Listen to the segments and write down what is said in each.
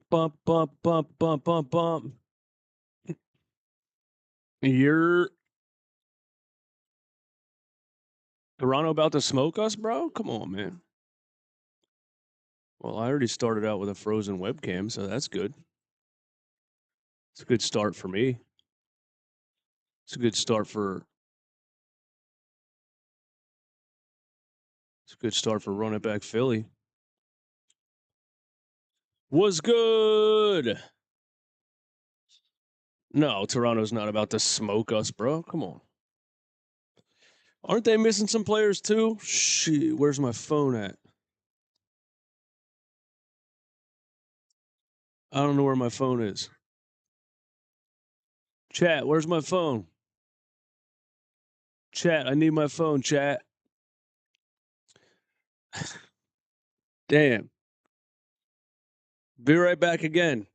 Bump, bump, bump, bump, bump, bump. You're Toronto about to smoke us, bro? Come on, man. Well, I already started out with a frozen webcam, so that's good. It's a good start for me. It's a good start for Run It Back Philly. Was good. No, Toronto's not about to smoke us, bro. Come on. Aren't they missing some players too? Shit, where's my phone at? I don't know where my phone is. Chat, where's my phone? Chat, I need my phone, chat. Damn. Be right back again.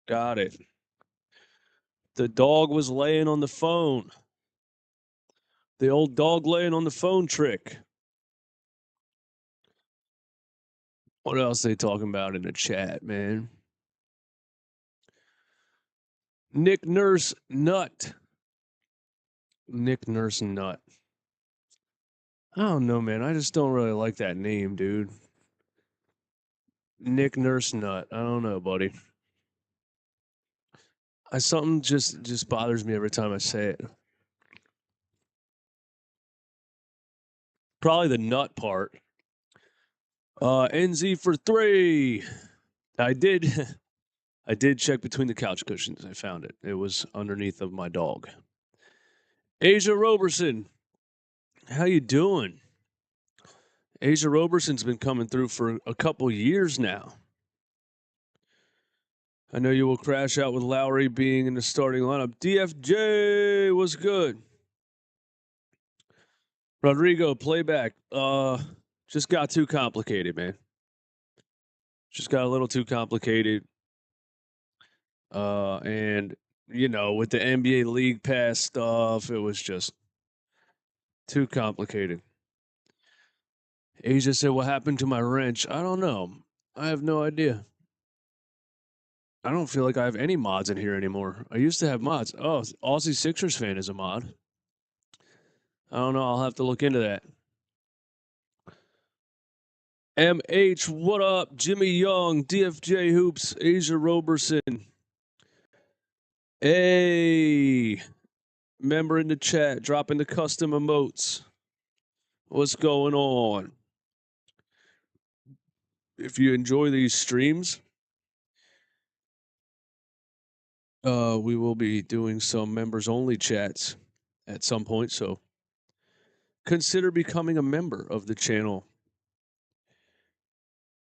Got it. The dog was laying on the phone. The old dog laying on the phone trick. What else they talking about in the chat, man? Nick Nurse Nut. Nick Nurse Nut. I don't know, man. I just don't really like that name, dude. Nick Nurse Nut. I don't know, buddy. Something just bothers me every time I say it. Probably the nut part. NZ for 3. I did check between the couch cushions. I found it. It was underneath of my dog. Asia Roberson. How you doing? Asia Roberson's been coming through for a couple years now. I know you will crash out with Lowry being in the starting lineup. DFJ, what's good? Rodrigo, playback. Just got too complicated, man. Just got a little too complicated. And with the NBA League Pass stuff, it was just too complicated. Asia said, "What happened to my wrench?" I don't know. I have no idea. I don't feel like I have any mods in here anymore. I used to have mods. Oh, Aussie Sixers fan is a mod. I don't know. I'll have to look into that. MH, what up? Jimmy Young, DFJ Hoops, Asia Roberson. Hey, member in the chat, dropping the custom emotes. What's going on? If you enjoy these streams, we will be doing some members only chats at some point. So consider becoming a member of the channel.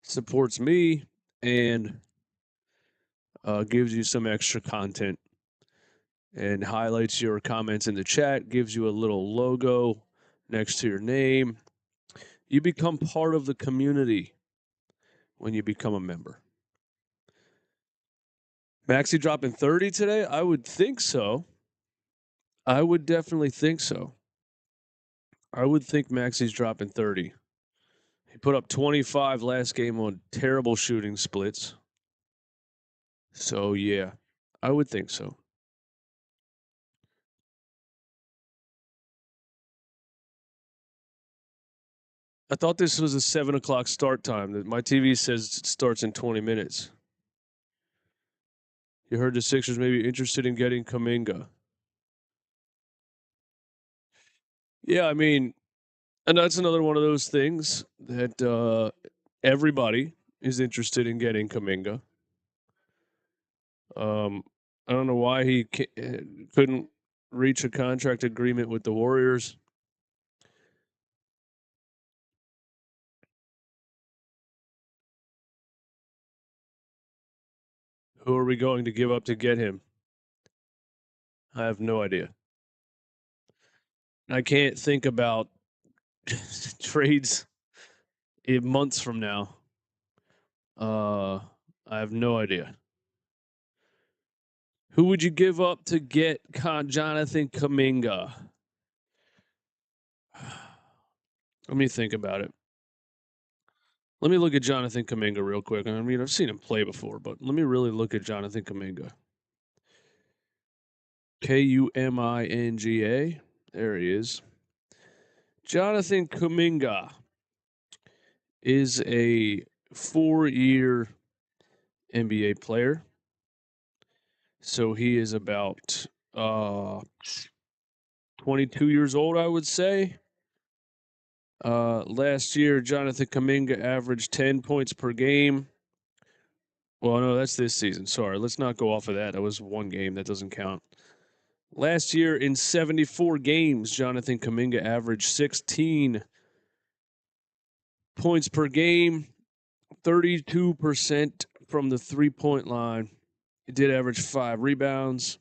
Supports me and gives you some extra content and highlights your comments in the chat, gives you a little logo next to your name. You become part of the community when you become a member. Maxey dropping 30 today? I would think so. I would definitely think so. I would think Maxey's dropping 30. He put up 25 last game on terrible shooting splits. So, yeah, I would think so. I thought this was a 7 o'clock start time. My TV says it starts in 20 minutes. You heard the Sixers may be interested in getting Kaminga. Yeah, I mean, and that's another one of those things that everybody is interested in getting Kaminga. I don't know why he couldn't reach a contract agreement with the Warriors. Who are we going to give up to get him? I have no idea. I can't think about trades in months from now. I have no idea. Who would you give up to get Jonathan Kaminga? Let me think about it. Let me look at Jonathan Kaminga real quick. I mean, I've seen him play before, but let me really look at Jonathan Kaminga. Kuminga. There he is. Jonathan Kaminga is a 4-year NBA player. So he is about 22 years old, I would say. Last year, Jonathan Kaminga averaged 10 points per game. Well, no, that's this season. Sorry, let's not go off of that. That was one game. That doesn't count. Last year, in 74 games, Jonathan Kaminga averaged 16 points per game, 32% from the three-point line. He did average 5 rebounds.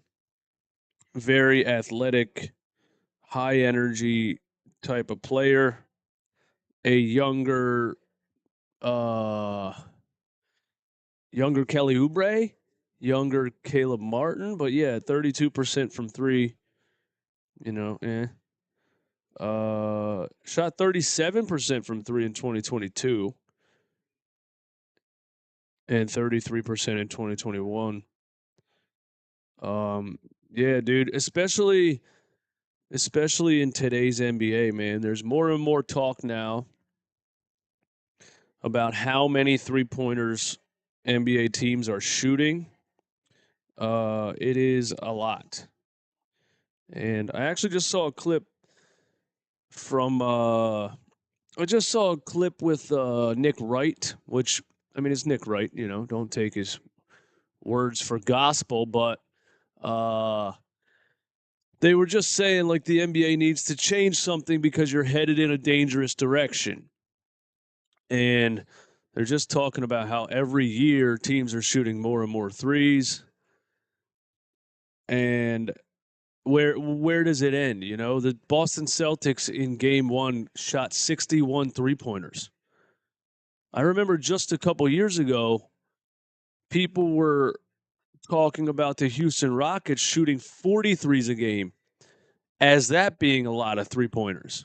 Very athletic, high-energy type of player. A younger Kelly Oubre, younger Caleb Martin, but yeah, 32% from 3. Shot 37% from 3 in 2022 and 33% in 2021. Yeah, dude, especially especially in today's NBA, man. There's more and more talk now about how many three-pointers NBA teams are shooting. It is a lot. And I actually just saw a clip from I just saw a clip with Nick Wright, which I mean it's Nick Wright, don't take his words for gospel, but uh they were just saying like the NBA needs to change something because you're headed in a dangerous direction. And they're just talking about how every year teams are shooting more and more threes. And where does it end? The Boston Celtics in game 1 shot 61 three-pointers. I remember just a couple years ago, people were talking about the Houston Rockets shooting 43s a game as that being a lot of three-pointers.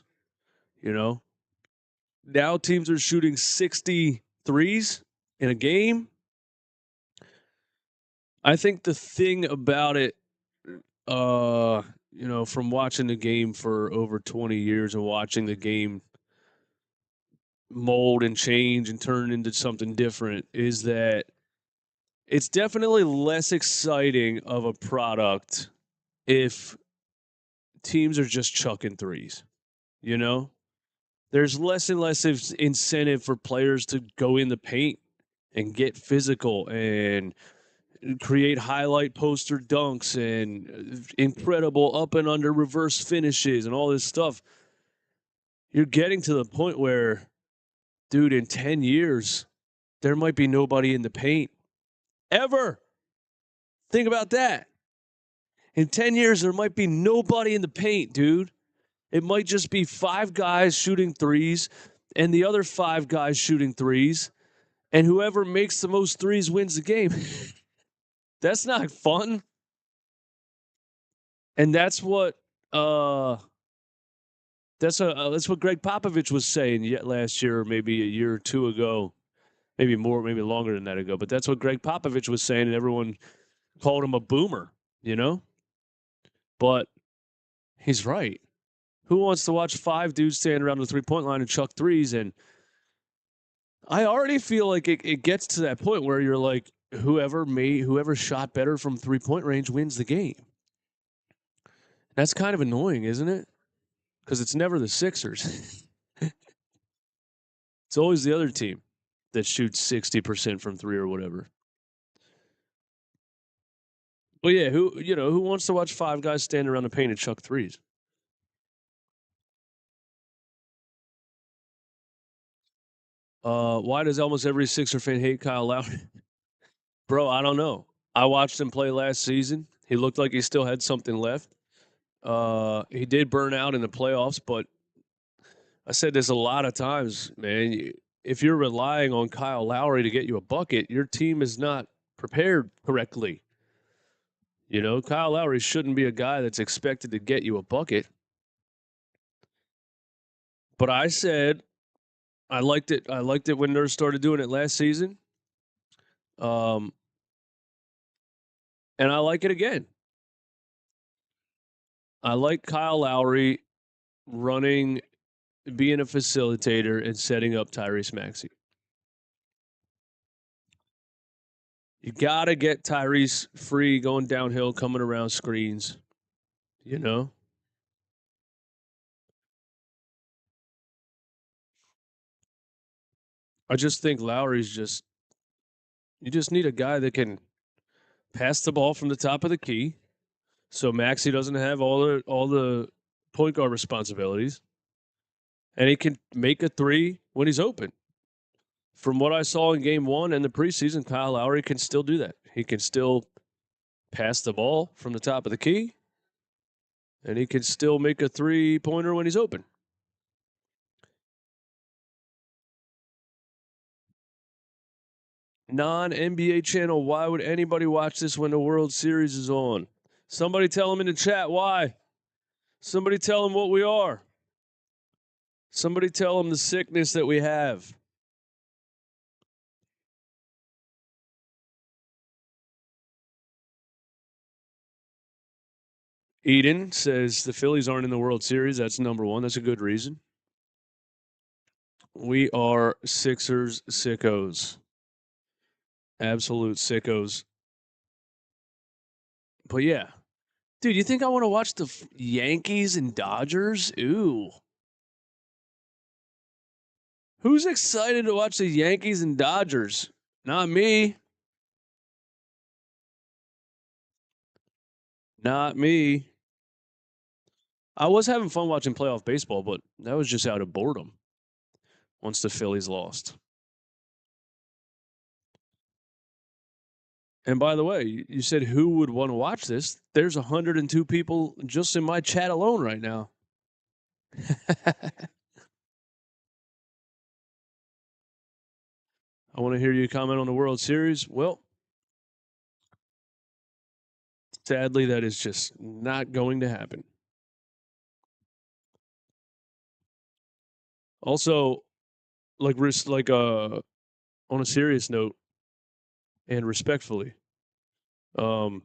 Now teams are shooting 63s in a game. I think the thing about it, from watching the game for over 20 years and watching the game mold and change and turn into something different, is that it's definitely less exciting of a product if teams are just chucking threes. There's less and less incentive for players to go in the paint and get physical and create highlight poster dunks and incredible up and under reverse finishes and all this stuff. You're getting to the point where, dude, in 10 years, there might be nobody in the paint ever. Think about that. In 10 years, there might be nobody in the paint, dude. It might just be 5 guys shooting threes and the other 5 guys shooting threes, and whoever makes the most threes wins the game. That's not fun. And that's what that's what Greg Popovich was saying yet last year, or maybe a year or two ago, maybe more, maybe longer than that ago. But that's what Greg Popovich was saying, and everyone called him a boomer, But he's right. Who wants to watch 5 dudes stand around the 3-point line and chuck threes? And I already feel like it gets to that point where you're like, whoever shot better from 3-point range wins the game. That's kind of annoying, isn't it? Because it's never the Sixers. It's always the other team that shoots 60% from 3 or whatever. Well, yeah, who wants to watch 5 guys stand around the paint and chuck threes? Why does almost every Sixer fan hate Kyle Lowry? Bro, I don't know. I watched him play last season. He looked like he still had something left. He did burn out in the playoffs, but I said this a lot of times, man. If you're relying on Kyle Lowry to get you a bucket, your team is not prepared correctly. Kyle Lowry shouldn't be a guy that's expected to get you a bucket. But I said I liked it. I liked it when Nurse started doing it last season. And I like it again. I like Kyle Lowry running, being a facilitator, and setting up Tyrese Maxey. You got to get Tyrese free going downhill, coming around screens, I just think Lowry's you just need a guy that can pass the ball from the top of the key so Maxey doesn't have all the point guard responsibilities, and he can make a 3 when he's open. From what I saw in game 1 and the preseason, Kyle Lowry can still do that. He can still pass the ball from the top of the key, and he can still make a 3-pointer when he's open. Non-NBA channel, why would anybody watch this when the World Series is on? Somebody tell them in the chat why. Somebody tell them what we are. Somebody tell them the sickness that we have. Eden says the Phillies aren't in the World Series. That's number one. That's a good reason. We are Sixers sickos. Absolute sickos. But yeah. Dude, you think I want to watch the Yankees and Dodgers? Ooh. Who's excited to watch the Yankees and Dodgers? Not me. Not me. I was having fun watching playoff baseball, but that was just out of boredom once the Phillies lost. And by the way, you said who would want to watch this? There's 102 people just in my chat alone right now. I want to hear you comment on the World Series. Well, sadly, that is just not going to happen. Also, on a serious note and respectfully, I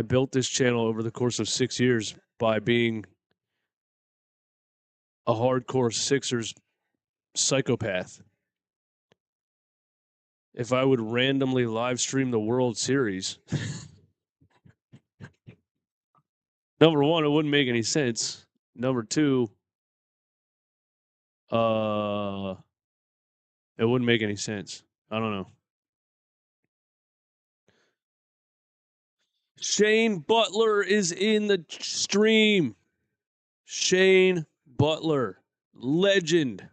built this channel over the course of 6 years by being a hardcore Sixers psychopath. If I would randomly live stream the World Series, number one, it wouldn't make any sense. Number two, it wouldn't make any sense. I don't know. Shane Butler is in the stream. Shane Butler, legend.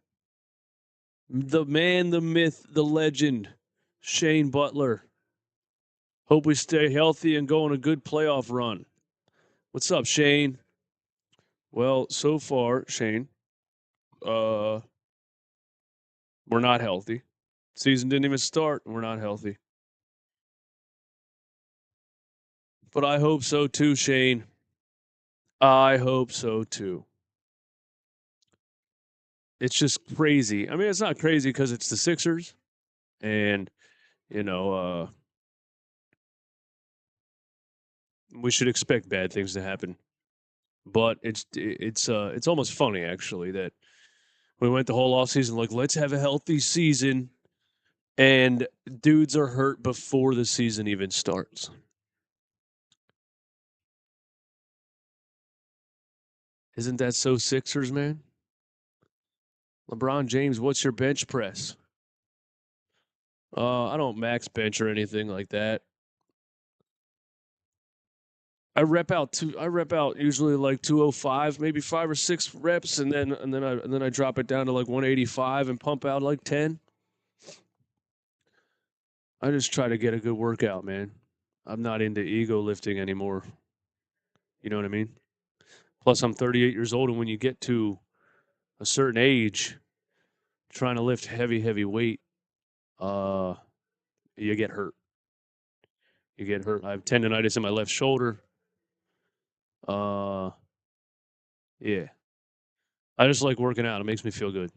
The man, the myth, the legend. Shane Butler. Hope we stay healthy and go on a good playoff run. What's up, Shane? Well, so far, Shane, we're not healthy. Season didn't even start. We're not healthy. But I hope so too, Shane. I hope so too. It's just crazy. I mean, it's not crazy because it's the Sixers, and you know, we should expect bad things to happen. But it's almost funny actually that we went the whole offseason like, let's have a healthy season, and dudes are hurt before the season even starts. Isn't that so Sixers, man? LeBron James, what's your bench press? I don't max bench or anything like that. I rep out usually like 205, maybe 5 or 6 reps, and then I drop it down to like 185 and pump out like 10. I just try to get a good workout, man. I'm not into ego lifting anymore. You know what I mean? Plus, I'm 38 years old, and when you get to a certain age, trying to lift heavy weight, you get hurt. You get hurt. I have tendonitis in my left shoulder. Yeah. I just like working out. It makes me feel good.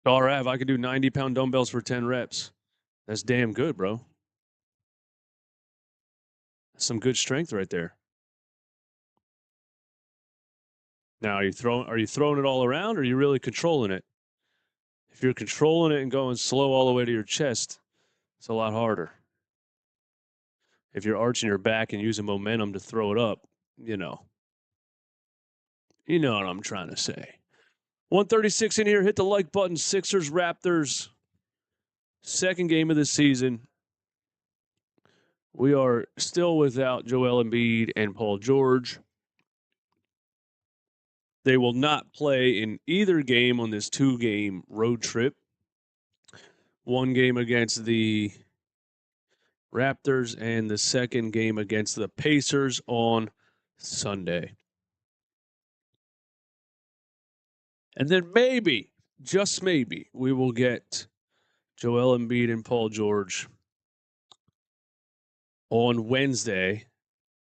RF, I could do 90-pound dumbbells for 10 reps. That's damn good, bro. That's some good strength right there. Now, are you throwing it all around, or are you really controlling it? If you're controlling it and going slow all the way to your chest, it's a lot harder. If you're arching your back and using momentum to throw it up, you know what I'm trying to say. 136 in here. Hit the like button. Sixers, Raptors. Second game of the season. We are still without Joel Embiid and Paul George. They will not play in either game on this 2-game road trip. One game against the Raptors and the second game against the Pacers on Sunday. And then maybe, just maybe, we will get Joel Embiid and Paul George on Wednesday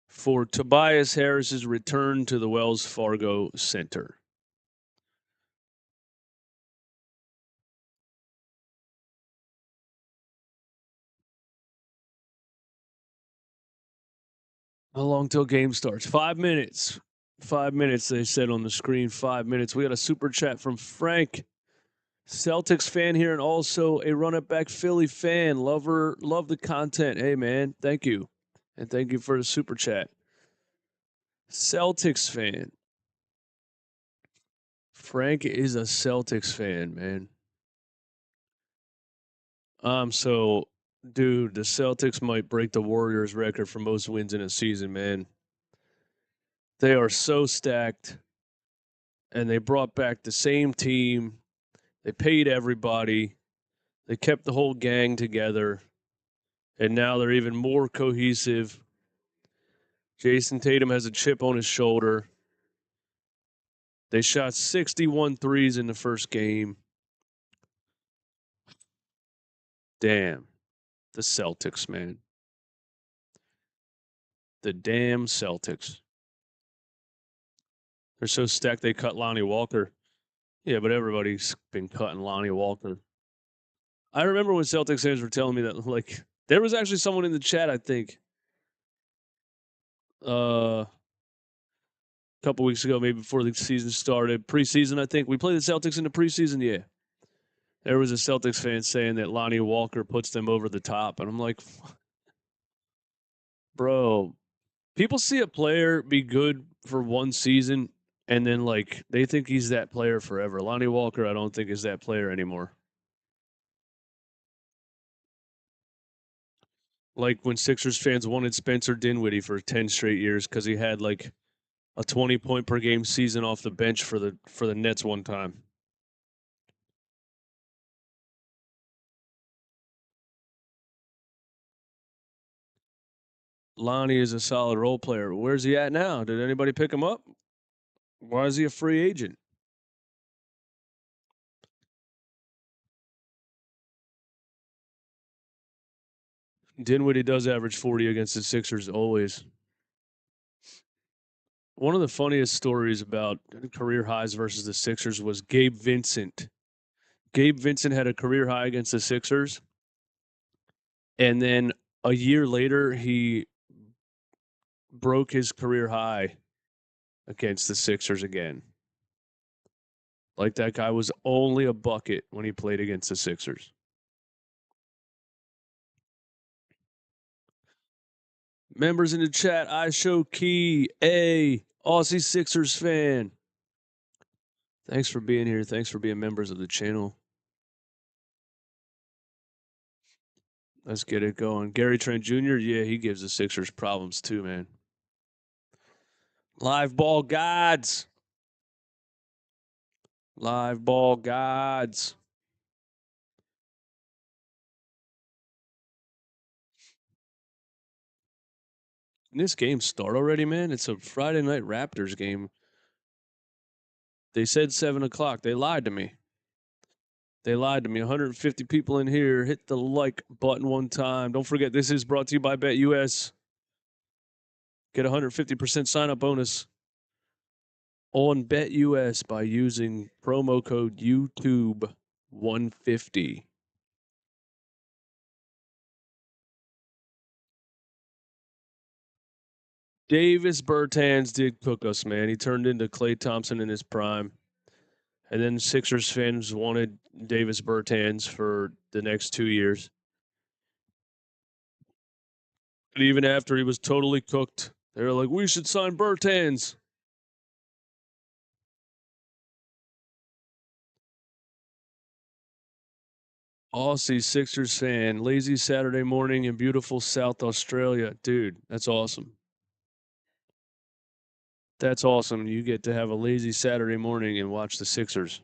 for Tobias Harris's return to the Wells Fargo Center. How long till game starts? 5 minutes. 5 minutes, they said on the screen. 5 minutes. We got a super chat from Frank, Celtics fan here, and also a run it back Philly fan. Love the content. Hey, man, thank you. And thank you for the super chat. Celtics fan. Frank is a Celtics fan, man. So, dude, the Celtics might break the Warriors record for most wins in a season, man. They are so stacked, and they brought back the same team. They paid everybody. They kept the whole gang together, and now they're even more cohesive. Jason Tatum has a chip on his shoulder. They shot 61 threes in the first game. Damn. The Celtics, man. The damn Celtics. They're so stacked they cut Lonnie Walker. Yeah, but everybody's been cutting Lonnie Walker. I remember when Celtics fans were telling me that, like, there was actually someone in the chat, I think, a couple weeks ago, maybe before the season started. Preseason, I think. We played the Celtics in the preseason, yeah. There was a Celtics fan saying that Lonnie Walker puts them over the top. And I'm like, bro, people see a player be good for one season and then, like, they think he's that player forever. Lonnie Walker, I don't think is that player anymore. Like when Sixers fans wanted Spencer Dinwiddie for 10 straight years because he had like a 20-point per game season off the bench for the Nets one time. Lonnie is a solid role player. Where's he at now? Did anybody pick him up? Why is he a free agent? Dinwiddie does average 40 against the Sixers always. One of the funniest stories about career highs versus the Sixers was Gabe Vincent. Gabe Vincent had a career high against the Sixers, and then a year later he broke his career high against the Sixers again. Like that guy was only a bucket when he played against the Sixers. Members in the chat, I show Key, A, Aussie Sixers fan. Thanks for being here. Thanks for being members of the channel. Let's get it going. Gary Trent Jr., yeah, he gives the Sixers problems too, man. Live ball gods. Live ball gods. Can this game start already, man? It's a Friday night Raptors game. They said 7 o'clock. They lied to me. They lied to me. 150 people in here. Hit the like button one time. Don't forget, this is brought to you by BetUS. Get a 150% sign up bonus on BetUS by using promo code YouTube150. Davis Bertans did cook us, man. He turned into Klay Thompson in his prime. And then Sixers fans wanted Davis Bertans for the next 2 years. But even after he was totally cooked, they were like, we should sign Bertans. Aussie Sixers fan, lazy Saturday morning in beautiful South Australia. Dude, that's awesome. That's awesome. You get to have a lazy Saturday morning and watch the Sixers.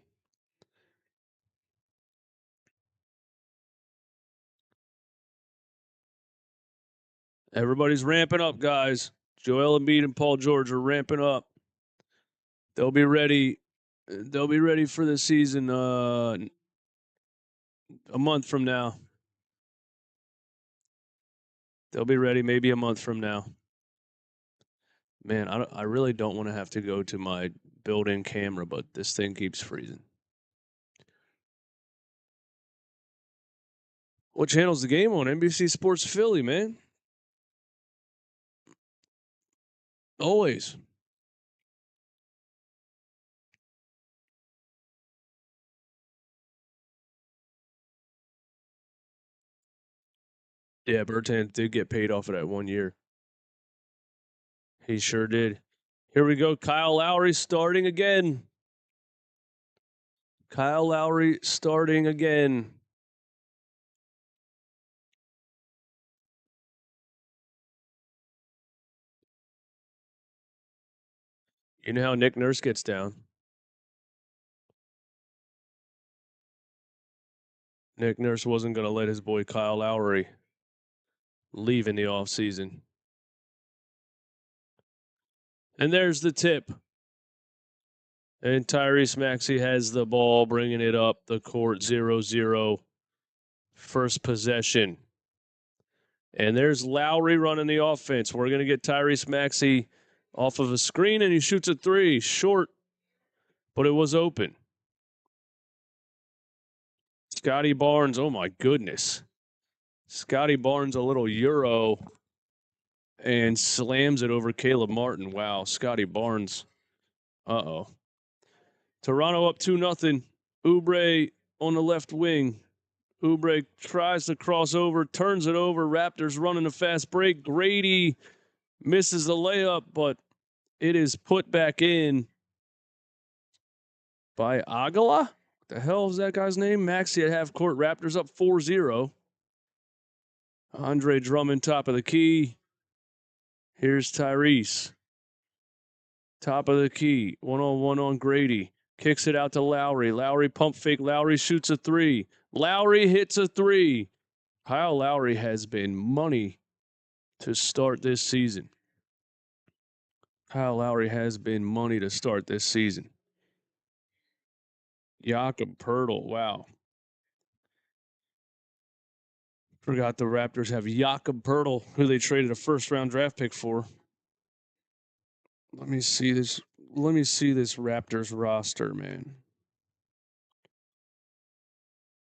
Everybody's ramping up, guys. Joel Embiid and Paul George are ramping up. They'll be ready. They'll be ready for the season a month from now. They'll be ready maybe a month from now. Man, I really don't want to have to go to my built-in camera, but this thing keeps freezing. What channel's the game on? NBC Sports Philly, man. Always. Yeah, Bertans did get paid off of that 1 year. He sure did. Here we go. Kyle Lowry starting again. Kyle Lowry starting again. You know how Nick Nurse gets down. Nick Nurse wasn't going to let his boy Kyle Lowry leave in the offseason. And there's the tip. And Tyrese Maxey has the ball, bringing it up the court, 0-0. First possession. And there's Lowry running the offense. We're going to get Tyrese Maxey off of a screen, and he shoots a three. Short, but it was open. Scotty Barnes, oh my goodness. Scotty Barnes, a little Euro, and slams it over Caleb Martin. Wow, Scotty Barnes. Uh-oh. Toronto up 2-0. Oubre on the left wing. Oubre tries to cross over, turns it over. Raptors running a fast break. Grady misses the layup, but it is put back in by Agala. What the hell is that guy's name? Maxey at half court. Raptors up 4-0. Andre Drummond, top of the key. Here's Tyrese. Top of the key. One-on-one on Grady. Kicks it out to Lowry. Lowry pump fake. Lowry shoots a three. Lowry hits a three. Kyle Lowry has been money to start this season. Kyle Lowry has been money to start this season. Jakob Poeltl, wow. Forgot the Raptors have Jakob Poeltl, who they traded a first-round draft pick for. Let me see this Raptors roster, man.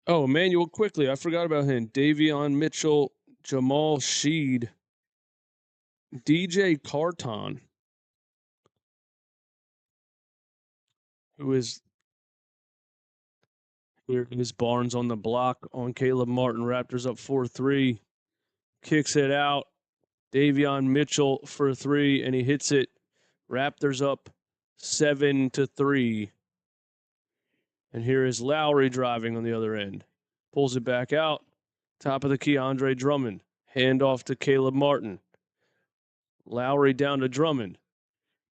Oh, Emmanuel quickly. I forgot about him. Davion Mitchell, Jamal Sheed, DJ Carton, who is here is Barnes on the block on Caleb Martin. Raptors up 4-3. Kicks it out. Davion Mitchell for three, and he hits it. Raptors up 7-3. And here is Lowry driving on the other end. Pulls it back out. Top of the key, Andre Drummond. Hand off to Caleb Martin. Lowry down to Drummond.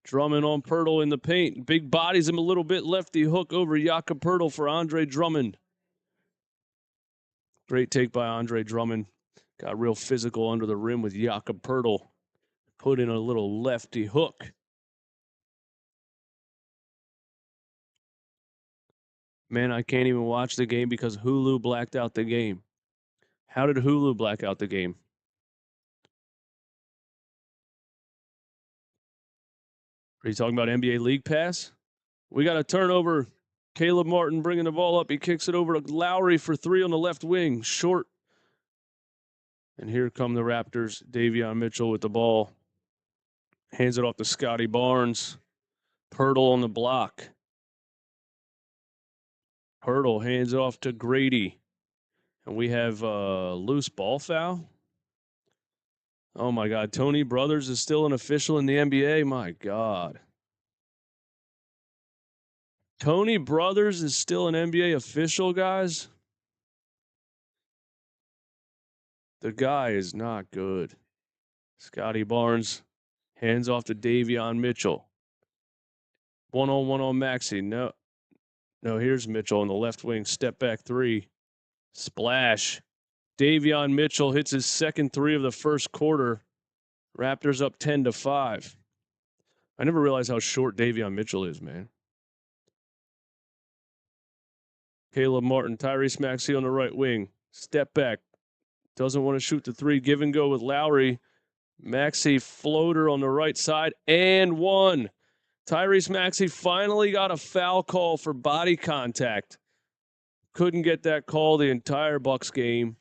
Drummond on Poeltl in the paint. Big bodies him a little bit. Lefty hook over Jakob Poeltl for Andre Drummond. Great take by Andre Drummond. Got real physical under the rim with Jakob Poeltl. Put in a little lefty hook. Man, I can't even watch the game because Hulu blacked out the game. How did Hulu black out the game? Are you talking about NBA League Pass? We got a turnover. Caleb Martin bringing the ball up. He kicks it over to Lowry for three on the left wing. Short. And here come the Raptors. Davion Mitchell with the ball. Hands it off to Scotty Barnes. Poeltl on the block. Poeltl hands it off to Grady. And we have a loose ball foul. Oh, my God. Tony Brothers is still an official in the NBA. My God. Tony Brothers is still an NBA official, guys. The guy is not good. Scotty Barnes hands off to Davion Mitchell. One-on-one on Maxey. No, here's Mitchell on the left wing. Step back three. Splash. Davion Mitchell hits his second three of the first quarter. Raptors up 10-5. I never realized how short Davion Mitchell is, man. Caleb Martin, Tyrese Maxey on the right wing. Step back. Doesn't want to shoot the three. Give and go with Lowry. Maxey floater on the right side and one. Tyrese Maxey finally got a foul call for body contact. Couldn't get that call the entire Bucks game.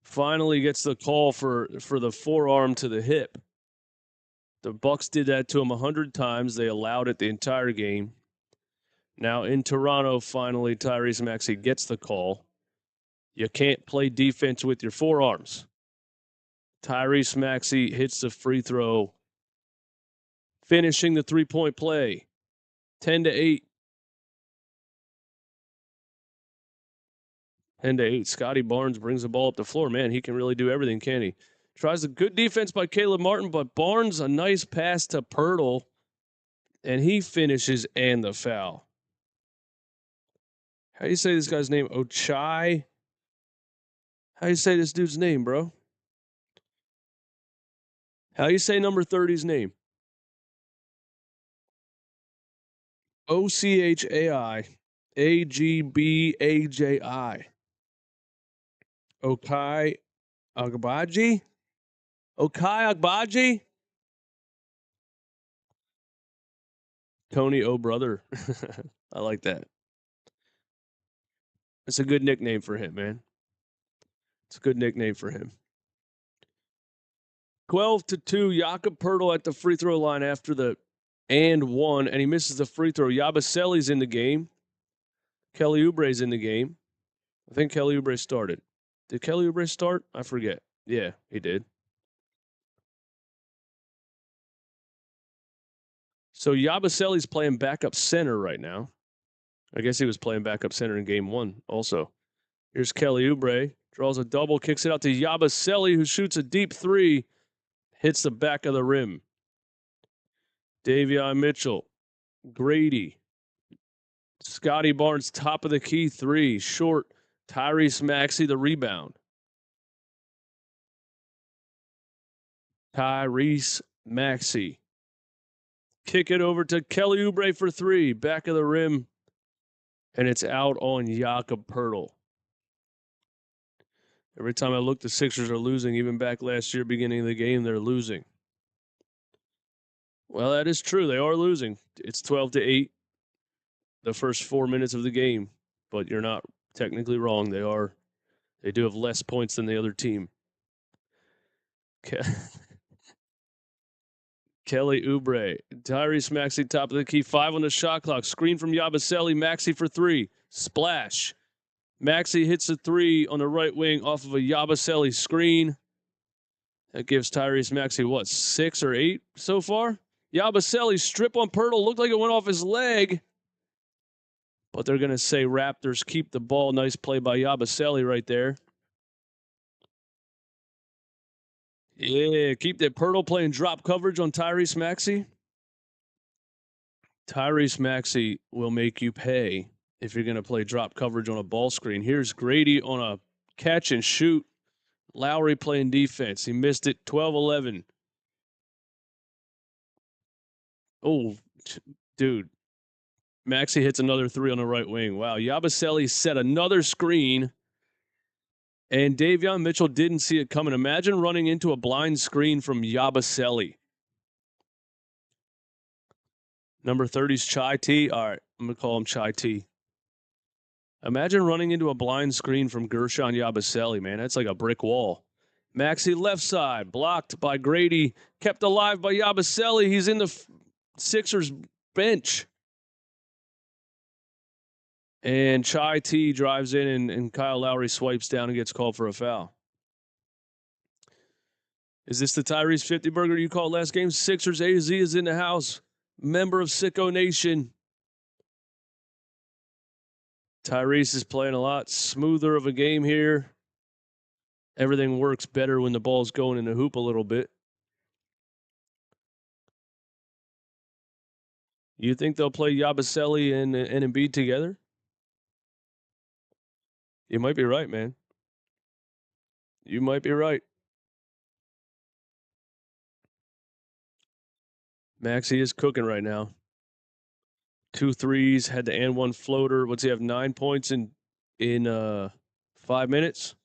Finally gets the call for the forearm to the hip. The Bucks did that to him 100 times. They allowed it the entire game. Now in Toronto, finally, Tyrese Maxey gets the call. You can't play defense with your forearms. Tyrese Maxey hits the free throw, finishing the three-point play. 10-8. 10-8. Scotty Barnes brings the ball up the floor. Man, he can really do everything, can't he? Tries a good defense by Caleb Martin, but Barnes, a nice pass to Pirtle, and he finishes and the foul. How do you say this guy's name? Ochai? How do you say this dude's name, bro? How do you say number 30's name? Ochai Agbaji. Okai Agbaji? Okai Agbaji? Tony O brother. I like that. It's a good nickname for him, man. It's a good nickname for him. 12-2, Jakob Poeltl at the free throw line after the and one, and he misses the free throw. Yabusele's in the game. Kelly Oubre's in the game. I think Kelly Oubre started. Did Kelly Oubre start? I forget. Yeah, he did. So Yabusele's playing backup center right now. I guess he was playing backup center in game one also. Here's Kelly Oubre. Draws a double, kicks it out to Yabusele, who shoots a deep three. Hits the back of the rim. Davion Mitchell. Grady. Scotty Barnes, top of the key three. Short. Tyrese Maxey, the rebound. Tyrese Maxey. Kick it over to Kelly Oubre for three. Back of the rim. And it's out on Jakob Poeltl. Every time I look, the Sixers are losing. Even back last year, beginning of the game, they're losing. Well, that is true. They are losing. It's 12-8, the first 4 minutes of the game. But you're not technically wrong. They do have less points than the other team. Kelly Oubre. Tyrese Maxey, top of the key. 5 on the shot clock. Screen from Yabusele. Maxey for three. Splash. Maxey hits a three on the right wing off of a Yabusele screen. That gives Tyrese Maxey, 6 or 8 so far? Yabusele strip on Poeltl. Looked like it went off his leg. But they're going to say Raptors keep the ball. Nice play by Yabusele right there. Yeah, keep that. Poeltl playing drop coverage on Tyrese Maxey. Tyrese Maxey will make you pay if you're going to play drop coverage on a ball screen. Here's Grady on a catch and shoot. Lowry playing defense. He missed it. 12-11. Oh, dude. Maxey hits another three on the right wing. Wow. Yabusele set another screen. And Davion Mitchell didn't see it coming. Imagine running into a blind screen from Yabusele. Number 30's Chai T. All right, I'm going to call him Chai T. Imagine running into a blind screen from Gershon Yabusele, man. That's like a brick wall. Maxey left side, blocked by Grady, kept alive by Yabusele. He's in the Sixers bench. And Chai T drives in, and Kyle Lowry swipes down and gets called for a foul. Is this the Tyrese 50 burger you called last game? Sixers AZ is in the house. Member of Sicko Nation. Tyrese is playing a lot smoother of a game here. Everything works better when the ball's going in the hoop a little bit. You think they'll play Yabusele and Embiid together? You might be right, man. You might be right. Maxey is cooking right now. 2 threes, had the and one floater. What's he have? 9 points in 5 minutes.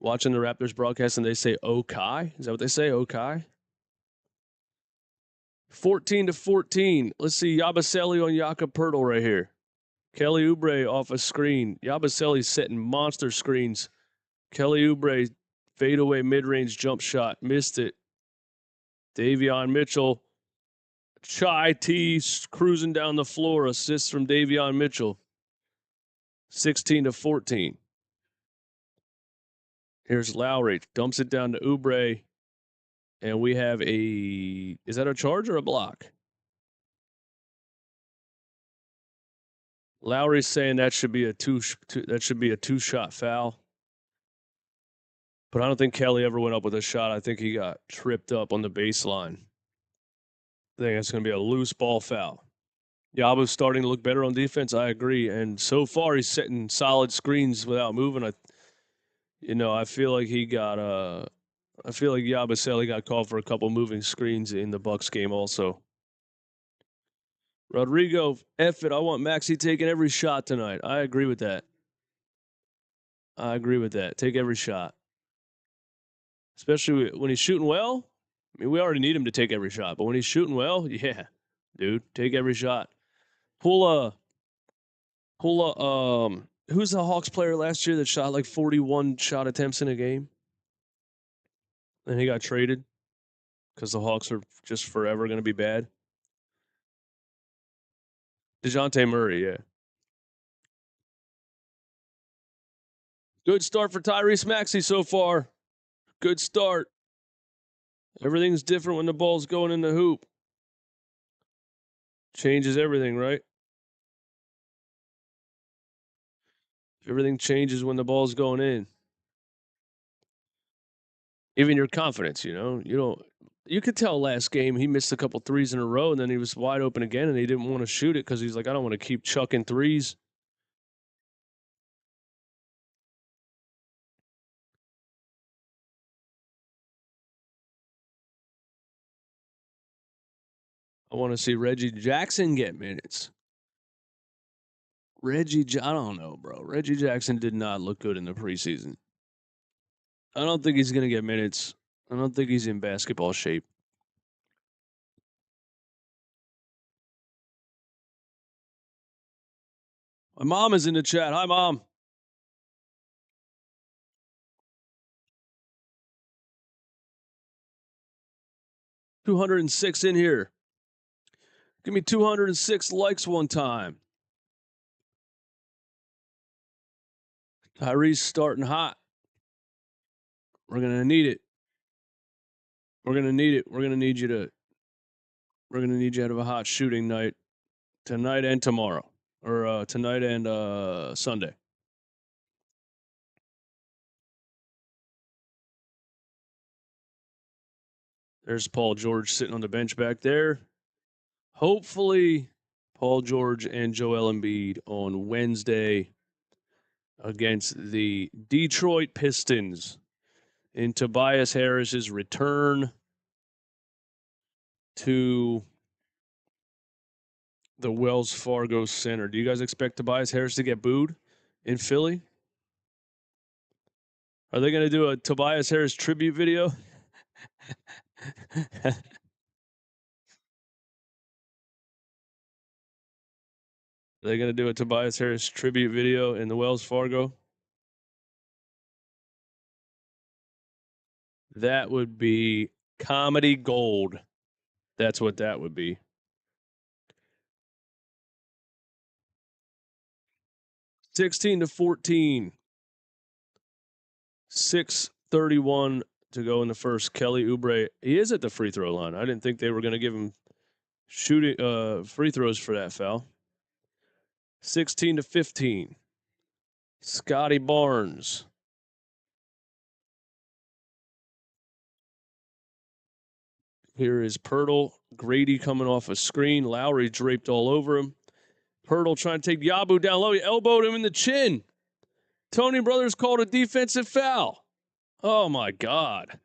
Watching the Raptors broadcast, and they say Okai. Is that what they say? Okai. 14-14. Let's see Yabusele on Jakob Poeltl right here. Kelly Oubre off a screen. Yabusele's setting monster screens. Kelly Oubre Fadeaway mid-range jump shot. Missed it. Davion Mitchell. Chai T cruising down the floor. Assists from Davion Mitchell. 16-14. Here's Lowry. Dumps it down to Oubre. And we have is that a charge or a block? Lowry's saying that should be a two-shot foul. But I don't think Kelly ever went up with a shot. I think he got tripped up on the baseline. I think it's going to be a loose ball foul. Yabu's starting to look better on defense. I agree. And so far, he's setting solid screens without moving. I feel like Yabusele got called for a couple moving screens in the Bucks game also. Rodrigo, F it. I want Maxey taking every shot tonight. I agree with that. Take every shot. Especially when he's shooting well. I mean, we already need him to take every shot. But when he's shooting well, yeah, dude, take every shot. Who's the Hawks player last year that shot like 41 shot attempts in a game? And he got traded because the Hawks are just forever going to be bad. DeJounte Murray, yeah. Good start for Tyrese Maxey so far. Good start. Everything's different when the ball's going in the hoop. Changes everything, right? Everything changes when the ball's going in. Even your confidence, you could tell last game he missed a couple threes in a row and then he was wide open again and he didn't want to shoot it because he's like, I don't want to keep chucking threes. I want to see Reggie Jackson get minutes. I don't know, bro. Reggie Jackson did not look good in the preseason. I don't think he's going to get minutes. I don't think he's in basketball shape. My mom is in the chat. Hi, Mom. $206 in here. Give me 206 likes one time. Tyrese starting hot. We're going to need it. We're going to need it. We're going to need you to have a hot shooting night tonight and tomorrow. Or tonight and Sunday. There's Paul George sitting on the bench back there. Hopefully, Paul George and Joel Embiid on Wednesday against the Detroit Pistons in Tobias Harris's return to the Wells Fargo Center. Do you guys expect Tobias Harris to get booed in Philly? Are they going to do a Tobias Harris tribute video? Are they going to do a Tobias Harris tribute video in the Wells Fargo? That would be comedy gold. That's what that would be. 16-14. 6:31 to go in the first. Kelly Oubre, he is at the free throw line. I didn't think they were going to give him shooting free throws for that foul. 16-15. Scotty Barnes. Here is Pirtle. Grady coming off a screen. Lowry draped all over him. Pirtle trying to take Yabu down low. He elbowed him in the chin. Tony Brothers called a defensive foul. Oh, my God.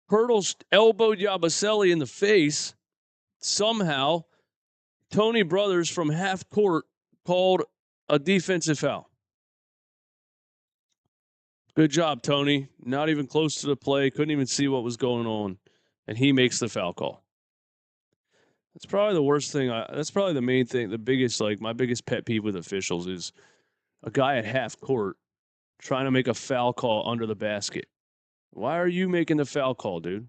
Pirtle elbowed Yabusele in the face. Somehow, Tony Brothers from half court called a defensive foul. Good job, Tony. Not even close to the play. Couldn't even see what was going on. And he makes the foul call. That's probably the worst thing. That's probably the main thing. The biggest, my biggest pet peeve with officials is a guy at half court trying to make a foul call under the basket. Why are you making the foul call, dude?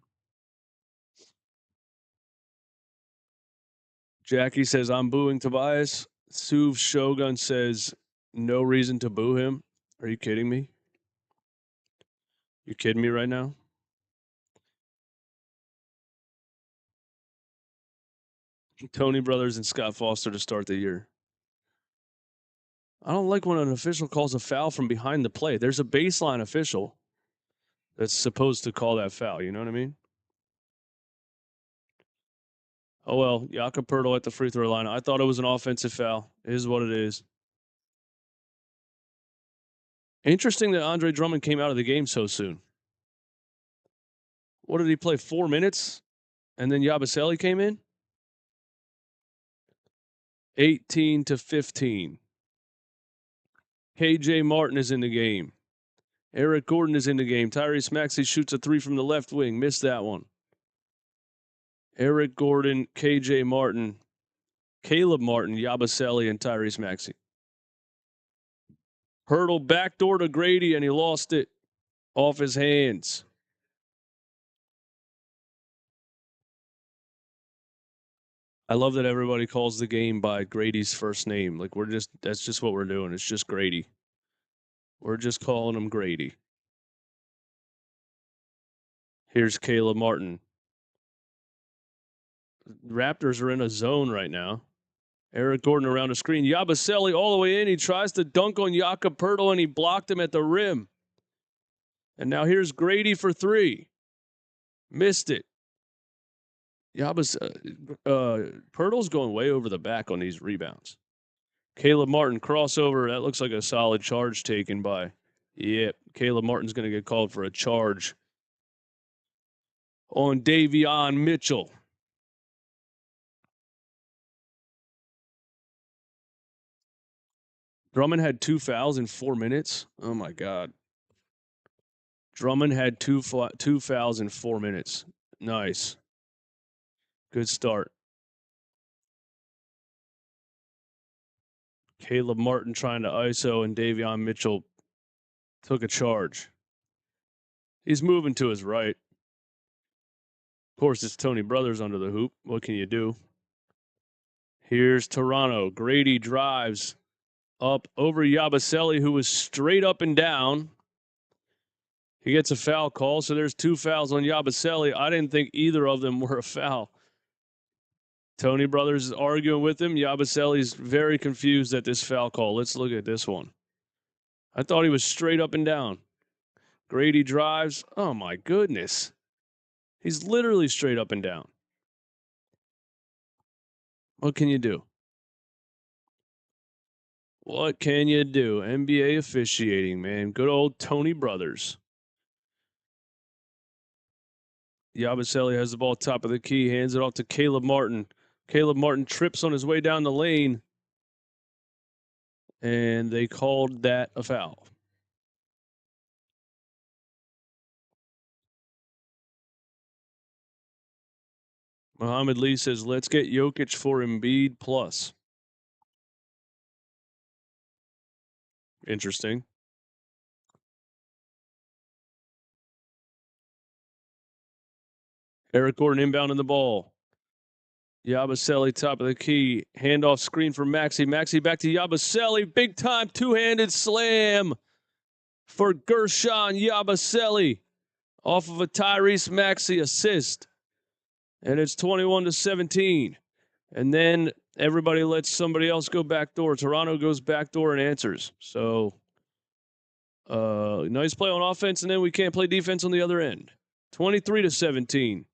Jackie says, I'm booing Tobias. Suv Shogun says, no reason to boo him. Are you kidding me? You kidding me right now? Tony Brothers and Scott Foster to start the year. I don't like when an official calls a foul from behind the play. There's a baseline official that's supposed to call that foul. You know what I mean? Oh, well, Jakob Poeltl at the free throw line. I thought it was an offensive foul. It is what it is. Interesting that Andre Drummond came out of the game so soon. What did he play, 4 minutes? And then Yabusele came in? 18-15. KJ Martin is in the game. Eric Gordon is in the game. Tyrese Maxey shoots a three from the left wing. Missed that one. Eric Gordon, KJ Martin, Caleb Martin, Yabusele, and Tyrese Maxey. Poeltl backdoor to Grady, and he lost it off his hands. I love that everybody calls the game by Grady's first name. Like that's just what we're doing. It's just Grady. We're just calling him Grady. Here's Caleb Martin. Raptors are in a zone right now. Eric Gordon around the screen. Yabusele all the way in. He tries to dunk on Jakob Poeltl, and he blocked him at the rim. And now here's Grady for three. Missed it. Poeltl's going way over the back on these rebounds. Caleb Martin crossover. That looks like a solid charge taken by. Yep, Caleb Martin's going to get called for a charge on Davion Mitchell. Drummond had 2 fouls in 4 minutes. Oh, my God. Drummond had two fouls in 4 minutes. Nice. Good start. Caleb Martin trying to ISO, and Davion Mitchell took a charge. He's moving to his right. Of course, it's Tony Brothers under the hoop. What can you do? Here's Toronto. Grady drives up over Yabusele, who was straight up and down. He gets a foul call, so there's 2 fouls on Yabusele. I didn't think either of them were a foul. Tony Brothers is arguing with him. Yabusele's very confused at this foul call. Let's look at this one. I thought he was straight up and down. Grady drives. Oh, my goodness. He's literally straight up and down. What can you do? What can you do? NBA officiating, man. Good old Tony Brothers. Yabusele has the ball top of the key, hands it off to Caleb Martin. Caleb Martin trips on his way down the lane, and they called that a foul. Muhammad Lee says, let's get Jokic for Embiid plus. Interesting. Eric Gordon inbounding the ball. Yabusele top of the key. Handoff screen for Maxey. Maxey back to Yabusele. Big time two-handed slam for Gershon Yabusele off of a Tyrese Maxey assist. And it's 21-17. And then everybody lets somebody else go backdoor. Toronto goes backdoor and answers. So nice play on offense, and then we can't play defense on the other end. 23-17.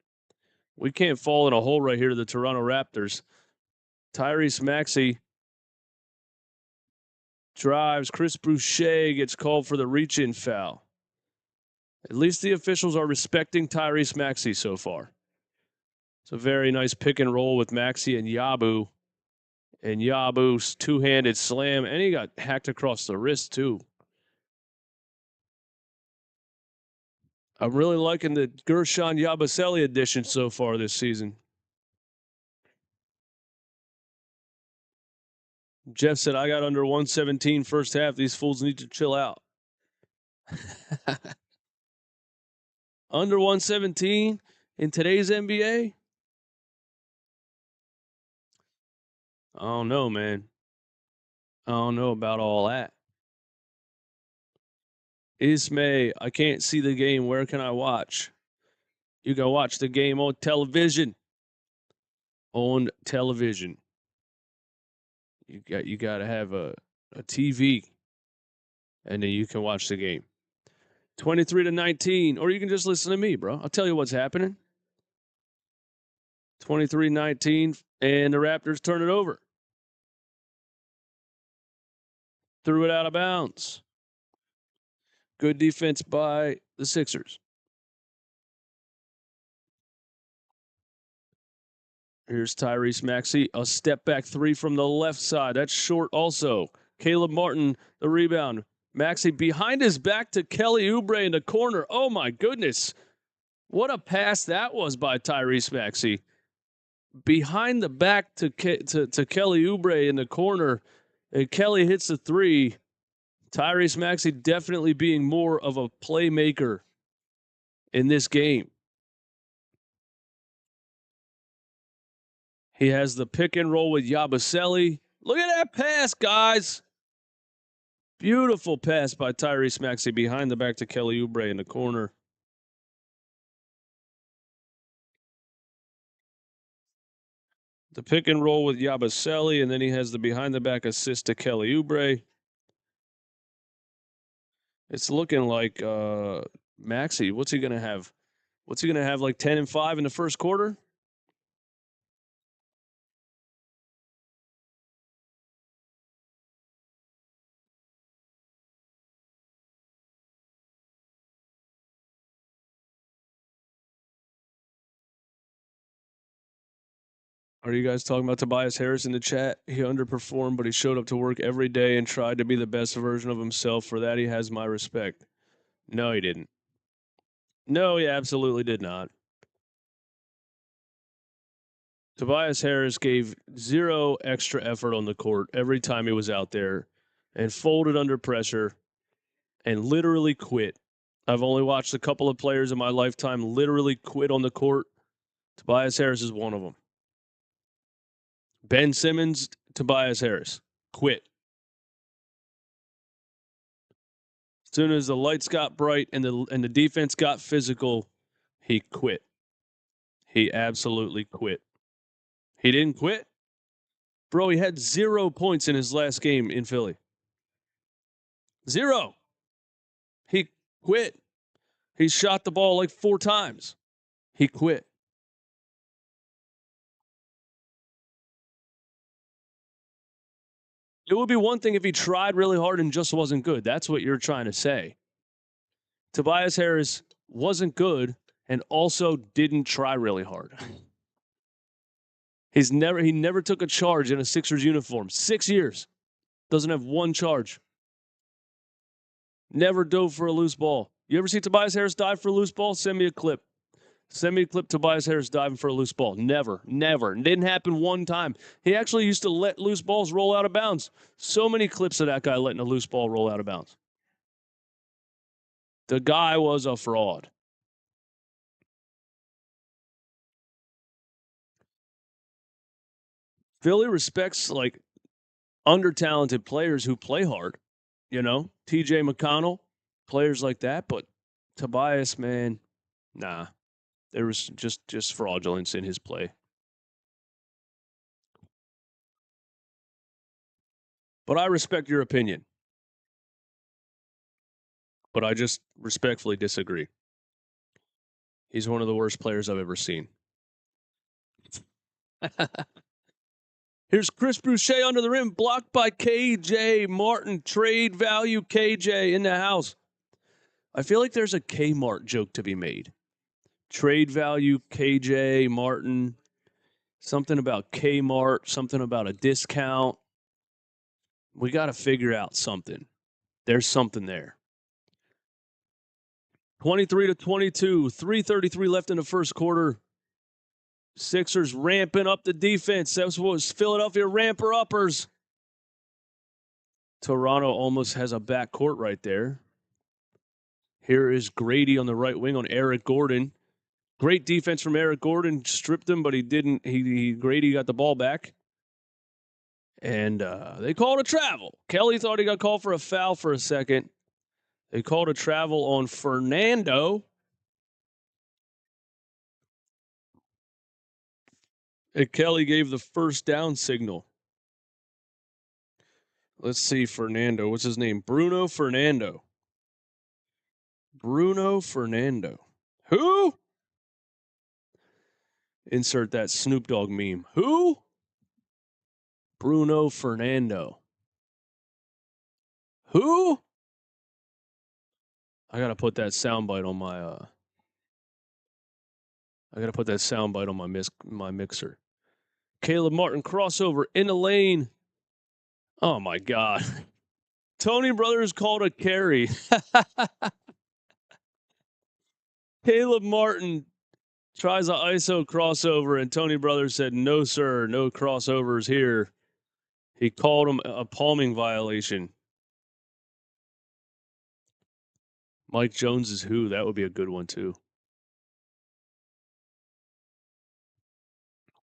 We can't fall in a hole right here to the Toronto Raptors. Tyrese Maxey drives. Chris Boucher gets called for the reach-in foul. At least the officials are respecting Tyrese Maxey so far. It's a very nice pick and roll with Maxey and Yabu. And Yabu's two-handed slam, and he got hacked across the wrist too. I'm really liking the Gershon Yabusele edition so far this season. Jeff said, I got under 117 first half. These fools need to chill out. Under 117 in today's NBA? I don't know, man. I don't know about all that. Ismay, I can't see the game. Where can I watch? You can watch the game on television. On television. You got to have a TV, and then you can watch the game. 23-19, or you can just listen to me, bro. I'll tell you what's happening. 23-19, and the Raptors turn it over. Threw it out of bounds. Good defense by the Sixers. Here's Tyrese Maxey, a step back three from the left side. That's short also. Caleb Martin, the rebound. Maxey behind his back to Kelly Oubre in the corner. Oh, my goodness. What a pass that was by Tyrese Maxey. Behind the back to Kelly Oubre in the corner. And Kelly hits the three. Tyrese Maxey definitely being more of a playmaker in this game. He has the pick and roll with Yabusele. Look at that pass, guys. Beautiful pass by Tyrese Maxey behind the back to Kelly Oubre in the corner. The pick and roll with Yabusele, and then he has the behind the back assist to Kelly Oubre. It's looking like Maxey, what's he going to have? What's he going to have, like 10 and 5 in the first quarter? Are you guys talking about Tobias Harris in the chat? He underperformed, but he showed up to work every day and tried to be the best version of himself. For that, he has my respect. No, he didn't. No, he absolutely did not. Tobias Harris gave zero extra effort on the court every time he was out there and folded under pressure and literally quit. I've only watched a couple of players in my lifetime literally quit on the court. Tobias Harris is one of them. Ben Simmons, Tobias Harris, quit. As soon as the lights got bright and the defense got physical, he quit. He absolutely quit. He didn't quit. Bro, he had 0 points in his last game in Philly. 0. He quit. He shot the ball like 4 times. He quit. It would be one thing if he tried really hard and just wasn't good. That's what you're trying to say. Tobias Harris wasn't good and also didn't try really hard. He never took a charge in a Sixers uniform. 6 years. Doesn't have one charge. Never dove for a loose ball. You ever see Tobias Harris dive for a loose ball? Send me a clip. Send me a clip Tobias Harris diving for a loose ball. Never. It didn't happen one time. He actually used to let loose balls roll out of bounds. So many clips of that guy letting a loose ball roll out of bounds. The guy was a fraud. Philly respects like under-talented players who play hard. You know, TJ McConnell, players like that. But Tobias, man, nah. There was just fraudulence in his play. But I respect your opinion. But I just respectfully disagree. He's one of the worst players I've ever seen. Here's Chris Boucher under the rim, blocked by KJ Martin. Trade value KJ in the house. I feel like there's a Kmart joke to be made. Trade value KJ Martin. Something about Kmart, something about a discount. We got to figure out something. There's something there. 23-22, 3:33 left in the first quarter. Sixers ramping up the defense. That was Philadelphia ramper-uppers. Toronto almost has a backcourt right there. Here is Grady on the right wing on Eric Gordon. Great defense from Eric Gordon. Stripped him, but he didn't. Grady got the ball back. And they called a travel. Kelly thought he got called for a foul for a second. They called a travel on Fernando. And Kelly gave the first down signal. Let's see, Fernando. What's his name? Bruno Fernando. Bruno Fernando. Who? Insert that Snoop Dogg meme. Who? Bruno Fernando. Who? I gotta put that soundbite on my I gotta put that soundbite on my mixer. Caleb Martin crossover in the lane. Oh my God. Tony Brothers called a carry. Caleb Martin tries an ISO crossover, and Tony Brothers said, "No, sir, no crossovers here." He called him a palming violation. Mike Jones is who? That would be a good one, too.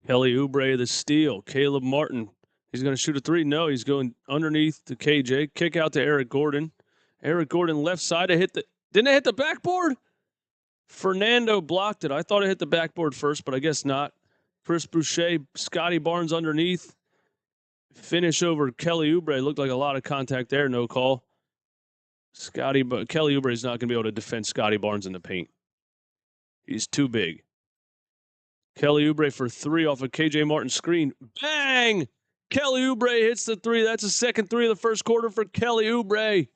Kelly Oubre, the steal. Caleb Martin, he's going to shoot a three. No, he's going underneath to KJ. Kick out to Eric Gordon. Eric Gordon left side. Didn't it hit the backboard? Fernando blocked it. I thought it hit the backboard first, but I guess not. Chris Boucher, Scotty Barnes underneath. Finish over Kelly Oubre. Looked like a lot of contact there. No call. Kelly Oubre is not going to be able to defend Scotty Barnes in the paint. He's too big. Kelly Oubre for three off a KJ Martin screen. Bang! Kelly Oubre hits the three. That's a second three of the first quarter for Kelly Oubre.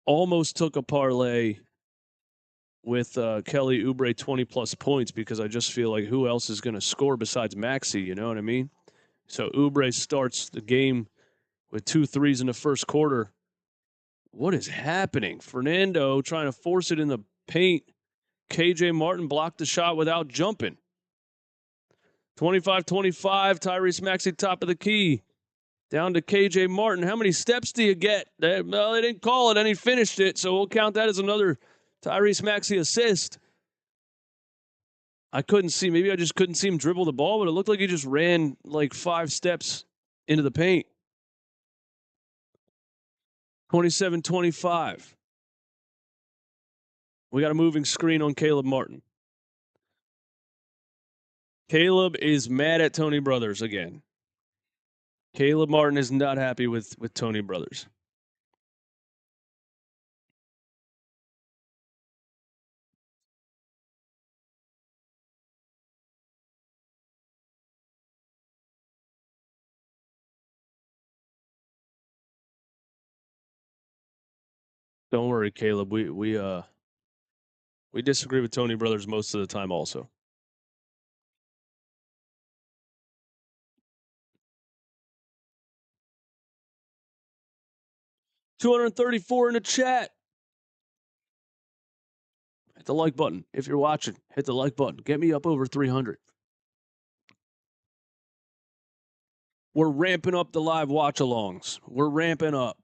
Almost took a parlay with Kelly Oubre 20-plus points because I just feel like who else is going to score besides Maxey, you know what I mean? So Oubre starts the game with 2 threes in the first quarter. What is happening? Fernando trying to force it in the paint. KJ Martin blocked the shot without jumping. 25-25, Tyrese Maxey top of the key. Down to KJ Martin. How many steps do you get? They didn't call it, and he finished it, so we'll count that as another Tyrese Maxey assist. I couldn't see. Maybe I just couldn't see him dribble the ball, but it looked like he just ran like 5 steps into the paint. 27-25. We got a moving screen on Caleb Martin. Caleb is mad at Tony Brothers again. Caleb Martin is not happy with Tony Brothers. Don't worry, Caleb. We disagree with Tony Brothers most of the time also. $234 in the chat. Hit the like button. If you're watching, hit the like button. Get me up over 300. We're ramping up the live watch-alongs. We're ramping up.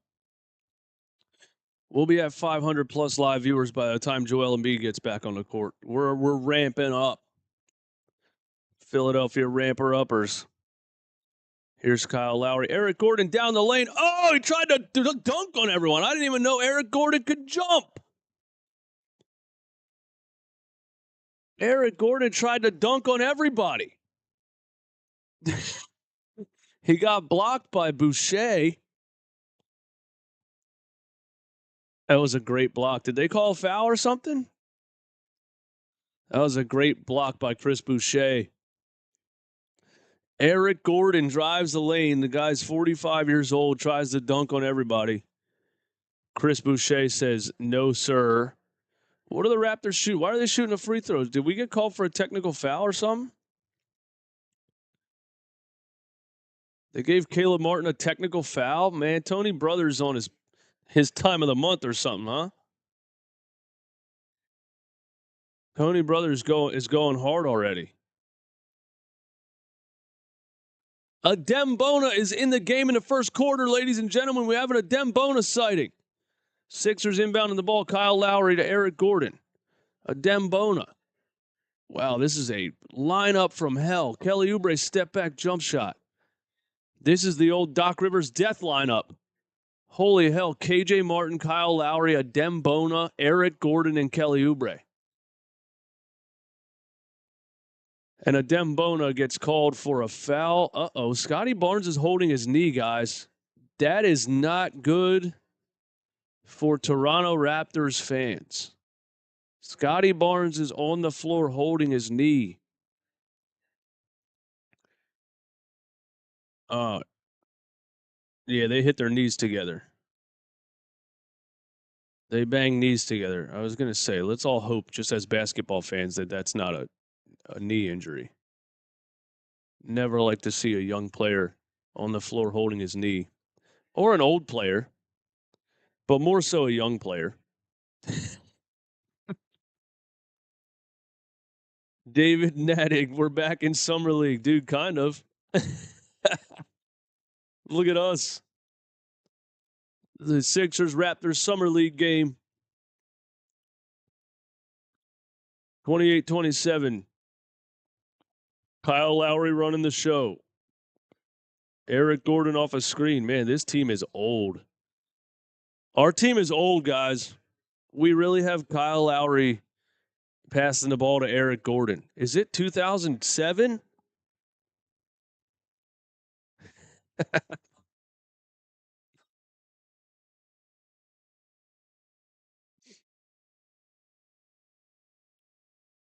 We'll be at 500-plus live viewers by the time Joel Embiid gets back on the court. We're ramping up. Philadelphia ramper-uppers. Here's Kyle Lowry. Eric Gordon down the lane. Oh, he tried to dunk on everyone. I didn't even know Eric Gordon could jump. Eric Gordon tried to dunk on everybody. He got blocked by Boucher. That was a great block. Did they call a foul or something? That was a great block by Chris Boucher. Eric Gordon drives the lane. The guy's 45 years old, tries to dunk on everybody. Chris Boucher says, "No, sir." What do the Raptors shoot? Why are they shooting the free throws? Did we get called for a technical foul or something? They gave Caleb Martin a technical foul? Man, Tony Brothers on his time of the month or something, huh? Tony Brothers is going hard already. Adem Bona is in the game in the first quarter, ladies and gentlemen. We have an Adem Bona sighting. Sixers inbounding the ball. Kyle Lowry to Eric Gordon. Adembona. Wow, this is a lineup from hell. Kelly Oubre step back jump shot. This is the old Doc Rivers death lineup. Holy hell. KJ Martin, Kyle Lowry, Adembona, Eric Gordon, and Kelly Oubre. And Adembona gets called for a foul. Uh-oh. Scotty Barnes is holding his knee, guys. That is not good for Toronto Raptors fans. Scotty Barnes is on the floor holding his knee. Yeah, they hit their knees together. They bang knees together. I was going to say, let's all hope, just as basketball fans, that that's not a knee injury. Never like to see a young player on the floor holding his knee. Or an old player, but more so a young player. David Nattig, we're back in Summer League. Dude, kind of. Look at us. The Sixers-Raptors Summer League game. 28-27. Kyle Lowry running the show. Eric Gordon off a screen. Man, this team is old. Our team is old, guys. We really have Kyle Lowry passing the ball to Eric Gordon. Is it 2007?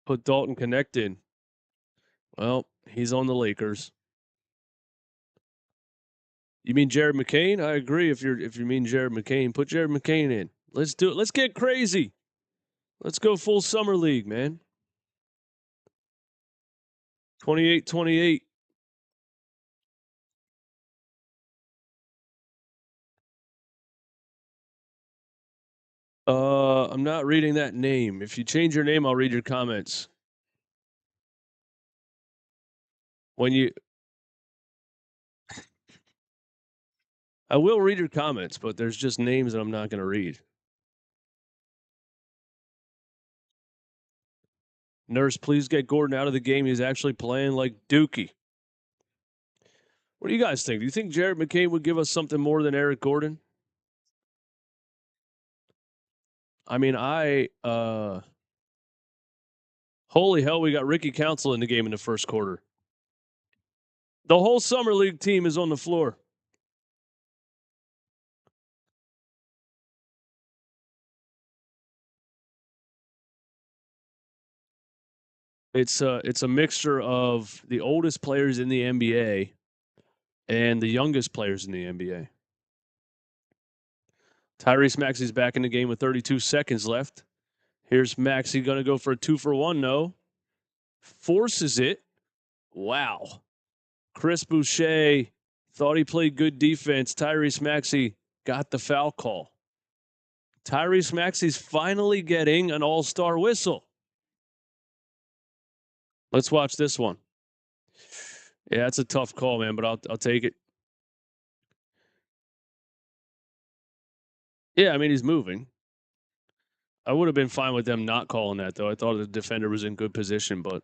Put Dalton Connect in. Well, he's on the Lakers. You mean Jared McCain? I agree. If you mean Jared McCain, put Jared McCain in. Let's do it. Let's get crazy. Let's go full Summer League, man. 28-28. I'm not reading that name. If you change your name, I'll read your comments. I will read your comments, but there's just names that I'm not going to read. Nurse, please get Gordon out of the game. He's actually playing like Dookie. What do you guys think? Do you think Jared McCain would give us something more than Eric Gordon? I mean, holy hell, we got Ricky Council in the game in the first quarter. The whole Summer League team is on the floor. It's a mixture of the oldest players in the NBA and the youngest players in the NBA. Tyrese Maxey's back in the game with 32 seconds left. Here's Maxey going to go for a 2-for-1. No. Forces it. Wow. Chris Boucher thought he played good defense. Tyrese Maxey got the foul call. Tyrese Maxey's finally getting an all-star whistle. Let's watch this one. Yeah, it's a tough call, man, but I'll take it. Yeah, I mean, he's moving. I would have been fine with them not calling that, though. I thought the defender was in good position, but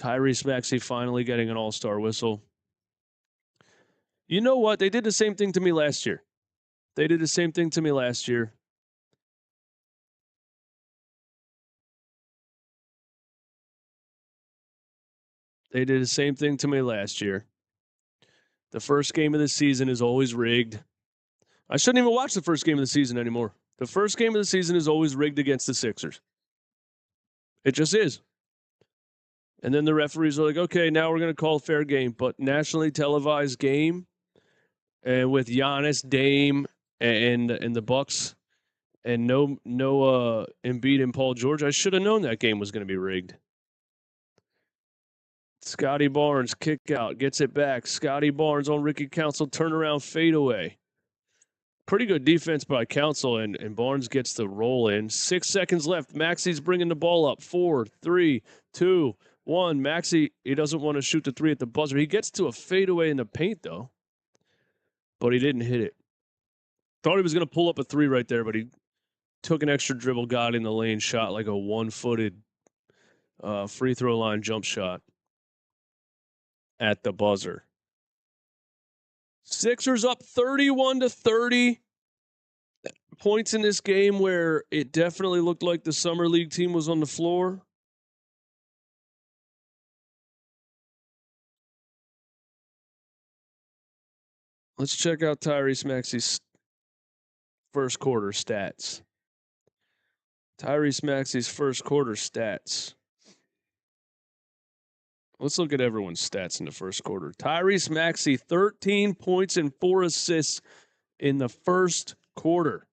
Tyrese Maxey finally getting an all-star whistle. You know what? They did the same thing to me last year. They did the same thing to me last year. They did the same thing to me last year. The first game of the season is always rigged. I shouldn't even watch the first game of the season anymore. The first game of the season is always rigged against the Sixers. It just is. And then the referees are like, okay, now we're going to call fair game. But nationally televised game, and with Giannis, Dame, and the Bucks, and no Embiid and Paul George, I should have known that game was going to be rigged. Scotty Barnes, kick out, gets it back. Scotty Barnes on Ricky Council, turnaround fadeaway. Pretty good defense by Council, and Barnes gets the roll in. 6 seconds left. Maxey's bringing the ball up. 4, 3, 2, 1. Maxey, he doesn't want to shoot the three at the buzzer. He gets to a fadeaway in the paint, though, but he didn't hit it. Thought he was going to pull up a three right there, but he took an extra dribble, got in the lane, shot like a one-footed free throw line jump shot at the buzzer. Sixers up 31-30. Points in this game where it definitely looked like the summer league team was on the floor. Let's check out Tyrese Maxey's first quarter stats. Tyrese Maxey's first quarter stats. Let's look at everyone's stats in the first quarter. Tyrese Maxey, 13 points and 4 assists in the first quarter.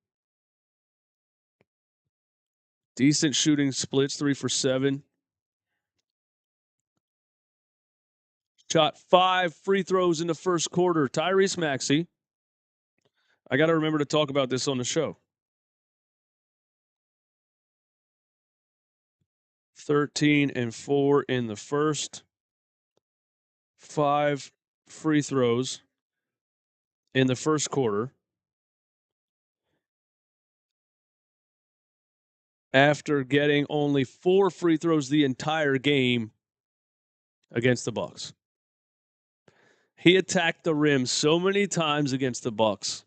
Decent shooting splits, 3 for 7. Shot 5 free throws in the first quarter. Tyrese Maxey. I got to remember to talk about this on the show. 13 and 4 in the first. 5 free throws in the first quarter. After getting only 4 free throws the entire game against the Bucks. He attacked the rim so many times against the Bucks.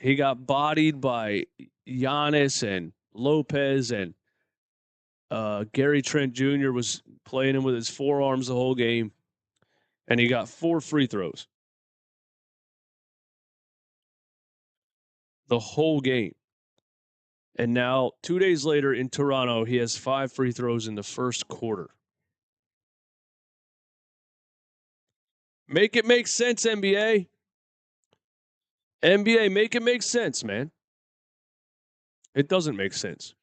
He got bodied by Giannis and Lopez, and Gary Trent Jr. was playing him with his forearms the whole game, and he got 4 free throws the whole game. And now, 2 days later in Toronto, he has 5 free throws in the first quarter. Make it make sense, NBA. NBA, make it make sense, man. It doesn't make sense.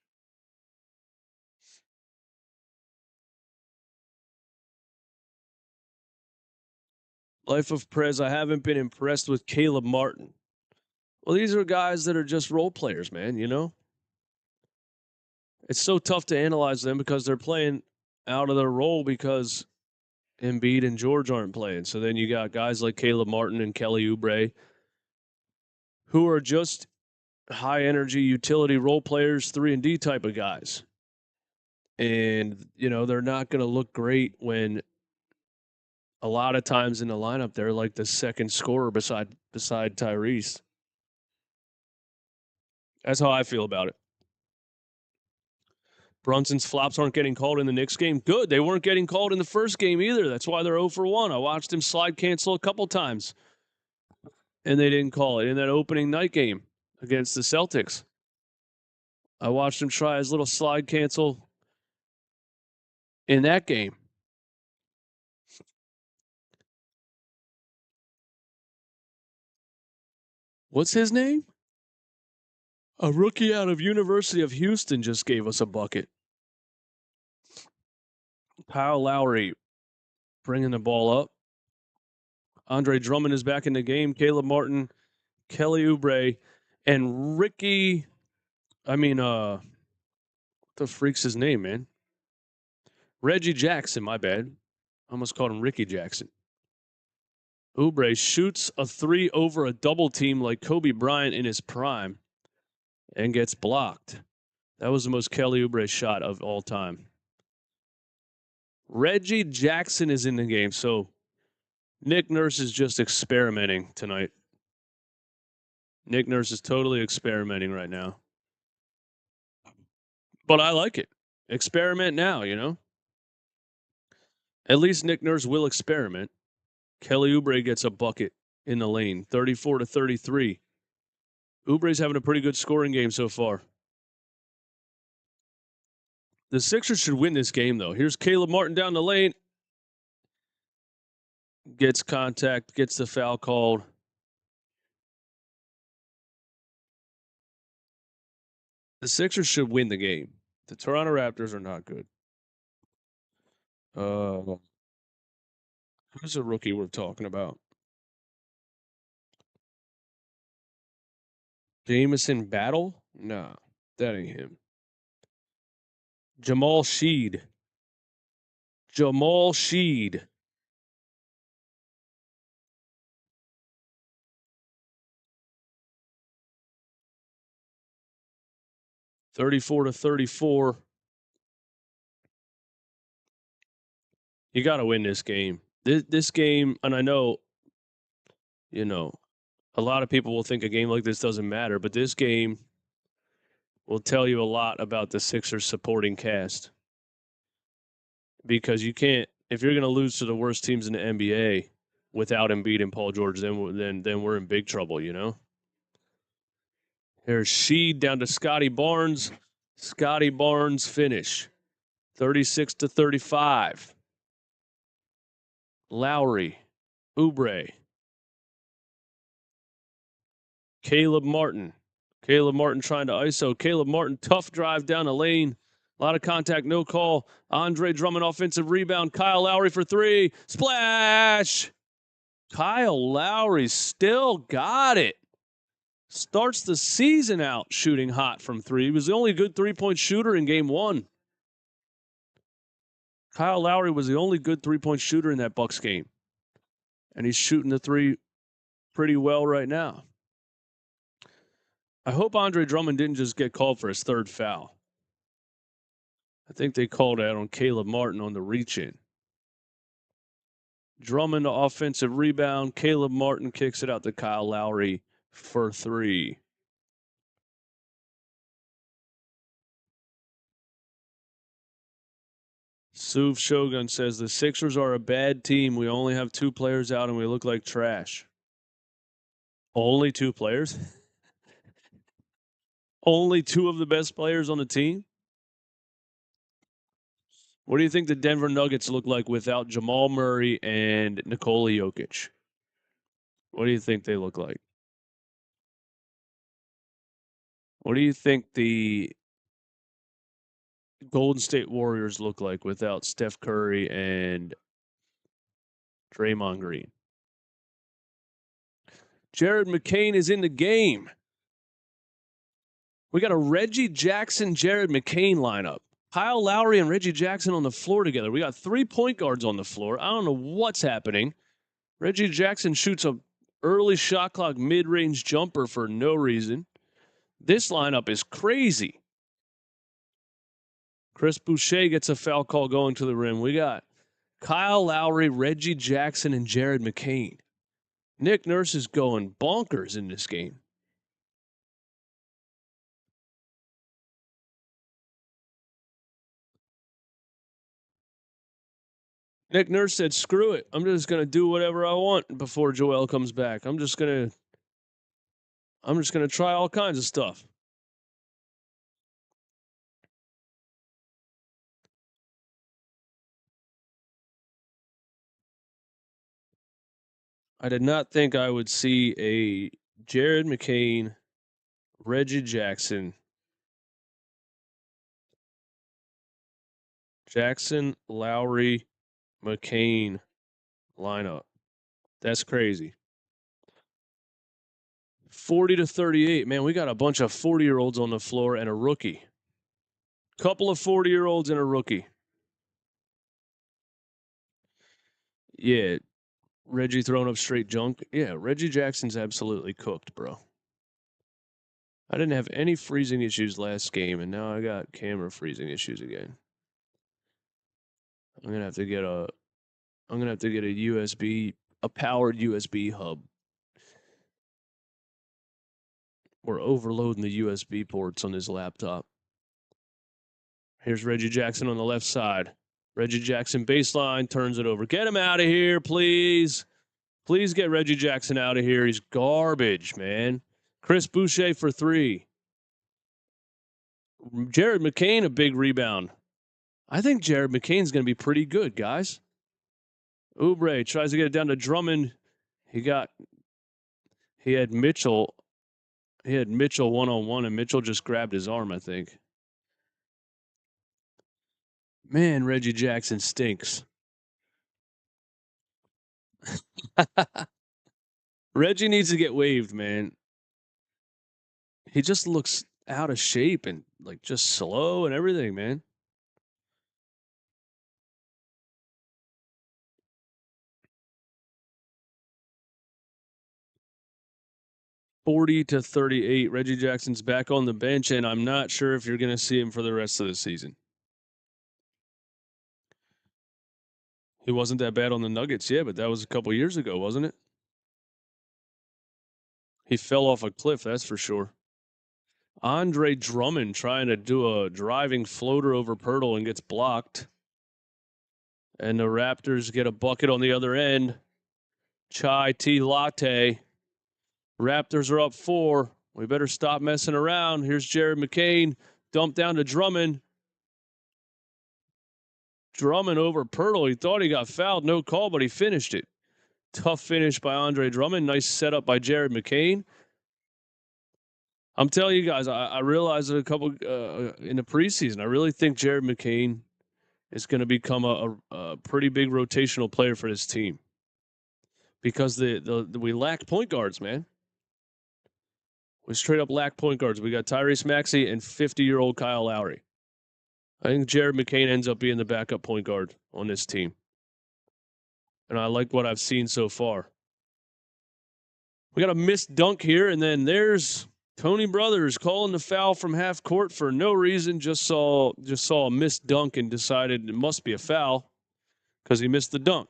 Life of Prez, I haven't been impressed with Caleb Martin. Well, these are guys that are just role players, man, you know? It's so tough to analyze them because they're playing out of their role because Embiid and George aren't playing. So then you got guys like Caleb Martin and Kelly Oubre who are just high energy utility role players, 3-and-D type of guys. And, you know, they're not going to look great when a lot of times in the lineup they're like the second scorer beside Tyrese. That's how I feel about it. Brunson's flops aren't getting called in the Knicks game. Good. They weren't getting called in the first game either. That's why they're 0 for 1. I watched him slide cancel a couple times, and they didn't call it in that opening night game against the Celtics. I watched him try his little slide cancel in that game. What's his name? A rookie out of University of Houston just gave us a bucket. Kyle Lowry bringing the ball up. Andre Drummond is back in the game. Caleb Martin, Kelly Oubre, and Ricky. What the freak's his name, man? Reggie Jackson, my bad. I almost called him Ricky Jackson. Oubre shoots a 3 over a double team like Kobe Bryant in his prime and gets blocked. That was the most Kelly Oubre shot of all time. Reggie Jackson is in the game, so Nick Nurse is just experimenting tonight. Nick Nurse is totally experimenting right now. But I like it. Experiment now, you know? At least Nick Nurse will experiment. Kelly Oubre gets a bucket in the lane, 34-33. Oubre's having a pretty good scoring game so far. The Sixers should win this game, though. Here's Caleb Martin down the lane. Gets contact, gets the foul called. The Sixers should win the game. The Toronto Raptors are not good. Who's the rookie we're talking about? Jamison Battle? Nah, that ain't him. Jamal Sheed. 34-34. You got to win this game. This game, and I know, a lot of people will think a game like this doesn't matter, but this game will tell you a lot about the Sixers supporting cast. Because you can't, if you're going to lose to the worst teams in the NBA without Embiid and Paul George, then we're in big trouble, Here's Sheed down to Scotty Barnes. Scotty Barnes finish. 36-35. Lowry. Oubre. Caleb Martin. Caleb Martin trying to ISO. Caleb Martin, tough drive down the lane. A lot of contact, no call. Andre Drummond, offensive rebound. Kyle Lowry for three. Splash! Kyle Lowry still got it. Starts the season out shooting hot from three. He was the only good three-point shooter in game one. Kyle Lowry was the only good three-point shooter in that Bucks game. And he's shooting the three pretty well right now. I hope Andre Drummond didn't just get called for his third foul. I think they called out on Caleb Martin on the reach-in. Drummond, the offensive rebound. Caleb Martin kicks it out to Kyle Lowry for three. Suv Shogun says the Sixers are a bad team. We only have two players out and we look like trash. Only two players? Only two of the best players on the team? What do you think the Denver Nuggets look like without Jamal Murray and Nikola Jokic? What do you think they look like? What do you think the Golden State Warriors look like without Steph Curry and Draymond Green? Jared McCain is in the game. We got a Reggie Jackson, Jared McCain lineup. Kyle Lowry and Reggie Jackson on the floor together. We got 3 point guards on the floor. I don't know what's happening. Reggie Jackson shoots a early shot clock mid-range jumper for no reason. This lineup is crazy. Chris Boucher gets a foul call going to the rim. We got Kyle Lowry, Reggie Jackson, and Jared McCain. Nick Nurse is going bonkers in this game. Nick Nurse said, screw it. I'm just going to do whatever I want before Joel comes back. I'm just going to try all kinds of stuff. I did not think I would see a Jared McCain, Reggie Jackson, Lowry, McCain lineup. That's crazy. 40-38. Man, we got a bunch of 40-year-olds on the floor and a rookie. Couple of 40-year-olds and a rookie. Yeah, Reggie throwing up straight junk. Yeah, Reggie Jackson's absolutely cooked, bro. I didn't have any freezing issues last game, and now I got camera freezing issues again. I'm gonna have to get a USB, a powered USB hub. We're overloading the USB ports on this laptop. Here's Reggie Jackson on the left side. Reggie Jackson baseline, turns it over. Get him out of here, please. Please get Reggie Jackson out of here. He's garbage, man. Chris Boucher for three. Jared McCain, a big rebound. I think Jared McCain's going to be pretty good, guys. Oubre tries to get it down to Drummond. He had Mitchell. He had Mitchell one-on-one, and Mitchell just grabbed his arm, I think. Man, Reggie Jackson stinks. Reggie needs to get waived, man. He just looks out of shape and like just slow and everything, man. 40-38. Reggie Jackson's back on the bench, and I'm not sure if you're going to see him for the rest of the season. He wasn't that bad on the Nuggets, yeah, but that was a couple years ago, wasn't it? He fell off a cliff, that's for sure. Andre Drummond trying to do a driving floater over Pirtle and gets blocked. And the Raptors get a bucket on the other end. Chai tea latte. Raptors are up 4. We better stop messing around. Here's Jared McCain. Dumped down to Drummond. Drummond over Pirtle. He thought he got fouled. No call, but he finished it. Tough finish by Andre Drummond. Nice setup by Jared McCain. I'm telling you guys, I realized it a couple in the preseason. I really think Jared McCain is going to become a pretty big rotational player for this team because we lack point guards, man. We straight up lack point guards. We got Tyrese Maxey and 50-year-old Kyle Lowry. I think Jared McCain ends up being the backup point guard on this team. And I like what I've seen so far. We got a missed dunk here, and then there's Tony Brothers calling the foul from half court for no reason. Just saw a missed dunk and decided it must be a foul because he missed the dunk.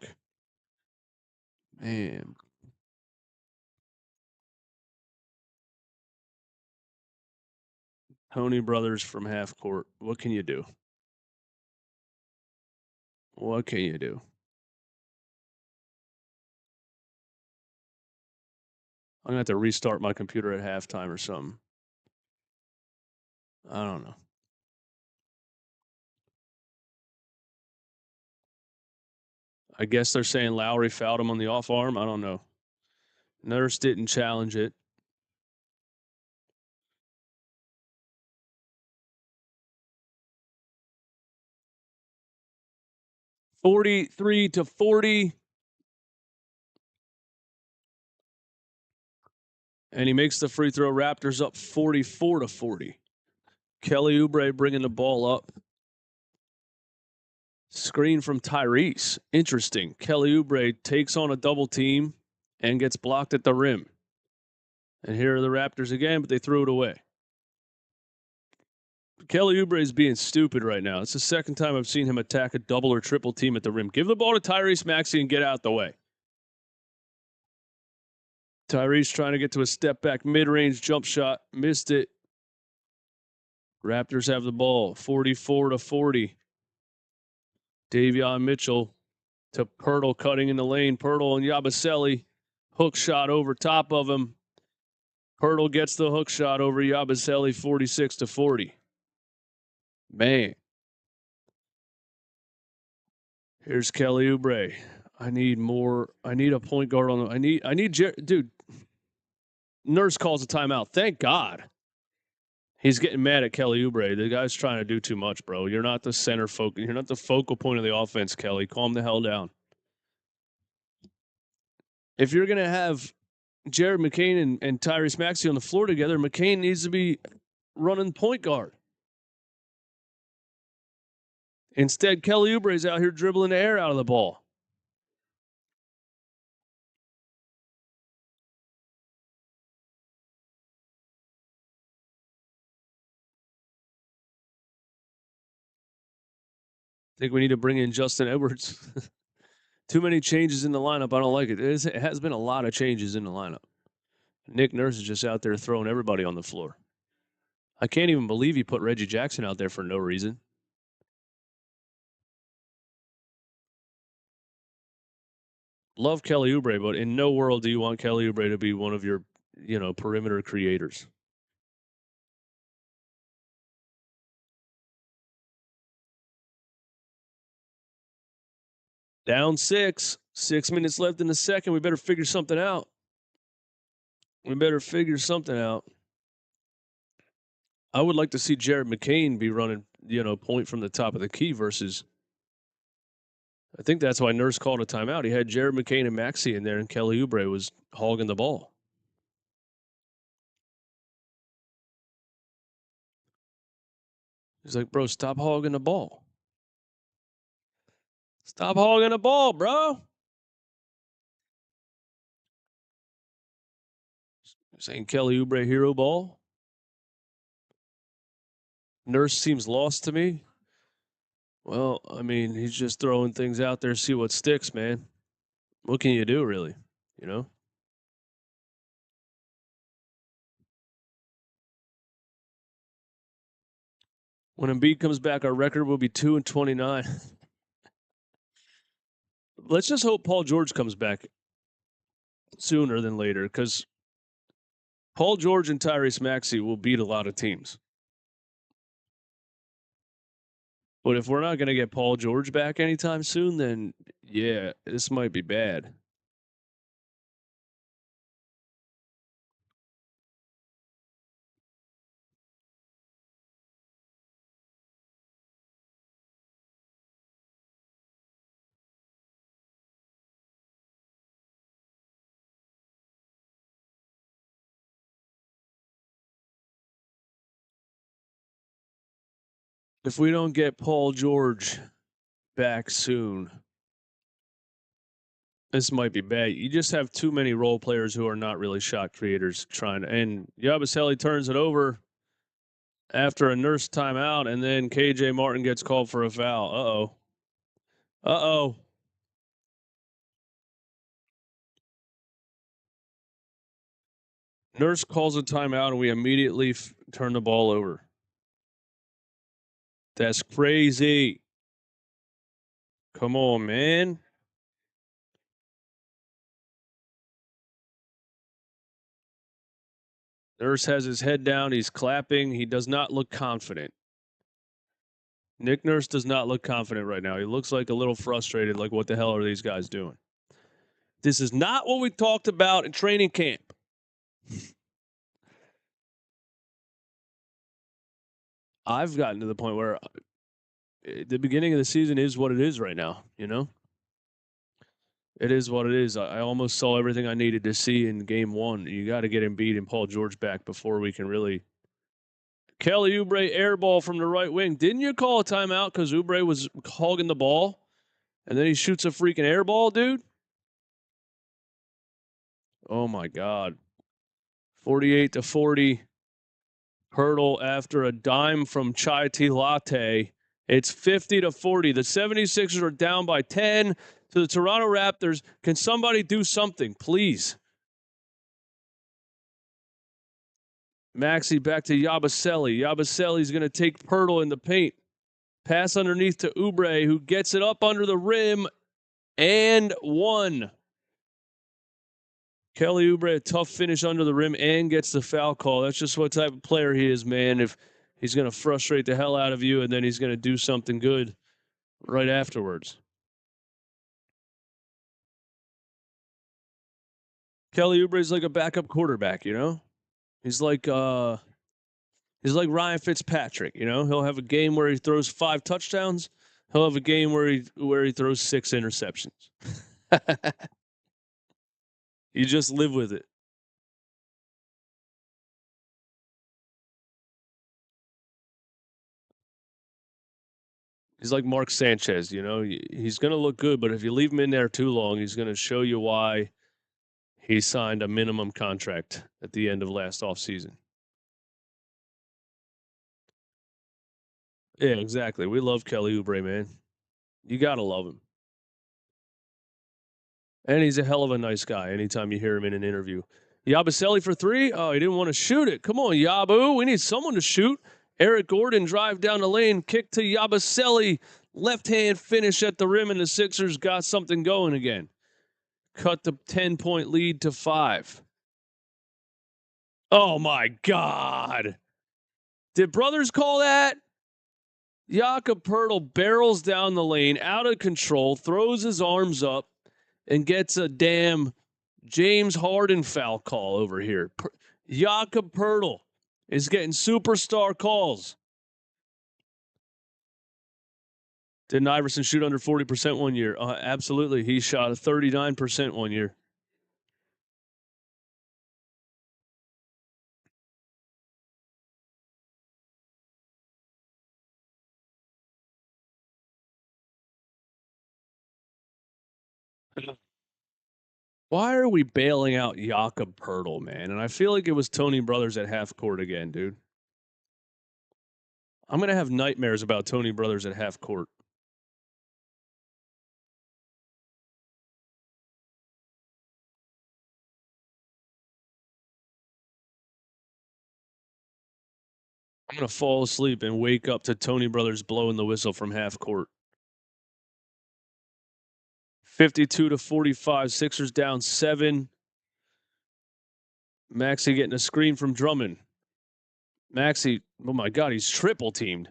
Man. Tony Brothers from half court. What can you do? What can you do? I'm going to have to restart my computer at halftime or something. I don't know. I guess they're saying Lowry fouled him on the off arm. I don't know. Nurse didn't challenge it. (43-40). And he makes the free throw. Raptors up 44-40. Kelly Oubre bringing the ball up. Screen from Tyrese. Interesting. Kelly Oubre takes on a double team and gets blocked at the rim. And here are the Raptors again, but they threw it away. Kelly Oubre is being stupid right now. It's the second time I've seen him attack a double or triple team at the rim. Give the ball to Tyrese Maxey and get out the way. Tyrese trying to get to a step back mid-range jump shot. Missed it. Raptors have the ball. 44-40. Davion Mitchell to Pirtle cutting in the lane. Pirtle and Yabusele. Hook shot over top of him. Pirtle gets the hook shot over Yabusele. 46-40. Man. Here's Kelly Oubre. I need a point guard on the. I need dude. Nurse calls a timeout. Thank God. He's getting mad at Kelly Oubre. The guy's trying to do too much, bro. You're not the center focus. You're not the focal point of the offense, Kelly. Calm the hell down. If you're gonna have Jared McCain and Tyrese Maxey on the floor together, McCain needs to be running point guard. Instead, Kelly Oubre's out here dribbling the air out of the ball. I think we need to bring in Justin Edwards. Too many changes in the lineup. I don't like it. It has been a lot of changes in the lineup. Nick Nurse is just out there throwing everybody on the floor. I can't even believe he put Reggie Jackson out there for no reason. Love Kelly Oubre, but in no world do you want Kelly Oubre to be one of your, perimeter creators. Down 6. 6 minutes left in the second. We better figure something out. I would like to see Jared McCain be running, point from the top of the key versus. I think that's why Nurse called a timeout. He had Jared McCain and Maxey in there, and Kelly Oubre was hogging the ball. He's like, bro, stop hogging the ball. Stop hogging the ball, bro. Saying Kelly Oubre hero ball. Nurse seems lost to me. Well, I mean, he's just throwing things out there, see what sticks, man. What can you do, really? You know? When Embiid comes back, our record will be 2-29. Let's just hope Paul George comes back sooner than later, because Paul George and Tyrese Maxey will beat a lot of teams. But if we're not going to get Paul George back anytime soon, then yeah, this might be bad. If we don't get Paul George back soon, this might be bad. You just have too many role players who are not really shot creators trying to. And Yabusele turns it over after a Nurse timeout, and then KJ Martin gets called for a foul. Uh-oh. Uh-oh. Nurse calls a timeout, and we immediately turn the ball over. That's crazy. Come on, man. Nurse has his head down. He's clapping. He does not look confident. Nick Nurse does not look confident right now. He looks like a little frustrated, like, what the hell are these guys doing? This is not what we talked about in training camp. I've gotten to the point where the beginning of the season is what it is right now, you know? It is what it is. I almost saw everything I needed to see in game one. You got to get Embiid and Paul George back before we can really. Kelly Oubre air ball from the right wing. Didn't you call a timeout because Oubre was hogging the ball? And then he shoots a freaking air ball, dude? Oh, my God. 48-40. Hurdle after a dime from Chai Tea Latte. It's 50-40. The 76ers are down by 10 to the Toronto Raptors. Can somebody do something, please? Maxey back to Yabusele. Yabusele's going to take Pirtle in the paint. Pass underneath to Oubre, who gets it up under the rim and one. Kelly Oubre, a tough finish under the rim and gets the foul call. That's just what type of player he is, man. If he's going to frustrate the hell out of you and then he's going to do something good right afterwards. Kelly Oubre's like a backup quarterback, you know? He's like Ryan Fitzpatrick, you know? He'll have a game where he throws 5 touchdowns. He'll have a game where he throws 6 interceptions. You just live with it. He's like Mark Sanchez, you know? He's going to look good, but if you leave him in there too long, he's going to show you why he signed a minimum contract at the end of last offseason. Yeah, exactly. We love Kelly Oubre, man. You got to love him. And he's a hell of a nice guy anytime you hear him in an interview. Yabusele for 3? Oh, he didn't want to shoot it. Come on, Yabu. We need someone to shoot. Eric Gordon drive down the lane, kick to Yabusele. Left-hand finish at the rim, and the Sixers got something going again. Cut the 10-point lead to 5. Oh, my God. Did brothers call that? Jakob Pertl barrels down the lane, out of control, throws his arms up, and gets a damn James Harden foul call over here. Jakob Pertl is getting superstar calls. Didn't Iverson shoot under 40% one year? Absolutely. He shot a 39% one year. Why are we bailing out Jakob Poeltl, man? And I feel like it was Tony Brothers at half court again, dude. I'm going to have nightmares about Tony Brothers at half court. I'm going to fall asleep and wake up to Tony Brothers blowing the whistle from half court. 52-45, Sixers down 7. Maxey getting a screen from Drummond. Maxey, oh my God, he's triple teamed.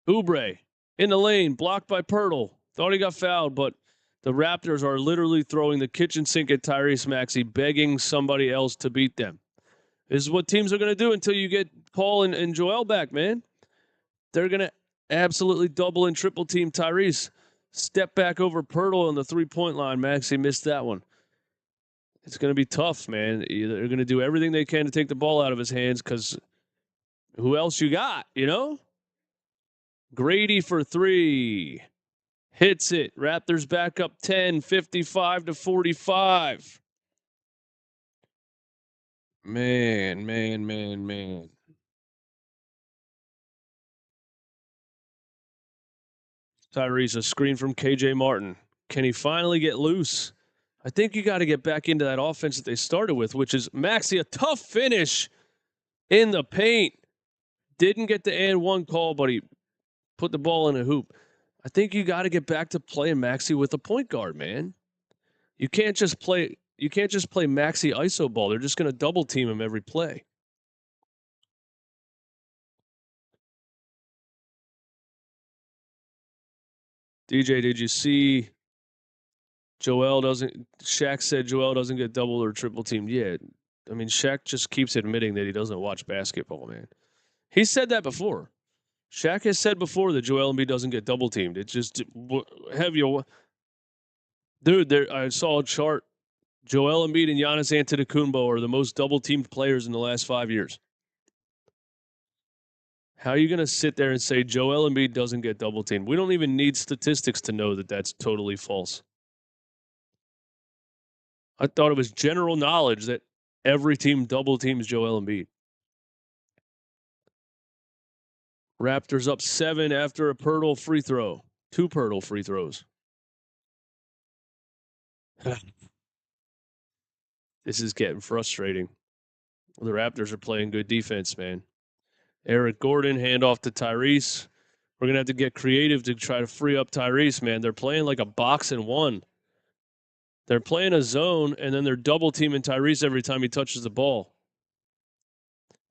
Oubre in the lane, blocked by Poeltl. Thought he got fouled, but the Raptors are literally throwing the kitchen sink at Tyrese Maxey, begging somebody else to beat them. This is what teams are going to do until you get Paul and Joel back, man. They're going to absolutely double and triple team Tyrese. Step back over Poeltl on the three-point line. Maxey missed that one. It's going to be tough, man. They're going to do everything they can to take the ball out of his hands because who else you got, you know? Grady for 3. Hits it. Raptors back up 10, 55-45. Man. Tyrese, a screen from KJ Martin. Can he finally get loose? I think you got to get back into that offense that they started with, which is Maxey, a tough finish in the paint. Didn't get the and one call, but he put the ball in a hoop. I think you got to get back to playing Maxey with a point guard, man. You can't just play Maxey iso ball. They're just going to double team him every play. DJ, did you see Shaq said Joel doesn't get double or triple teamed? Yeah. I mean, Shaq just keeps admitting that he doesn't watch basketball, man. He said that before. Shaq has said before that Joel Embiid doesn't get double teamed. It's just have you, dude. I saw a chart. Joel Embiid and Giannis Antetokounmpo are the most double teamed players in the last 5 years. How are you going to sit there and say Joel Embiid doesn't get double teamed? We don't even need statistics to know that that's totally false. I thought it was general knowledge that every team double teams Joel Embiid. Raptors up 7 after a Poeltl free throw. 2 Poeltl free throws. This is getting frustrating. The Raptors are playing good defense, man. Eric Gordon, handoff to Tyrese. We're going to have to get creative to try to free up Tyrese, man. They're playing like a box and one. They're playing a zone, and then they're double teaming Tyrese every time he touches the ball.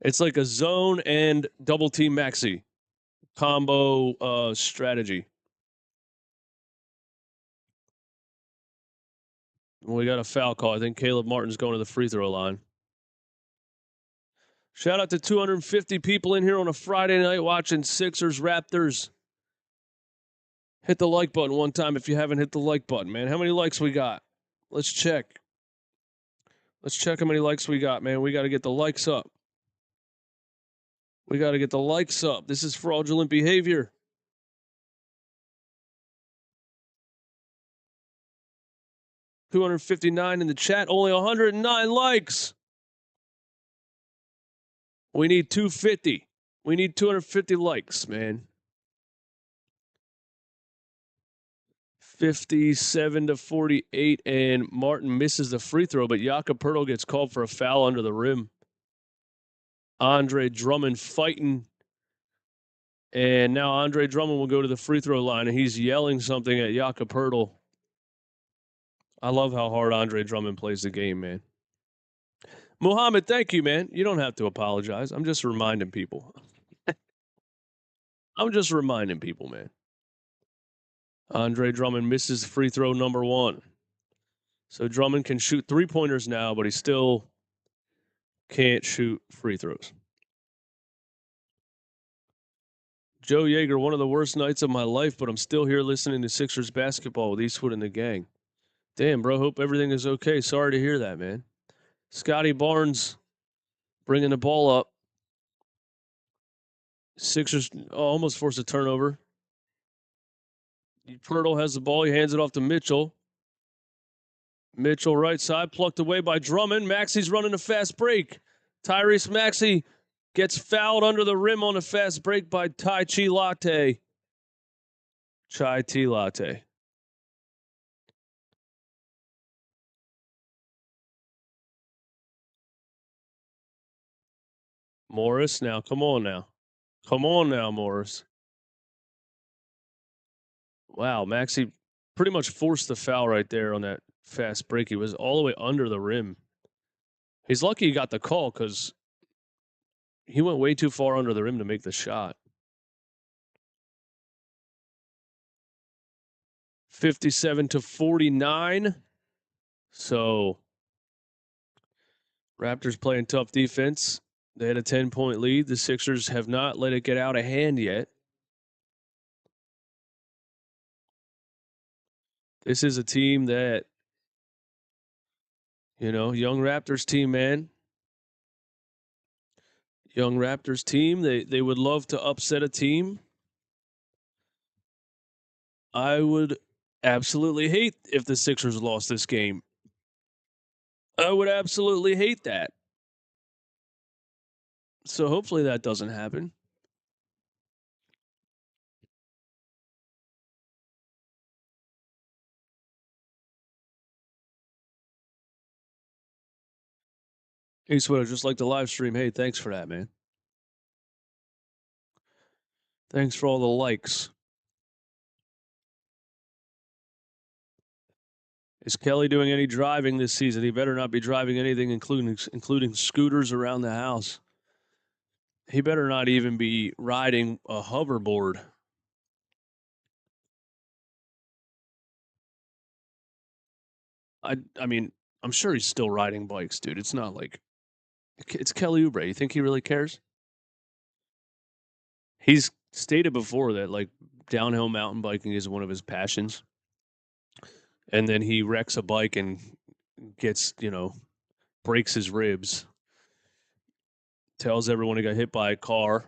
It's like a zone and double team Maxey combo strategy. We got a foul call. I think Caleb Martin's going to the free throw line. Shout out to 250 people in here on a Friday night watching Sixers Raptors. Hit the like button one time if you haven't hit the like button, man. How many likes we got? Let's check. Let's check how many likes we got, man. We got to get the likes up. We got to get the likes up. This is fraudulent behavior. $259 in the chat. Only 109 likes. We need 250. We need 250 likes, man. 57-48, and Martin misses the free throw, but Jakob Poeltl gets called for a foul under the rim. Andre Drummond fighting, and now Andre Drummond will go to the free throw line, and he's yelling something at Jakob Poeltl. I love how hard Andre Drummond plays the game, man. Muhammad, thank you, man. You don't have to apologize. I'm just reminding people. Man. Andre Drummond misses free throw number 1. So Drummond can shoot 3-pointers now, but he still can't shoot free throws. Joe Yeager, one of the worst nights of my life, but I'm still here listening to Sixers basketball with Eastwood and the gang. Damn, bro. Hope everything is okay. Sorry to hear that, man. Scotty Barnes bringing the ball up. Sixers almost forced a turnover. Poeltl has the ball. He hands it off to Mitchell. Mitchell right side, plucked away by Drummond. Maxey's running a fast break. Tyrese Maxey gets fouled under the rim on a fast break by Chai Tea Latte. Morris now, come on now. Come on now, Morris. Wow, Maxey pretty much forced the foul right there on that fast break. He was all the way under the rim. He's lucky he got the call because he went way too far under the rim to make the shot. 57-49. So Raptors playing tough defense. They had a 10-point lead. The Sixers have not let it get out of hand yet. This is a team that, young Raptors team, man. Young Raptors team. They would love to upset a team. I would absolutely hate if the Sixers lost this game. I would absolutely hate that. So hopefully that doesn't happen. Hey, Sweater, just like the live stream. Hey, thanks for that, man. Thanks for all the likes. Is Kelly doing any driving this season? He better not be driving anything, including scooters around the house. He better not even be riding a hoverboard. I mean, I'm sure he's still riding bikes, dude. It's not like it's Kelly Oubre. You think he really cares? He's stated before that like downhill mountain biking is one of his passions. And then he wrecks a bike and gets, breaks his ribs. Tells everyone he got hit by a car.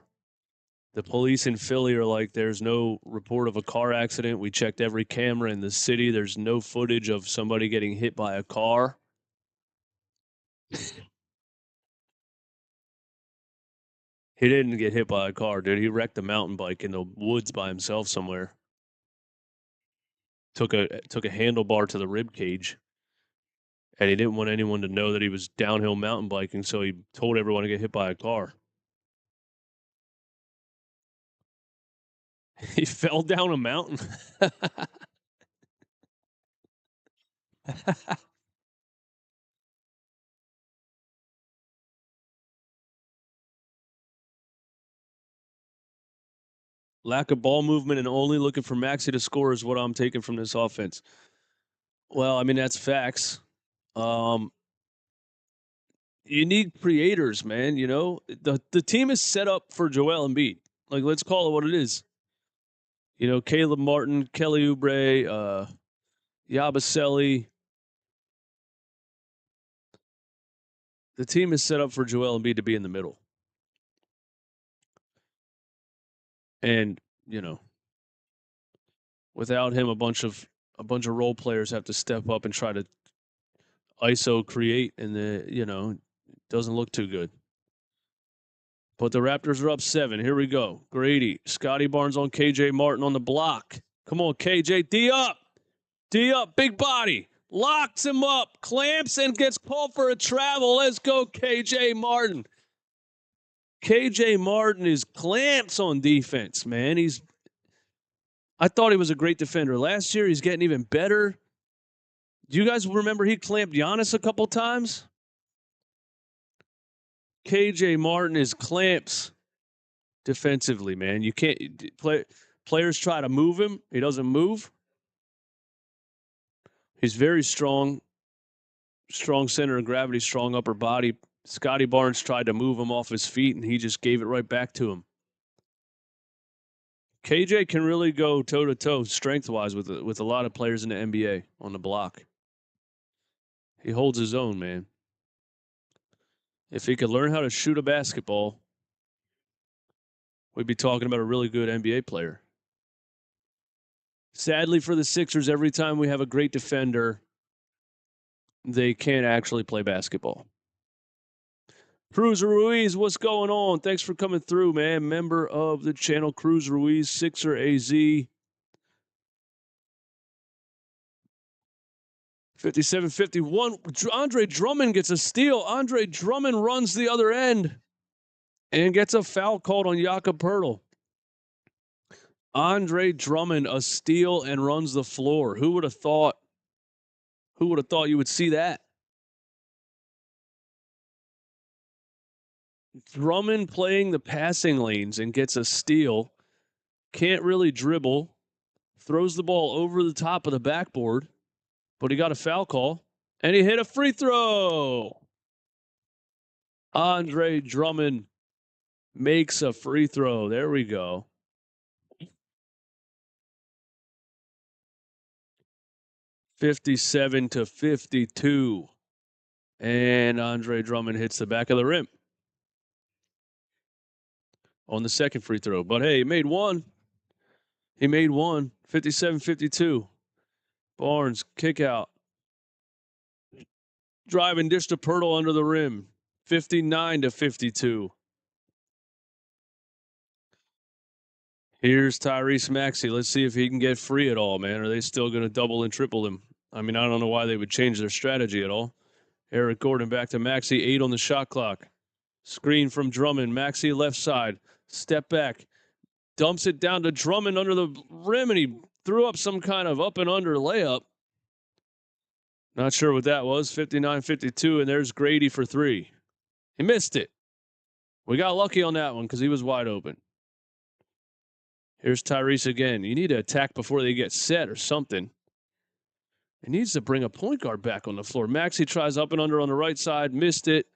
The police in Philly are like, there's no report of a car accident. We checked every camera in the city. There's no footage of somebody getting hit by a car. He didn't get hit by a car, dude. He wrecked a mountain bike in the woods by himself somewhere. Took a handlebar to the rib cage. And he didn't want anyone to know that he was downhill mountain biking, so he told everyone to get hit by a car. He fell down a mountain. Lack of ball movement and only looking for Maxey to score is what I'm taking from this offense. Well, I mean, that's facts. You need creators, man. The team is set up for Joel Embiid. Like, let's call it what it is. Caleb Martin, Kelly Oubre, Yabusele. The team is set up for Joel Embiid to be in the middle. And, without him, a bunch of role players have to step up and try to ISO create, and it doesn't look too good. But the Raptors are up 7. Here we go. Grady, Scotty Barnes on KJ Martin on the block. Come on, KJ. D up. Big body. Locks him up. Clamps and gets called for a travel. Let's go, KJ Martin. KJ Martin is clamps on defense, man. I thought he was a great defender last year. He's getting even better. Do you guys remember he clamped Giannis a couple times? KJ Martin is clamps defensively, man. You can't players try to move him. He doesn't move. He's very strong center of gravity, strong upper body. Scotty Barnes tried to move him off his feet, and he just gave it right back to him. KJ can really go toe-to-toe strength-wise with a lot of players in the NBA on the block. He holds his own, man. If he could learn how to shoot a basketball, we'd be talking about a really good NBA player. Sadly for the Sixers, every time we have a great defender, they can't actually play basketball. Cruz Ruiz, what's going on? Thanks for coming through, man. Member of the channel, Cruz Ruiz, Sixer AZ. 57-51. Andre Drummond gets a steal. Andre Drummond runs the other end and gets a foul called on Jakob Poeltl. Andre Drummond, a steal and runs the floor. Who would have thought? Who would have thought you would see that? Drummond playing the passing lanes and gets a steal. Can't really dribble. Throws the ball over the top of the backboard, but he got a foul call and he hit a free throw. Andre Drummond makes a free throw. There we go. (57-52). And Andre Drummond hits the back of the rim on the second free throw. But hey, he made one. 57-52. Barnes, kick out. Driving dish to Poeltl under the rim. 59-52. Here's Tyrese Maxey. Let's see if he can get free at all, man. Are they still going to double and triple him? I mean, I don't know why they would change their strategy at all. Eric Gordon back to Maxey, 8 on the shot clock. Screen from Drummond. Maxey left side. Step back. Dumps it down to Drummond under the rim, and he threw up some kind of up and under layup. Not sure what that was. 59-52, and there's Grady for 3. He missed it. We got lucky on that one because he was wide open. Here's Tyrese again. You need to attack before they get set or something. He needs to bring a point guard back on the floor. Maxey tries up and under on the right side. Missed it.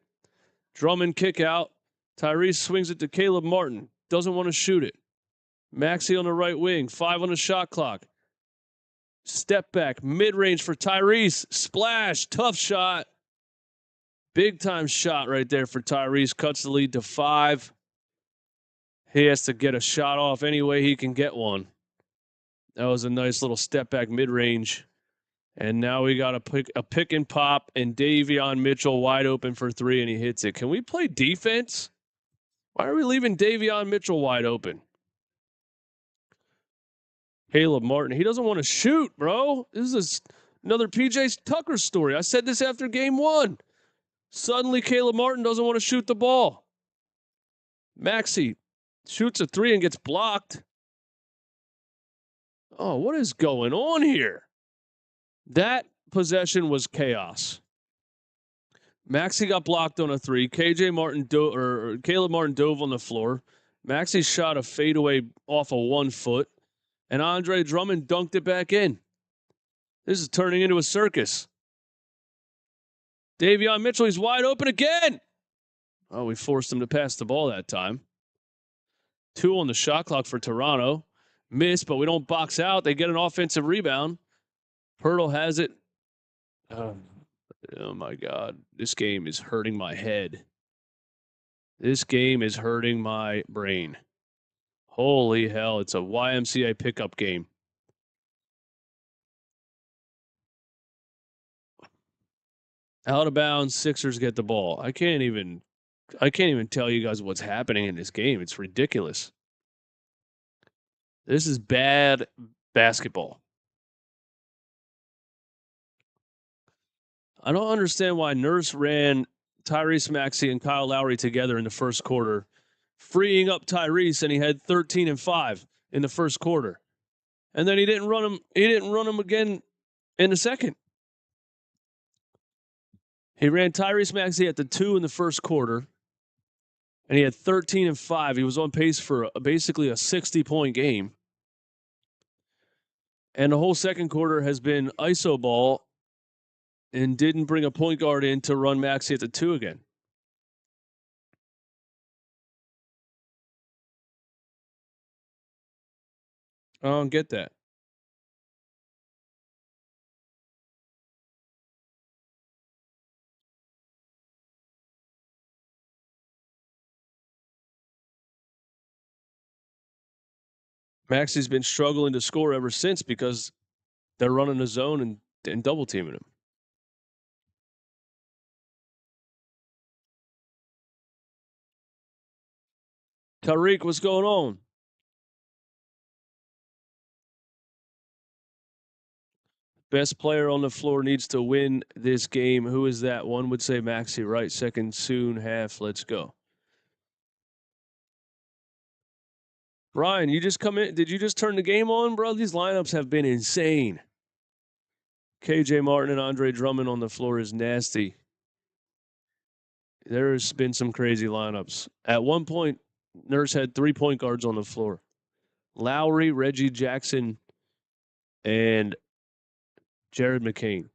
Drummond kick out. Tyrese swings it to Caleb Martin. Doesn't want to shoot it. Maxey on the right wing. 5 on the shot clock. Step back. Mid-range for Tyrese. Splash. Tough shot. Big time shot right there for Tyrese. Cuts the lead to 5. He has to get a shot off any way he can get one. That was a nice little step back mid-range. And now we got a pick and pop, and Davion Mitchell wide open for 3, and he hits it. Can we play defense? Why are we leaving Davion Mitchell wide open? Caleb Martin, he doesn't want to shoot, bro. This is another PJ Tucker story. I said this after game 1. Suddenly, Caleb Martin doesn't want to shoot the ball. Maxey shoots a 3 and gets blocked. Oh, what is going on here? That possession was chaos. Maxey got blocked on a 3. Caleb Martin dove on the floor. Maxey shot a fadeaway off of 1 foot, and Andre Drummond dunked it back in. This is turning into a circus. Davion Mitchell, he's wide open again. Oh, we forced him to pass the ball that time. 2 on the shot clock for Toronto. Miss, but we don't box out. They get an offensive rebound. Poeltl has it. Oh my God. This game is hurting my head. This game is hurting my brain. Holy hell. It's a YMCA pickup game. Out of bounds, Sixers get the ball. I can't even tell you guys what's happening in this game. It's ridiculous. This is bad basketball. I don't understand why Nurse ran Tyrese Maxey and Kyle Lowry together in the first quarter, freeing up Tyrese, and he had 13 and 5 in the first quarter. And then he didn't run him again in the second. He ran Tyrese Maxey at the 2 in the first quarter, and he had 13 and 5. He was on pace for basically a 60-point game. And the whole second quarter has been iso ball, and didn't bring a point guard in to run Maxey at the 2 again. I don't get that. Maxey's been struggling to score ever since because they're running a zone and double teaming him. Tariq, what's going on? Best player on the floor needs to win this game. Who is that? One would say Maxey, right? Second, soon, half. Let's go. Ryan, you just come in. Did you just turn the game on, bro? These lineups have been insane. KJ Martin and Andre Drummond on the floor is nasty. There's been some crazy lineups. At one point, Nurse had 3 point guards on the floor. Lowry, Reggie Jackson, and Jared McCain.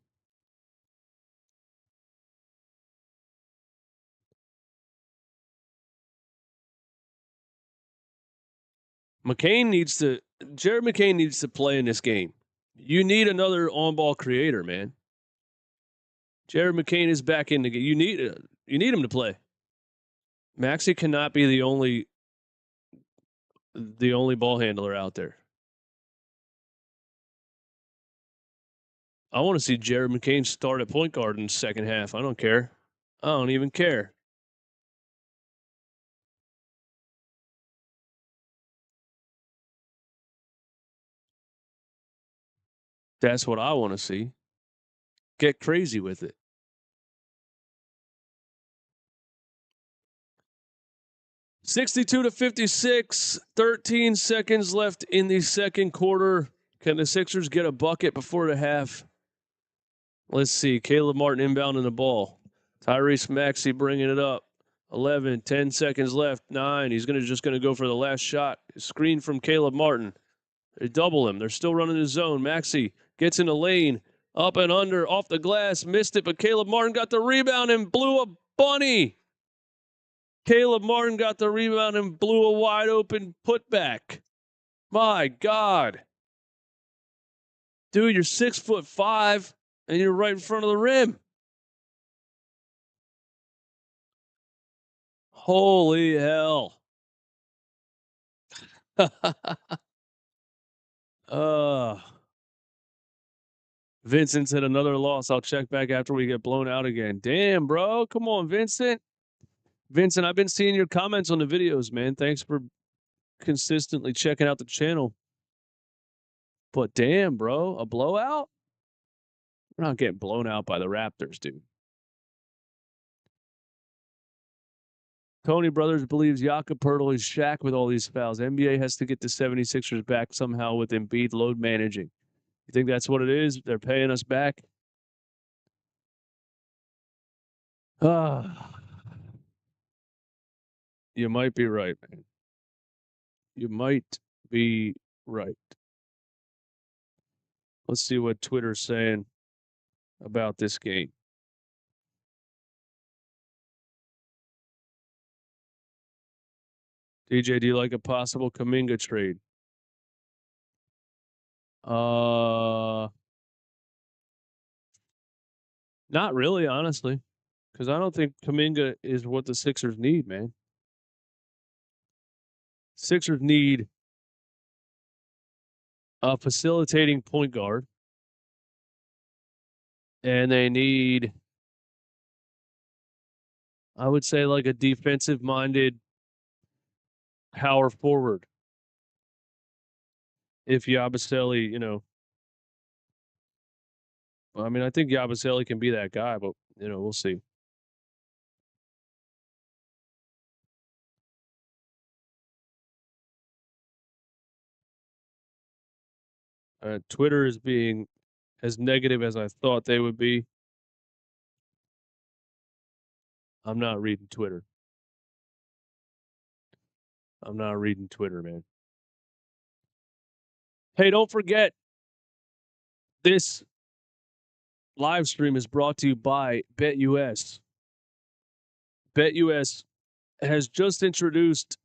Jared McCain needs to play in this game. You need another on-ball creator, man. Jared McCain is back in the game. You need him to play. Maxey cannot be the only ball handler out there. I want to see Jared McCain start at point guard in the second half. I don't care. I don't even care. That's what I want to see. Get crazy with it. $62-56, 13 seconds left in the second quarter. Can the Sixers get a bucket before the half? Let's see. Caleb Martin inbounding the ball. Tyrese Maxey bringing it up. 11, 10 seconds left. 9. He's just going to go for the last shot. Screen from Caleb Martin. They double him. They're still running the zone. Maxey gets in the lane. Up and under. Off the glass. Missed it, but Caleb Martin got the rebound and blew a bunny. Caleb Martin got the rebound and blew a wide open putback. My God. Dude, you're 6'5" and you're right in front of the rim. Holy hell. Vincent said another loss. I'll check back after we get blown out again. Damn, bro. Come on, Vincent. Vincent, I've been seeing your comments on the videos, man. Thanks for consistently checking out the channel. But damn, bro, a blowout? We're not getting blown out by the Raptors, dude. Tony Brothers believes Jakob Poeltl is Shaq with all these fouls. NBA has to get the 76ers back somehow with Embiid load managing. You think that's what it is? They're paying us back? You might be right, man. You might be right. Let's see what Twitter's saying about this game. DJ, do you like a possible Kaminga trade? Not really, honestly, because I don't think Kaminga is what the Sixers need, man. Sixers need a facilitating point guard, and they need, I would say, like a defensive-minded power forward. If Yabusele, I mean, I think Yabusele can be that guy, but we'll see. Twitter is being as negative as I thought they would be. I'm not reading Twitter. I'm not reading Twitter, man. Hey, don't forget, this live stream is brought to you by BetUS. BetUS has just introduced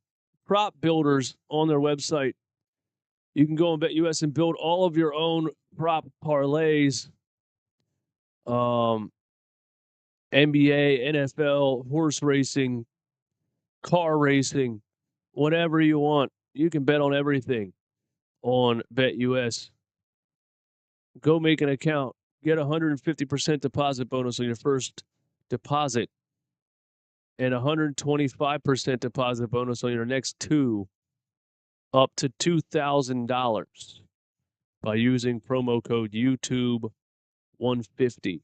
prop builders on their website. You can go on BetUS and build all of your own prop parlays. NBA, NFL, horse racing, car racing, whatever you want. You can bet on everything on BetUS. Go make an account. Get a 150% deposit bonus on your first deposit. and 125% deposit bonus on your next two, up to $2,000 by using promo code YouTube150.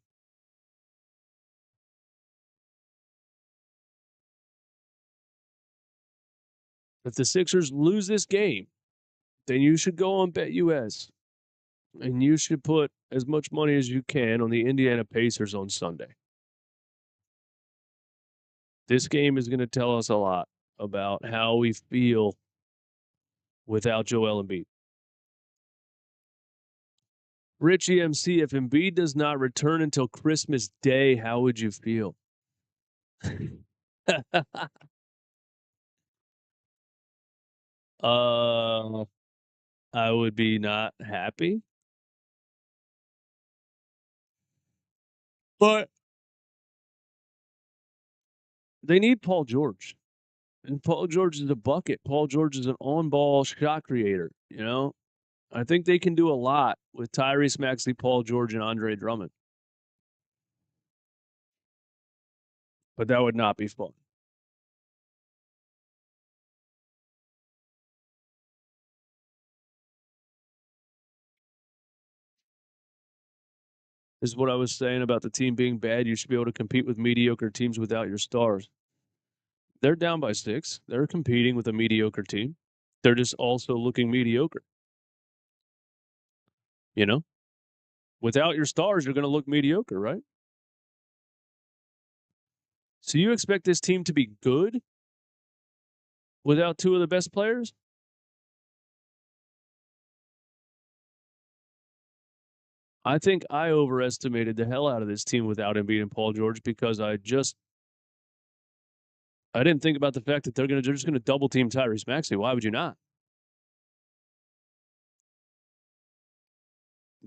If the Sixers lose this game, then you should go on BetUS, and you should put as much money as you can on the Indiana Pacers on Sunday. This game is going to tell us a lot about how we feel without Joel Embiid. Richie MC, if Embiid does not return until Christmas Day, how would you feel? I would be not happy. But they need Paul George. And Paul George is a bucket. Paul George is an on-ball shot creator, you know? I think they can do a lot with Tyrese Maxey, Paul George, and Andre Drummond. But that would not be fun. This is what I was saying about the team being bad. You should be able to compete with mediocre teams without your stars. They're down by 6. They're competing with a mediocre team. They're just also looking mediocre. You know? Without your stars, you're going to look mediocre, right? So you expect this team to be good without two of the best players? I think I overestimated the hell out of this team without Embiid and Paul George because I didn't think about the fact that they're just going to double team Tyrese Maxey. Why would you not?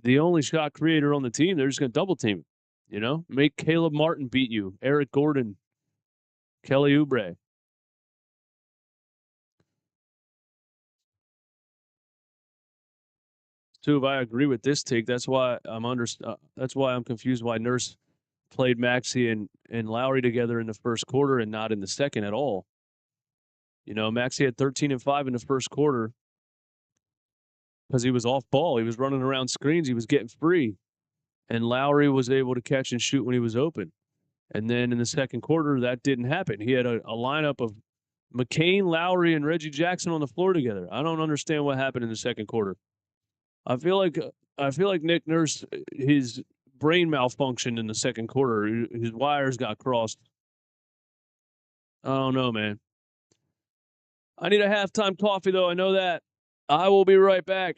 The only shot creator on the team, they're just going to double team. You know, make Caleb Martin beat you, Eric Gordon, Kelly Oubre. So if I agree with this take, that's why I'm confused why Nurse played Maxey and Lowry together in the first quarter and not in the second at all. You know, Maxey had 13 and 5 in the first quarter because he was off ball. He was running around screens. He was getting free. And Lowry was able to catch and shoot when he was open. And then in the second quarter, that didn't happen. He had a lineup of McCain, Lowry, and Reggie Jackson on the floor together. I don't understand what happened in the second quarter. I feel like Nick Nurse, his brain malfunctioned in the second quarter. His wires got crossed. I don't know, man. I need a halftime coffee, though. I know that. I will be right back.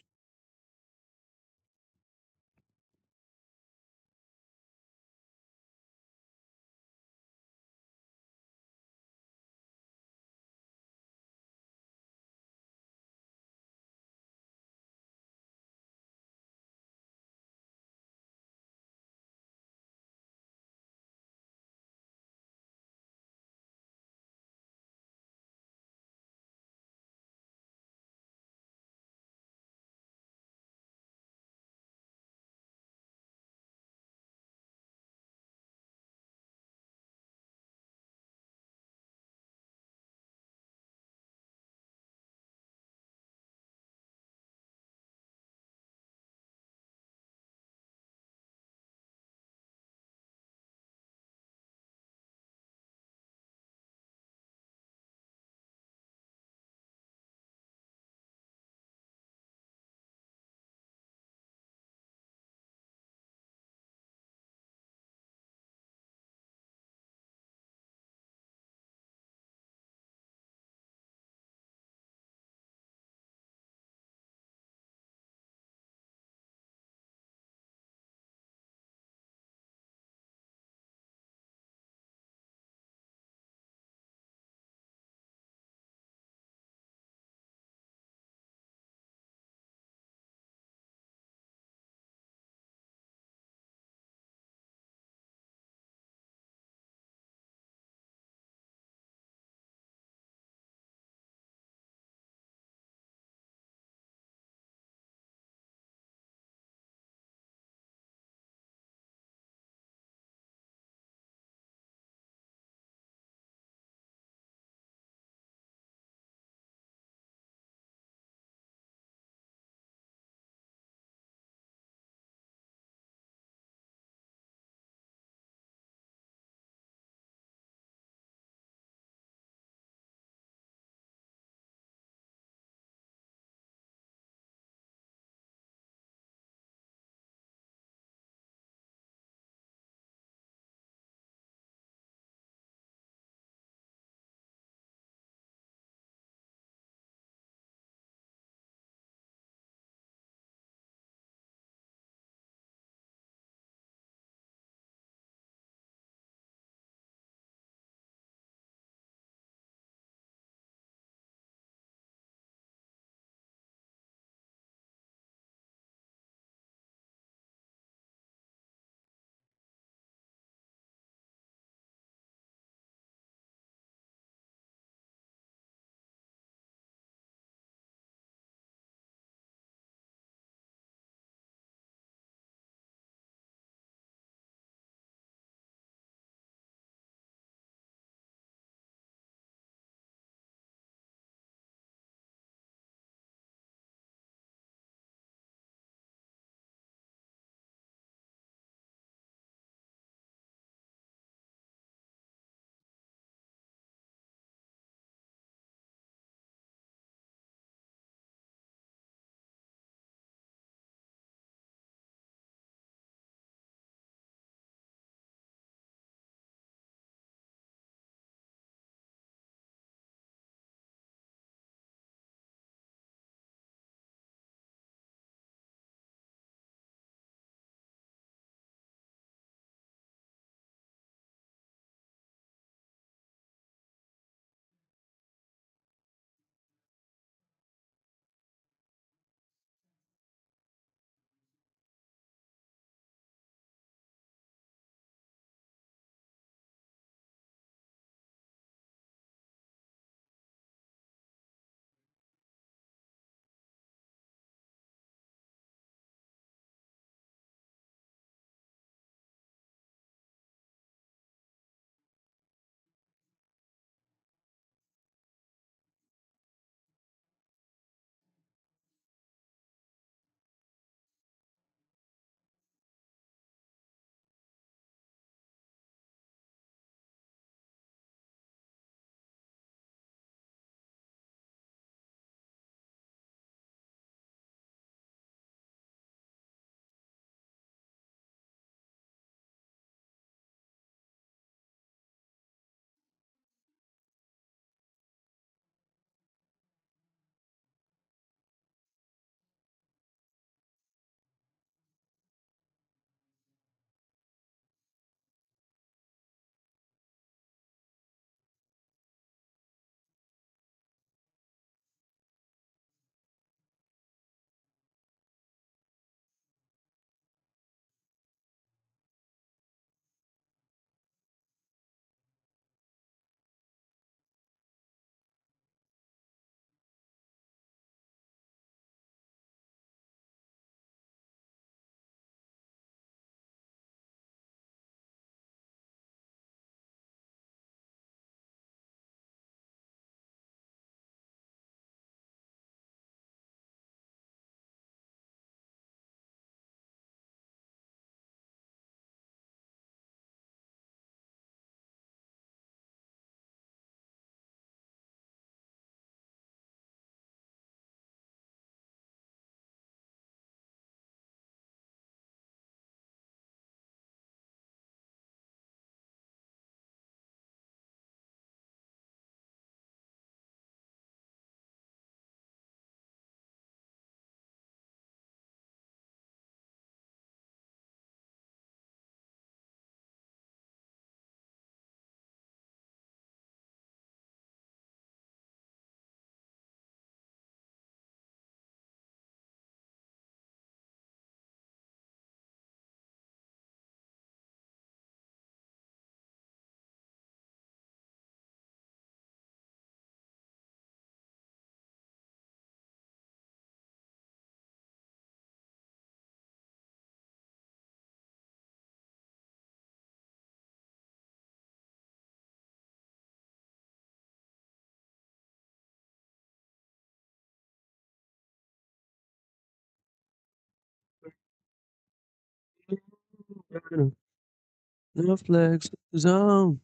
No flex zone.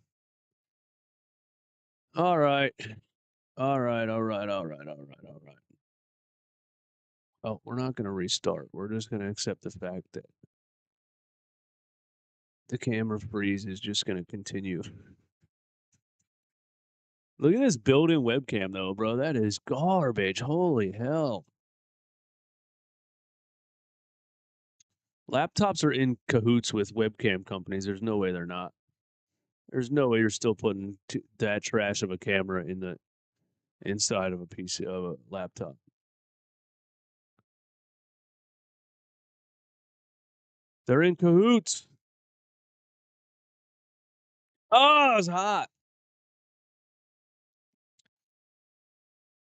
All right. All right. All right. All right. All right. All right. Oh, we're not going to restart. We're just going to accept the fact that the camera freeze is just going to continue. Look at this built-in webcam, though, bro. That is garbage. Holy hell. Laptops are in cahoots with webcam companies. There's no way they're not. There's no way you're still putting that trash of a camera in the inside of a PC of a laptop. They're in cahoots. Oh, it's hot.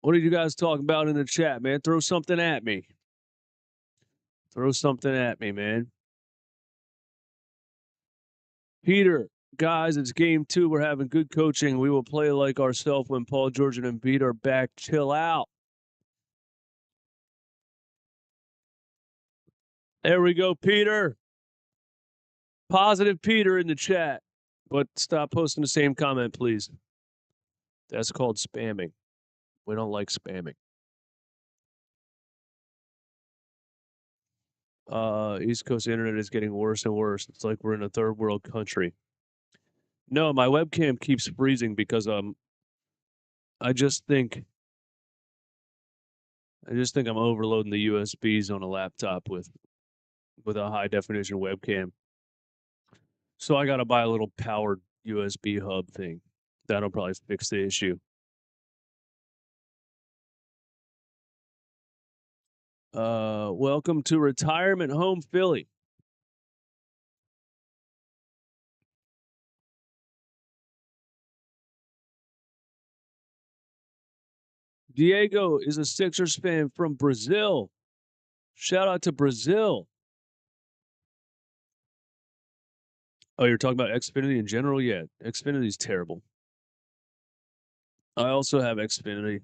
What are you guys talking about in the chat, man? Throw something at me. Throw something at me, man. Peter, guys, it's game 2. We're having good coaching. We will play like ourselves when Paul George and Embiid are back. Chill out. There we go, Peter. Positive Peter in the chat. But stop posting the same comment, please. That's called spamming. We don't like spamming. East Coast internet is getting worse and worse. It's like we're in a third world country. No, my webcam keeps freezing because I just think I'm overloading the USBs on a laptop with a high definition webcam. So I got to buy a little powered USB hub thing. That'll probably fix the issue. Welcome to Retirement Home Philly. Diego is a Sixers fan from Brazil. Shout out to Brazil. Oh, you're talking about Xfinity in general? Yeah, Xfinity's terrible. I also have Xfinity.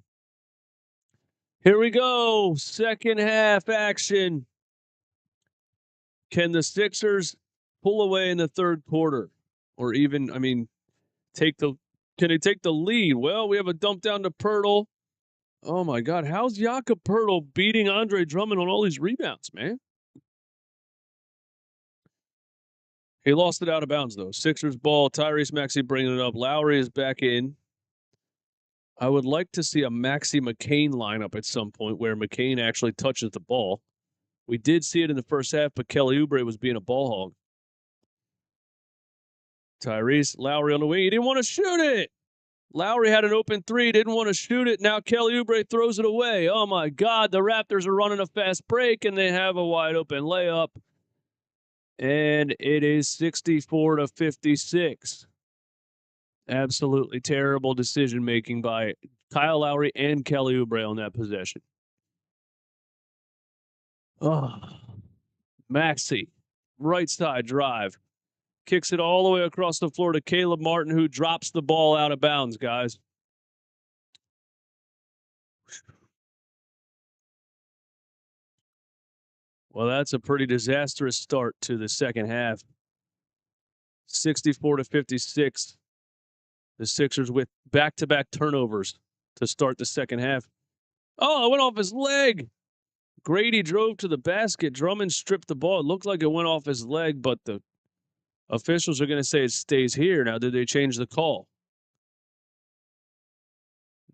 Here we go. Second half action. Can the Sixers pull away in the third quarter? Or even, can they take the lead? Well, we have a dump down to Pirtle. Oh my God, how's Jakob Pirtle beating Andre Drummond on all these rebounds, man? He lost it out of bounds, though. Sixers ball, Tyrese Maxey bringing it up. Lowry is back in. I would like to see a Maxey McCain lineup at some point where McCain actually touches the ball. We did see it in the first half, but Kelly Oubre was being a ball hog. Tyrese, Lowry on the wing. He didn't want to shoot it. Lowry had an open three, didn't want to shoot it. Now Kelly Oubre throws it away. Oh, my God. The Raptors are running a fast break, and they have a wide open layup. And it is 64-56. Absolutely terrible decision-making by Kyle Lowry and Kelly Oubre on that possession. Oh, Maxey, right side drive. Kicks it all the way across the floor to Caleb Martin, who drops the ball out of bounds, guys. Well, that's a pretty disastrous start to the second half. 64-56. The Sixers with back-to-back turnovers to start the second half. Oh, it went off his leg. Grady drove to the basket. Drummond stripped the ball. It looked like it went off his leg, but the officials are going to say it stays here. Now, did they change the call?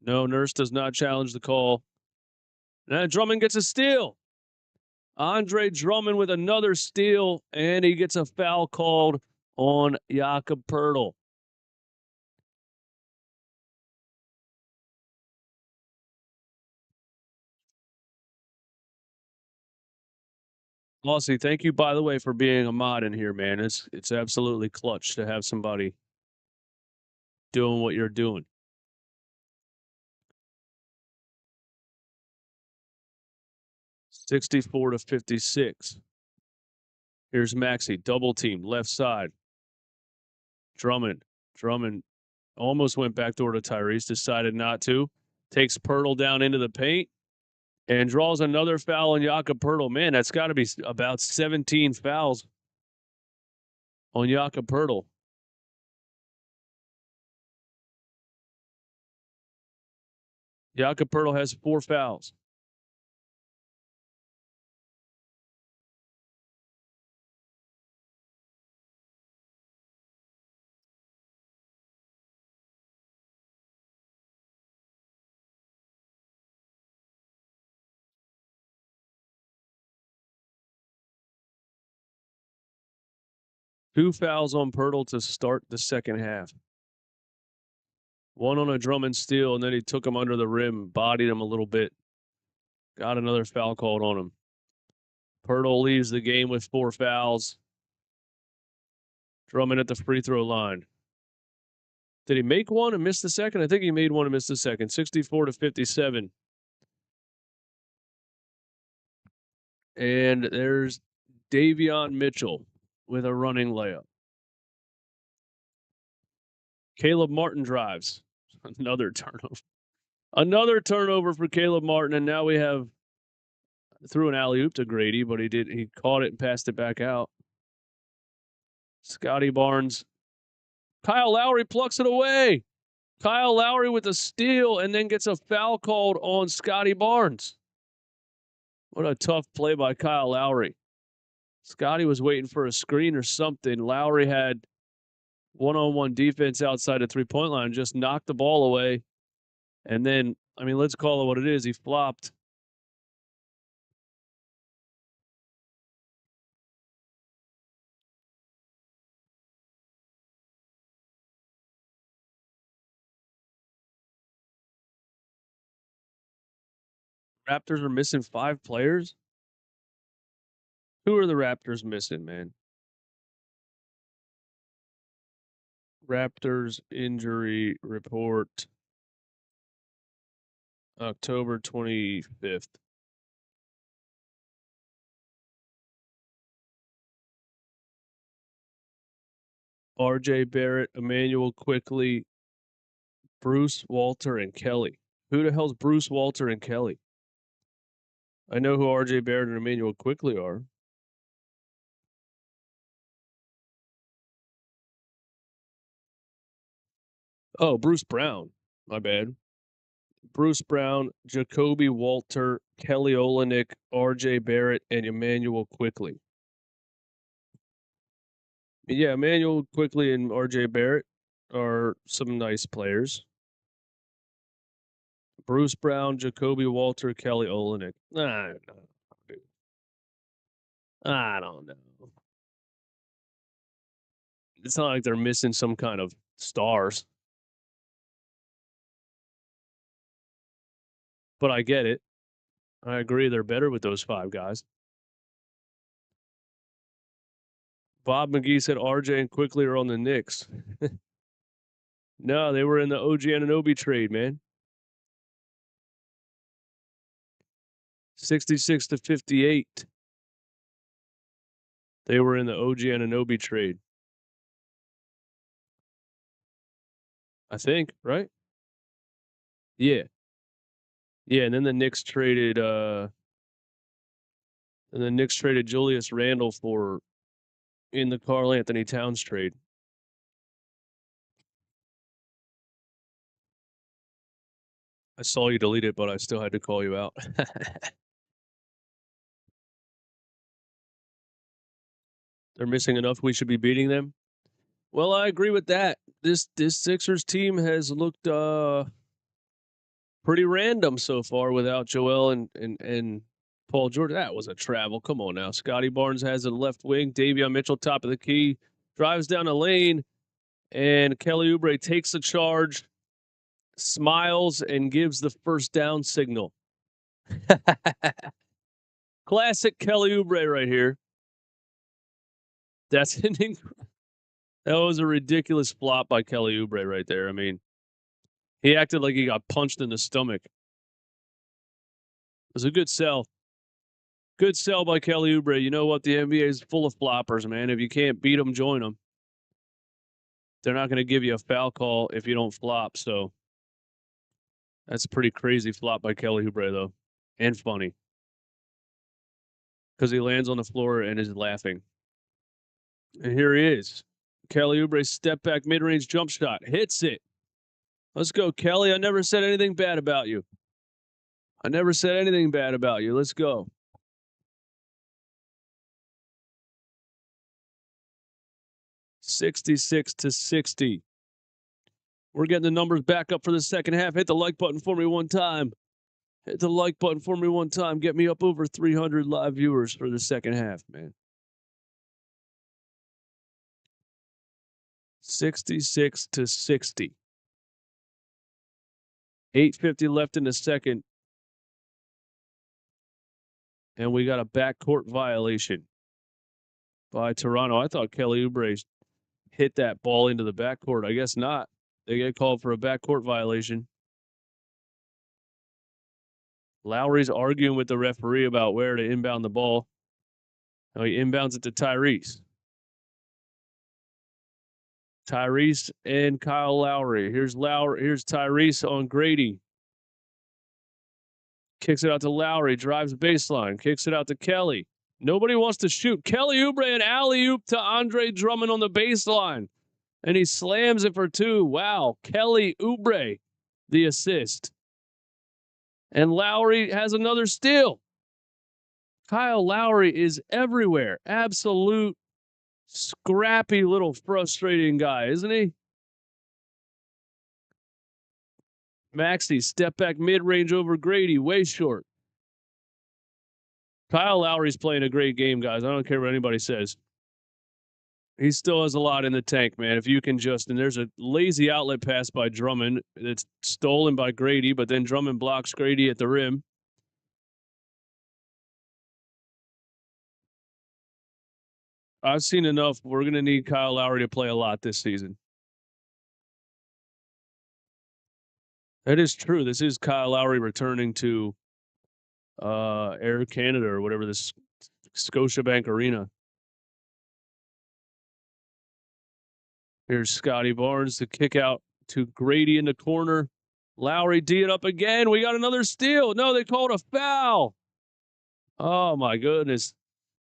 No, Nurse does not challenge the call. Now Drummond gets a steal. Andre Drummond with another steal, and he gets a foul called on Jakob Pirtle. Lossie, thank you, by the way, for being a mod in here, man. It's absolutely clutch to have somebody doing what you're doing. (64-56). Here's Maxey, double team, left side. Drummond almost went backdoor to Tyrese, decided not to. Takes Pirtle down into the paint and draws another foul on Jakob Pirtle. Man, that's got to be about 17 fouls. on Jakob Poeltl. Jakob Poeltl has 4 fouls. Two fouls on Poeltl to start the second half. One on a drum and steal, and then he took him under the rim, bodied him a little bit. Got another foul called on him. Poeltl leaves the game with 4 fouls. Drummond at the free throw line. Did he make one and miss the second? I think he made one and missed the second. 64-57. And there's Davion Mitchell with a running layup. Caleb Martin drives. Another turnover. Another turnover for Caleb Martin, and now we have threw an alley-oop to Grady, but he caught it and passed it back out. Scotty Barnes. Kyle Lowry plucks it away. Kyle Lowry with a steal and then gets a foul called on Scotty Barnes. What a tough play by Kyle Lowry. Scotty was waiting for a screen or something. Lowry had one-on-one defense outside the three-point line, just knocked the ball away. And then, I mean, let's call it what it is. He flopped. Raptors are missing 5 players? Who are the Raptors missing, man? Raptors injury report. October 25th. RJ Barrett, Emmanuel Quickley, Bruce, Walter, and Kelly. Who the hell's Bruce, Walter, and Kelly? I know who RJ Barrett and Emmanuel Quickley are. Oh, Bruce Brown. My bad. Bruce Brown, Jacoby Walter, Kelly Olynyk, RJ Barrett, and Emmanuel Quickley. Yeah, Emmanuel Quickley and RJ Barrett are some nice players. Bruce Brown, Jacoby Walter, Kelly Olynyk. I don't know. It's not like they're missing some kind of stars. But I get it. I agree they're better with those 5 guys. Bob McGee said RJ and Quickley are on the Knicks. No, they were in the OG Anunoby trade, man. 66-58. They were in the OG Anunoby trade. I think, right? Yeah. Yeah, and then the Knicks traded Julius Randle for in the Karl Anthony Towns trade. I saw you delete it, but I still had to call you out. They're missing enough. We should be beating them. Well, I agree with that. This Sixers team has looked pretty random so far without Joel and Paul George. That was a travel. Come on now. Scotty Barnes has a left wing. Davion Mitchell, top of the key, drives down the lane, and Kelly Oubre takes the charge, smiles, and gives the first down signal. Classic Kelly Oubre right here. That's an that was a ridiculous flop by Kelly Oubre right there. I mean, he acted like he got punched in the stomach. It was a good sell. Good sell by Kelly Oubre. You know what? The NBA is full of floppers, man. If you can't beat them, join them. They're not going to give you a foul call if you don't flop. So that's a pretty crazy flop by Kelly Oubre, though, and funny because he lands on the floor and is laughing. And here he is. Kelly Oubre step back mid-range jump shot. Hits it. Let's go, Kelly. I never said anything bad about you. I never said anything bad about you. Let's go. $66-60. We're getting the numbers back up for the second half. Hit the like button for me one time. Hit the like button for me one time. Get me up over 300 live viewers for the second half, man. 66-60. 8:50 left in the second. And we got a backcourt violation by Toronto. I thought Kelly Oubre hit that ball into the backcourt. I guess not. They get called for a backcourt violation. Lowry's arguing with the referee about where to inbound the ball. Now he inbounds it to Tyrese. Tyrese and Kyle Lowry. Here's Tyrese on Grady. Kicks it out to Lowry, drives baseline, kicks it out to Kelly. Nobody wants to shoot. Kelly Oubre an alley-oop to Andre Drummond on the baseline. And he slams it for two. Wow. Kelly Oubre, the assist. And Lowry has another steal. Kyle Lowry is everywhere. Absolute scrappy little frustrating guy, isn't he? Maxey, step back mid-range over Grady, way short. Kyle Lowry's playing a great game, guys. I don't care what anybody says. He still has a lot in the tank, man. If you can just, and there's a lazy outlet pass by Drummond that's stolen by Grady, but then Drummond blocks Grady at the rim. I've seen enough. We're going to need Kyle Lowry to play a lot this season. That is true. This is Kyle Lowry returning to Air Canada or whatever, this Scotiabank Arena. Here's Scotty Barnes to kick out to Grady in the corner. Lowry D it up again. We got another steal. No, they called a foul. Oh, my goodness.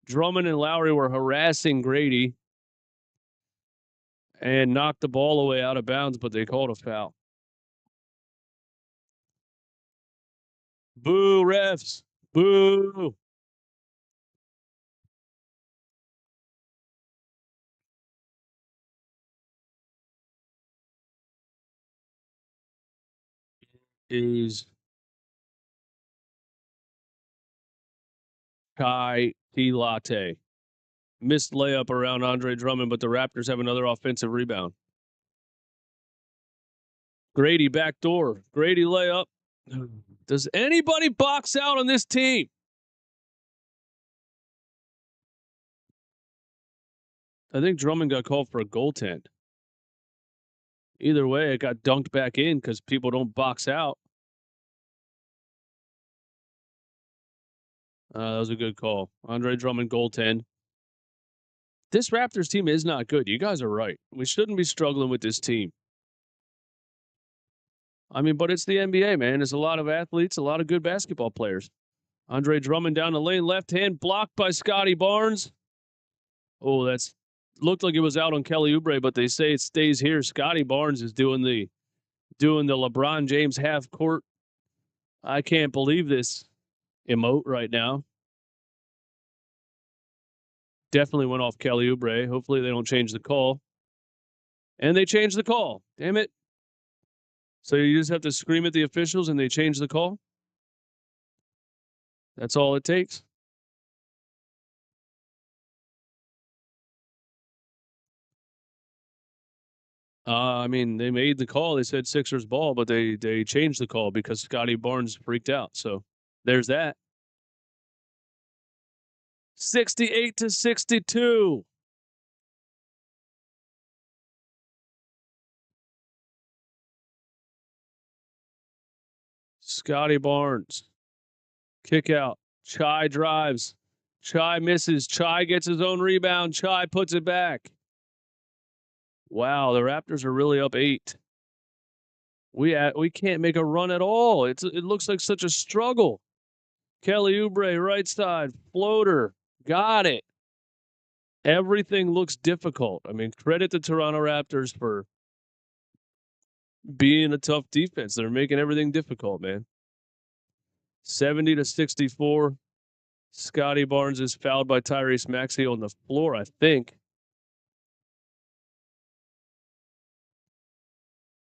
Drummond and Lowry were harassing Grady and knocked the ball away out of bounds, but they called a foul. Boo, refs. Boo. Is chai tea latte. Missed layup around Andre Drummond, but the Raptors have another offensive rebound. Grady backdoor. Grady layup. Does anybody box out on this team? I think Drummond got called for a goaltend. Either way, it got dunked back in because people don't box out. That was a good call. Andre Drummond goaltend. This Raptors team is not good. You guys are right. We shouldn't be struggling with this team. I mean, but it's the NBA, man. There's a lot of athletes, a lot of good basketball players. Andre Drummond down the lane, left hand, blocked by Scotty Barnes. Oh, that's looked like it was out on Kelly Oubre, but they say it stays here. Scotty Barnes is doing the LeBron James half court. I can't believe this emote right now. Definitely went off Kelly Oubre. Hopefully they don't change the call. And they changed the call. Damn it. So you just have to scream at the officials and they change the call? That's all it takes? I mean, they made the call. They said Sixers ball, but they changed the call because Scotty Barnes freaked out. So there's that. 68-62. Scotty Barnes. Kick out. Chai drives. Chai misses. Chai gets his own rebound. Chai puts it back. Wow, the Raptors are really up 8. We can't make a run at all. It looks like such a struggle. Kelly Oubre, right side, floater. Got it. Everything looks difficult. I mean, credit the Toronto Raptors for being a tough defense. They're making everything difficult, man. 70-64. Scotty Barnes is fouled by Tyrese Maxey on the floor, I think.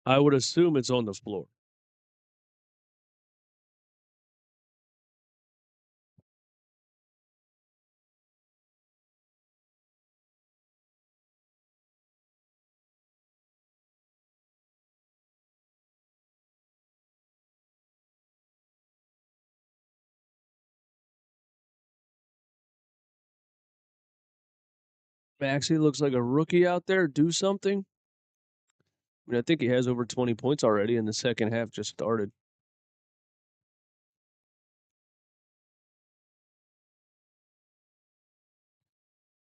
I would assume it's on the floor. Maxey looks like a rookie out there. Do something. I mean, I think he has over 20 points already, and the second half just started.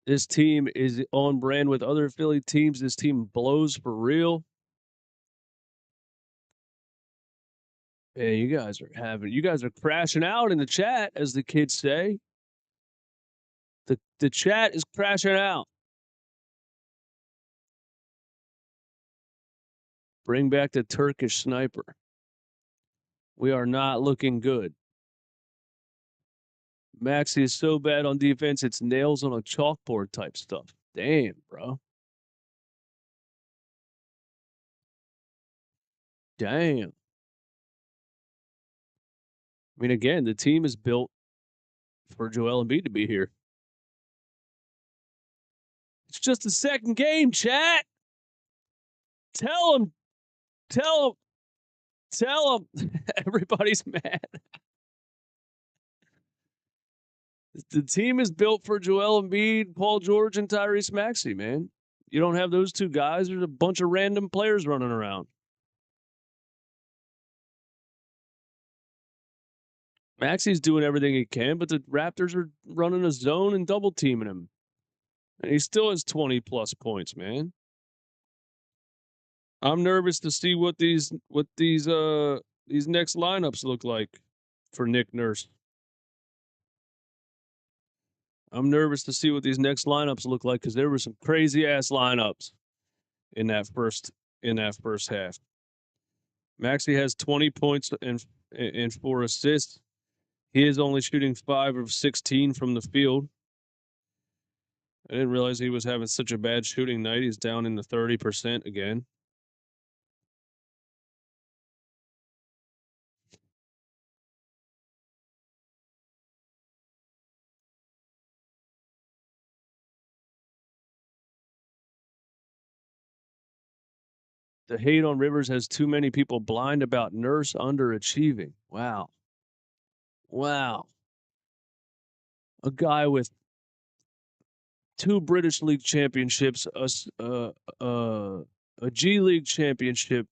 This team is on brand with other Philly teams. This team blows for real. And you guys are crashing out in the chat, as the kids say. The chat is crashing out. Bring back the Turkish sniper. We are not looking good. Maxey is so bad on defense, it's nails on a chalkboard type stuff. Damn, bro. Damn. I mean, again, the team is built for Joel Embiid to be here. It's just the second game, chat. Tell them. Everybody's mad. The team is built for Joel Embiid, Paul George, and Tyrese Maxey, man. You don't have those two guys. There's a bunch of random players running around. Maxey's doing everything he can, but the Raptors are running a zone and double teaming him. And he still has 20+ points, man. I'm nervous to see what these next lineups look like for Nick Nurse. I'm nervous to see what these next lineups look like because there were some crazy ass lineups in that first half. Maxey has 20 points and 4 assists. He is only shooting 5 of 16 from the field. I didn't realize he was having such a bad shooting night. He's down in the 30% again. The hate on Rivers has too many people blind about Nurse underachieving. Wow. A guy with 2 British League championships, a G League championship,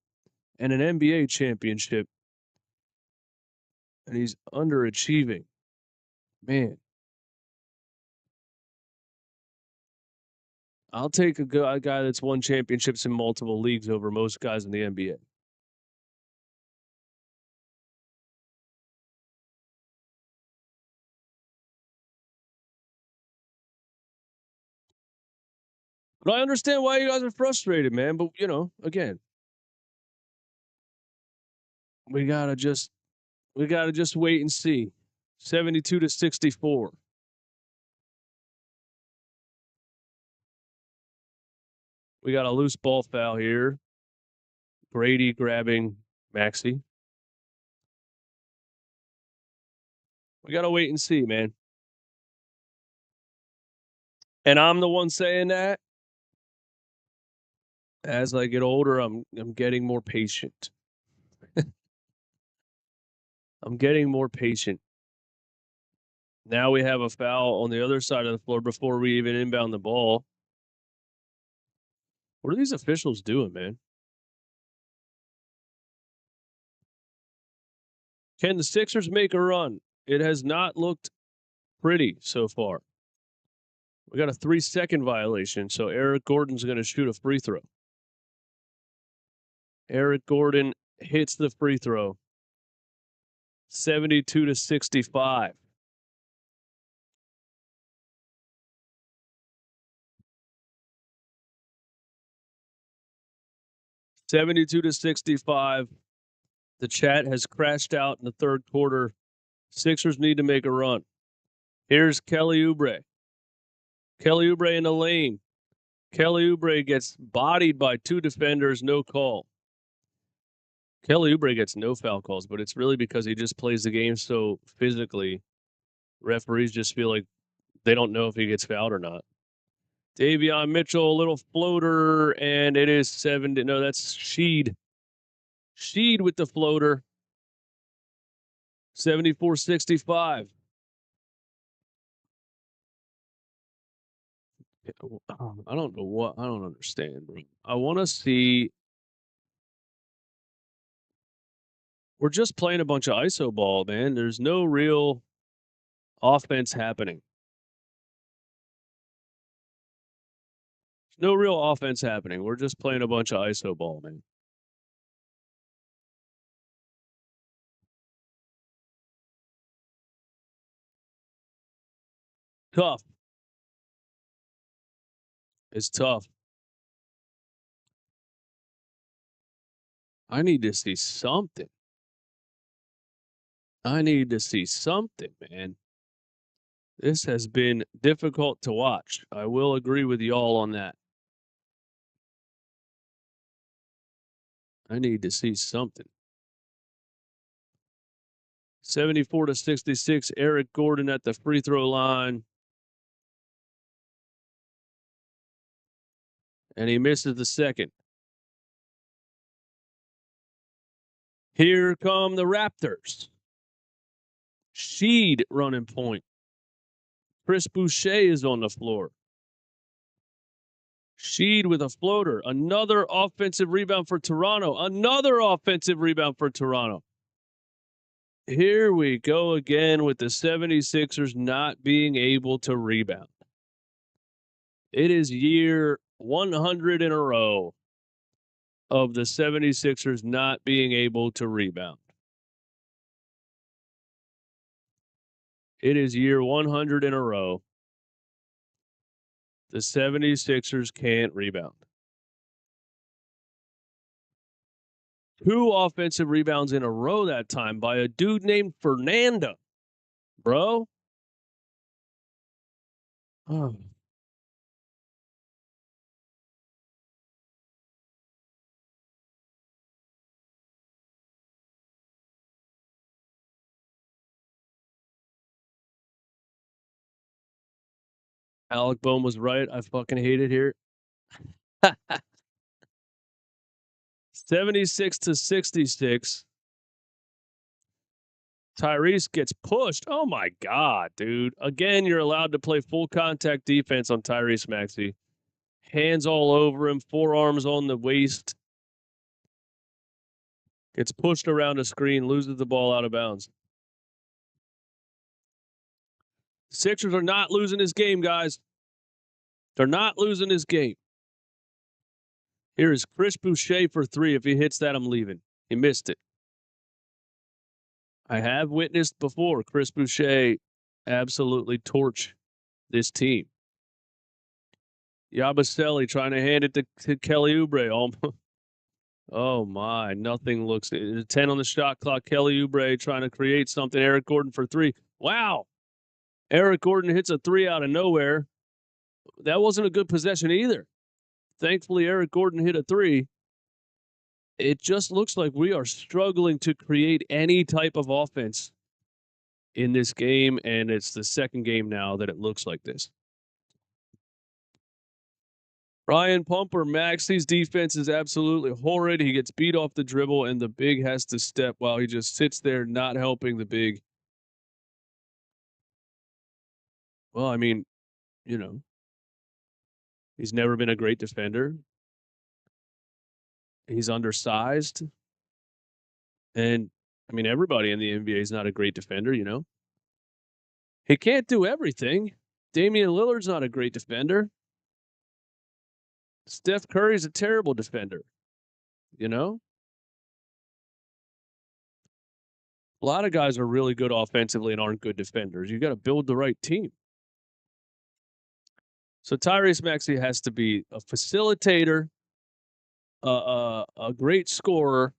and an NBA championship, and he's underachieving. Man. I'll take a guy that's won championships in multiple leagues over most guys in the NBA. But I understand why you guys are frustrated, man. But, again, we gotta just wait and see. 72-64. We got a loose ball foul here. Brady grabbing Maxey. We got to wait and see, man. And I'm the one saying that. As I get older, I'm getting more patient. I'm getting more patient. Now we have a foul on the other side of the floor before we even inbound the ball. What are these officials doing, man? Can the Sixers make a run? It has not looked pretty so far. We got a 3-second violation, so Eric Gordon's going to shoot a free throw. Eric Gordon hits the free throw. 72-65. 72-65. The chat has crashed out in the third quarter. Sixers need to make a run. Here's Kelly Oubre. Kelly Oubre in the lane. Kelly Oubre gets bodied by two defenders, no call. Kelly Oubre gets no foul calls, but it's really because he just plays the game so physically. Referees just feel like they don't know if he gets fouled or not. Davion Mitchell, a little floater, and it is 7. No, that's Sheed. Sheed with the floater. 74-65. I don't know what. I don't understand, bro. I want to see. We're just playing a bunch of ISO ball, man. There's no real offense happening. There's no real offense happening. We're just playing a bunch of ISO ball, man. Tough. It's tough. I need to see something. I need to see something, man. This has been difficult to watch. I will agree with y'all on that. I need to see something. 74-66. Eric Gordon at the free throw line. And he misses the second. Here come the Raptors. Sheed running point. Chris Boucher is on the floor. Sheed with a floater. Another offensive rebound for Toronto. Another offensive rebound for Toronto. Here we go again with the 76ers not being able to rebound. It is year 100 in a row of the 76ers not being able to rebound. It is year 100 in a row. The 76ers can't rebound. 2 offensive rebounds in a row that time by a dude named Fernando. Bro. Oh. Alec Bohm was right. I fucking hate it here. 76-66. Tyrese gets pushed. Oh my God, dude. Again, you're allowed to play full contact defense on Tyrese Maxey. Hands all over him, forearms on the waist. Gets pushed around a screen, loses the ball out of bounds. Sixers are not losing this game, guys. They're not losing this game. Here is Chris Boucher for 3. If he hits that, I'm leaving. He missed it. I have witnessed before Chris Boucher absolutely torch this team. Yabusele trying to hand it to Kelly Oubre. Oh my, nothing looks. 10 on the shot clock. Kelly Oubre trying to create something. Eric Gordon for 3. Wow. Eric Gordon hits a 3 out of nowhere. That wasn't a good possession either. Thankfully, Eric Gordon hit a 3. It just looks like we are struggling to create any type of offense in this game, and it's the second game now that it looks like this. Ryan Pumper, Maxey's defense is absolutely horrid. He gets beat off the dribble, and the big has to step while he just sits there not helping the big. Well, I mean, you know, he's never been a great defender. He's undersized. And, I mean, everybody in the NBA is not a great defender, you know. He can't do everything. Damian Lillard's not a great defender. Steph Curry's a terrible defender, you know. A lot of guys are really good offensively and aren't good defenders. You got to build the right team. So Tyrese Maxey has to be a facilitator a great scorer.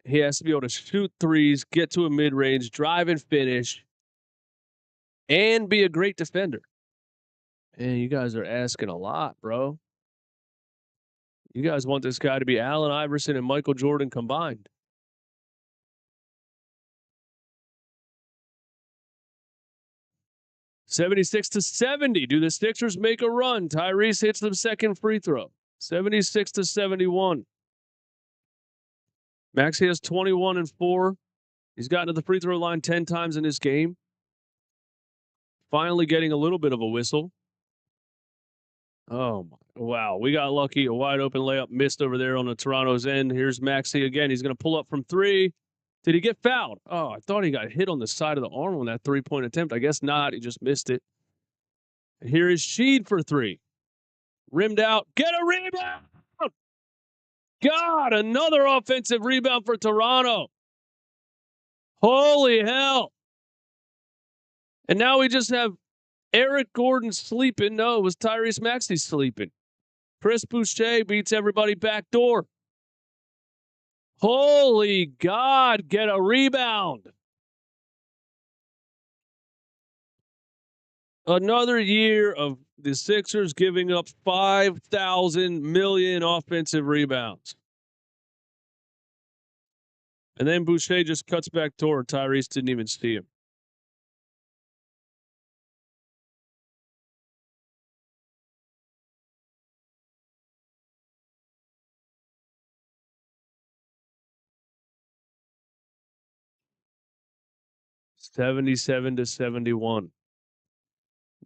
He has to be able to shoot threes, get to a mid-range, drive and finish, and be a great defender. And you guys are asking a lot, bro. You guys want this guy to be Allen Iverson and Michael Jordan combined. $76-70. Do the Sixers make a run? Tyrese hits the second free throw. 76-71. Maxey has 21 and 4. He's gotten to the free throw line 10 times in this game. Finally getting a little bit of a whistle. Oh, wow. We got lucky. A wide open layup missed over there on the Toronto's end. Here's Maxey again. He's going to pull up from 3. Did he get fouled? Oh, I thought he got hit on the side of the arm on that 3-point attempt. I guess not. He just missed it. And here is Sheed for 3. Rimmed out. Get a rebound! God, another offensive rebound for Toronto. Holy hell. And now we just have Eric Gordon sleeping. No, it was Tyrese Maxey sleeping. Chris Boucher beats everybody backdoor. Holy God, get a rebound. Another year of the Sixers giving up 5,000 million offensive rebounds. And then Boucher just cuts back door. Tyrese didn't even see him. $77-71.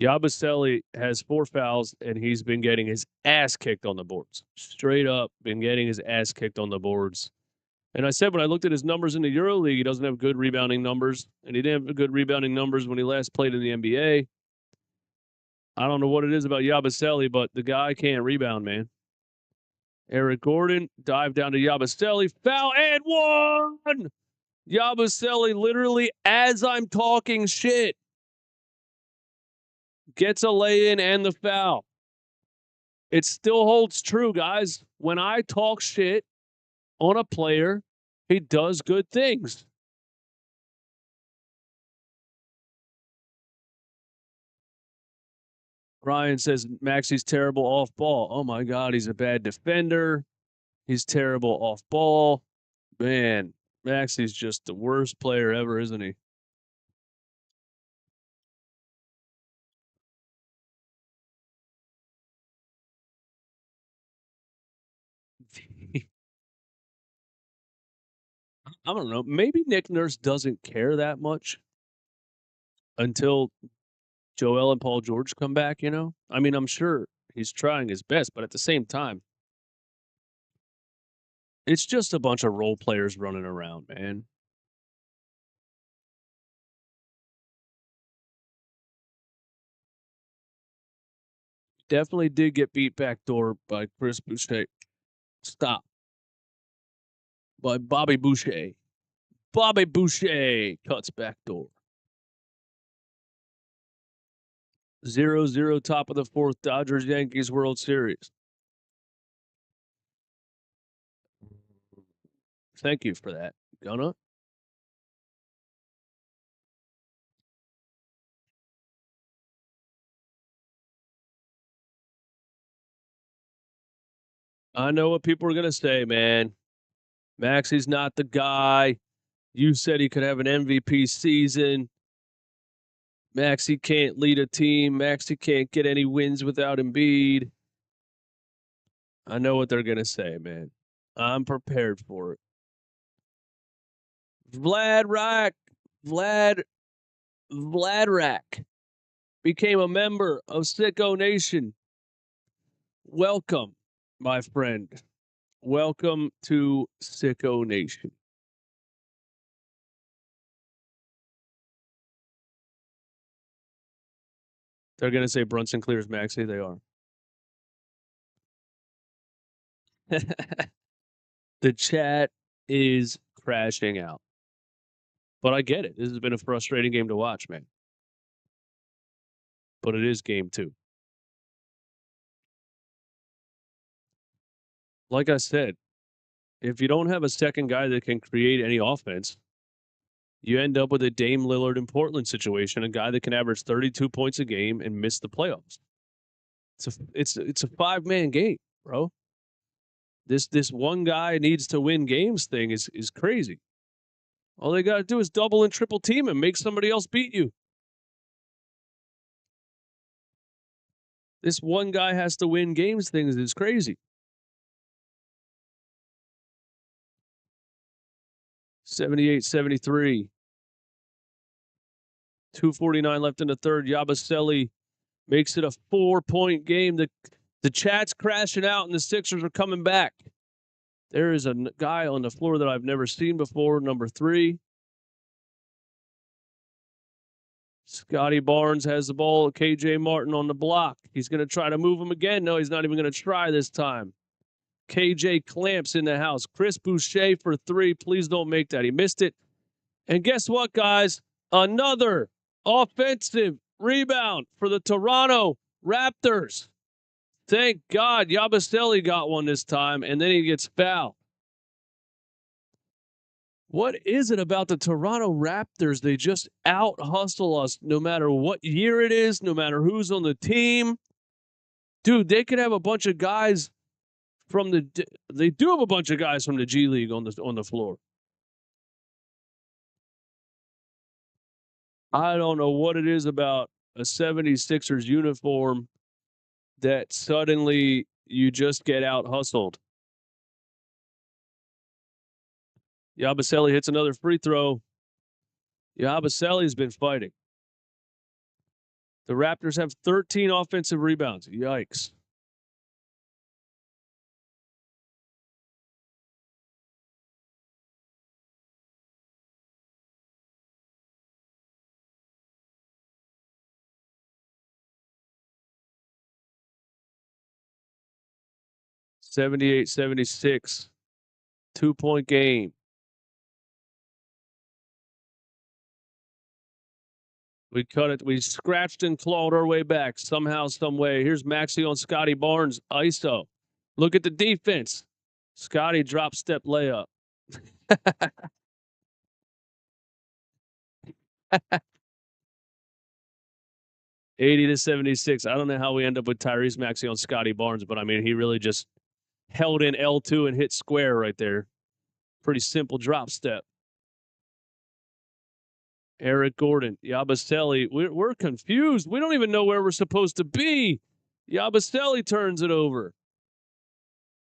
Yabusele has 4 fouls, and he's been getting his ass kicked on the boards. Straight up, been getting his ass kicked on the boards. And I said when I looked at his numbers in the EuroLeague, he doesn't have good rebounding numbers, and he didn't have good rebounding numbers when he last played in the NBA. I don't know what it is about Yabusele, but the guy can't rebound, man. Eric Gordon dived down to Yabusele, foul and 1! Yabusele literally, as I'm talking shit, gets a lay-in and the foul. It still holds true, guys. When I talk shit on a player, he does good things. Ryan says Maxey's terrible off ball. Oh my God, he's a bad defender. He's terrible off ball. Man, Maxey's just the worst player ever, isn't he? I don't know. Maybe Nick Nurse doesn't care that much until Joel and Paul George come back, you know? I mean, I'm sure he's trying his best, but at the same time, it's just a bunch of role players running around, man. Definitely did get beat backdoor by Chris Boucher. Stop. By Bobby Boucher. Bobby Boucher cuts backdoor. 0-0 top of the 4th, Dodgers-Yankees World Series. Thank you for that, Gunna. I know what people are going to say, man. Maxey's not the guy. You said he could have an MVP season. Maxey can't lead a team. Maxey can't get any wins without Embiid. I know what they're going to say, man. I'm prepared for it. Vlad Rack became a member of Sicko Nation. Welcome, my friend. Welcome to Sicko Nation. They're going to say Brunson clears Maxey. They are. The chat is crashing out. But I get it. This has been a frustrating game to watch, man. But it is game 2. like I said, if you don't have a second guy that can create any offense, you end up with a Dame Lillard in Portland situation, a guy that can average 32 points a game and miss the playoffs. It's a 5-man game, bro. This one guy needs to win games thing is crazy. All they got to do is double and triple team and make somebody else beat you. This one guy has to win games things is crazy. 78-73. 2:49 left in the third. Yabusele makes it a 4-point game. The chat's crashing out and the Sixers are coming back. There is a guy on the floor that I've never seen before, number 3. Scotty Barnes has the ball. KJ Martin on the block. He's going to try to move him again. No, he's not even going to try this time. KJ clamps in the house. Chris Boucher for 3. Please don't make that. He missed it. And guess what, guys? Another offensive rebound for the Toronto Raptors. Thank God Yabusele got one this time, and then he gets fouled. What is it about the Toronto Raptors? They just out-hustle us no matter what year it is, no matter who's on the team. Dude, they could have a bunch of guys from they do have a bunch of guys from the G League on the floor. I don't know what it is about a 76ers uniform that suddenly you just get out-hustled. Yabusele hits another free throw. Yabusele's been fighting. The Raptors have 13 offensive rebounds. Yikes. (78-76). 2-point game. We cut it. We scratched and clawed our way back somehow, some way. Here's Maxey on Scotty Barnes. ISO. Look at the defense. Scotty drop step layup. 80-76. I don't know how we end up with Tyrese Maxey on Scotty Barnes, but I mean, he really just held in L2 and hit square right there. Pretty simple drop step. Eric Gordon, Yabusele. We're confused. We don't even know where we're supposed to be. Yabusele turns it over.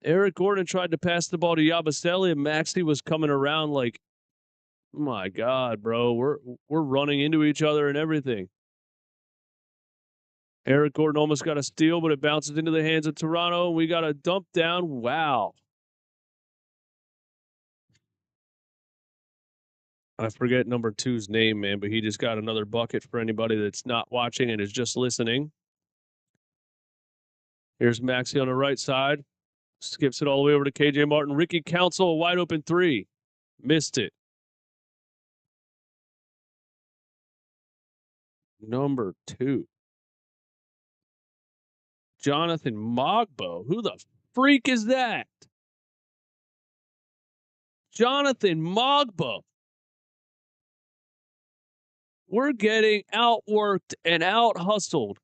Eric Gordon tried to pass the ball to Yabusele, and Maxey was coming around like, my God, bro, we're running into each other and everything. Eric Gordon almost got a steal, but it bounces into the hands of Toronto. We got a dump down. Wow. I forget number 2's name, man, but he just got another bucket for anybody that's not watching and is just listening. Here's Maxey on the right side. Skips it all the way over to KJ Martin. Ricky Council, a wide open 3. Missed it. Number 2. Jonathan Mogbo. Who the freak is that? Jonathan Mogbo. We're getting outworked and out-hustled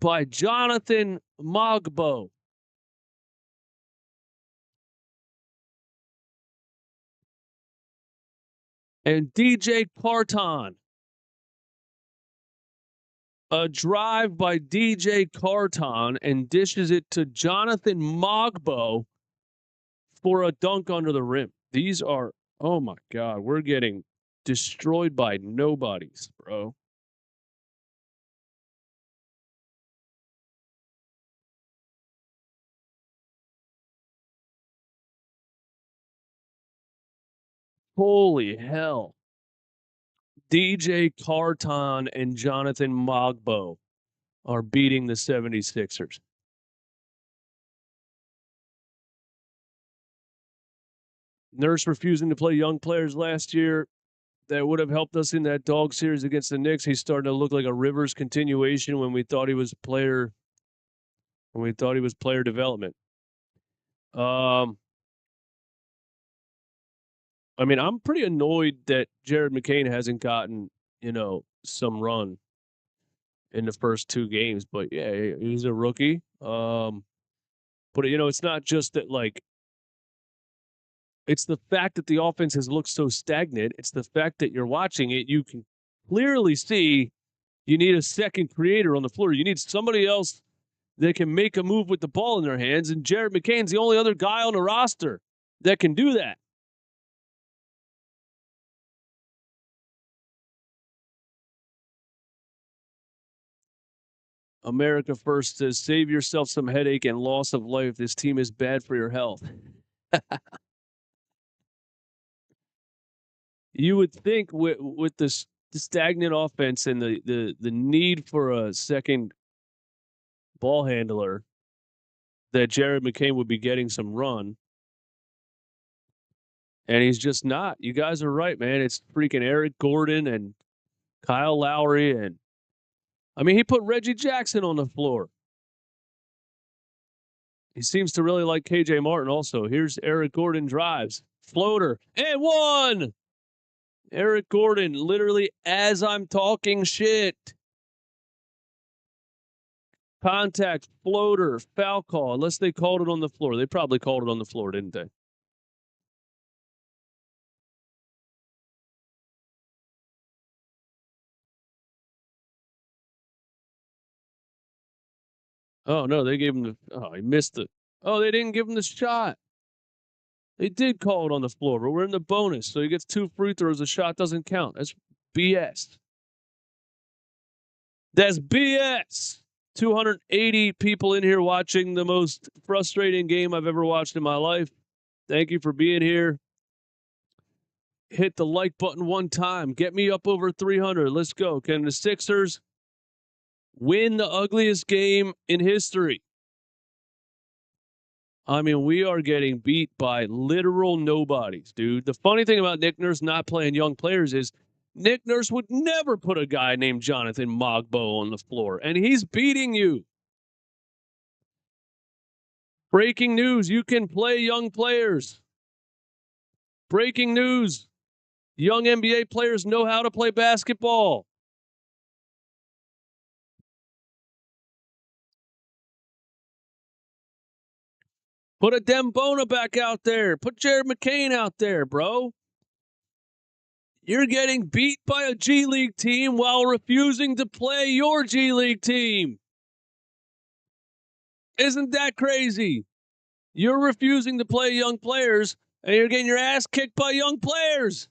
by Jonathan Mogbo. And DJ Carton. A drive by DJ Carton and dishes it to Jonathan Mogbo for a dunk under the rim. These are, oh my God, we're getting destroyed by nobodies, bro. Holy hell. DJ Carton and Jonathan Mogbo are beating the 76ers. Nurse refusing to play young players last year. That would have helped us in that dog series against the Knicks. He's starting to look like a Rivers continuation when we thought he was player development. I mean, I'm pretty annoyed that Jared McCain hasn't gotten, some run in the first 2 games, but yeah, he's a rookie. But it's not just that it's the fact that the offense has looked so stagnant. It's the fact that you're watching it, you can clearly see you need a second creator on the floor. You need somebody else that can make a move with the ball in their hands, and Jared McCain's the only other guy on the roster that can do that. America First says, save yourself some headache and loss of life. This team is bad for your health. You would think with this the stagnant offense and the need for a second ball handler that Jared McCain would be getting some run, and he's just not. You guys are right, man. It's freaking Eric Gordon and Kyle Lowry, and I mean, he put Reggie Jackson on the floor. He seems to really like KJ Martin also. Here's Eric Gordon drives. Floater. And one! Eric Gordon, literally as I'm talking shit. Contact, floater, foul call, unless they called it on the floor. They probably called it on the floor, didn't they? Oh, no, they gave him the. Oh, he missed it. Oh, they didn't give him the shot. They did call it on the floor, but we're in the bonus, so he gets 2 free throws. The shot doesn't count. That's BS. That's BS. 280 people in here watching the most frustrating game I've ever watched in my life. Thank you for being here. Hit the like button one time. Get me up over 300. Let's go. Can the Sixers win the ugliest game in history? I mean, we are getting beat by literal nobodies, dude. The funny thing about Nick Nurse not playing young players is Nick Nurse would never put a guy named Jonathan Mogbo on the floor, and he's beating you. Breaking news, you can play young players. Breaking news, young NBA players know how to play basketball. Put a Dembona back out there. Put Jared McCain out there, bro. You're getting beat by a G League team while refusing to play your G League team. Isn't that crazy? You're refusing to play young players, and you're getting your ass kicked by young players.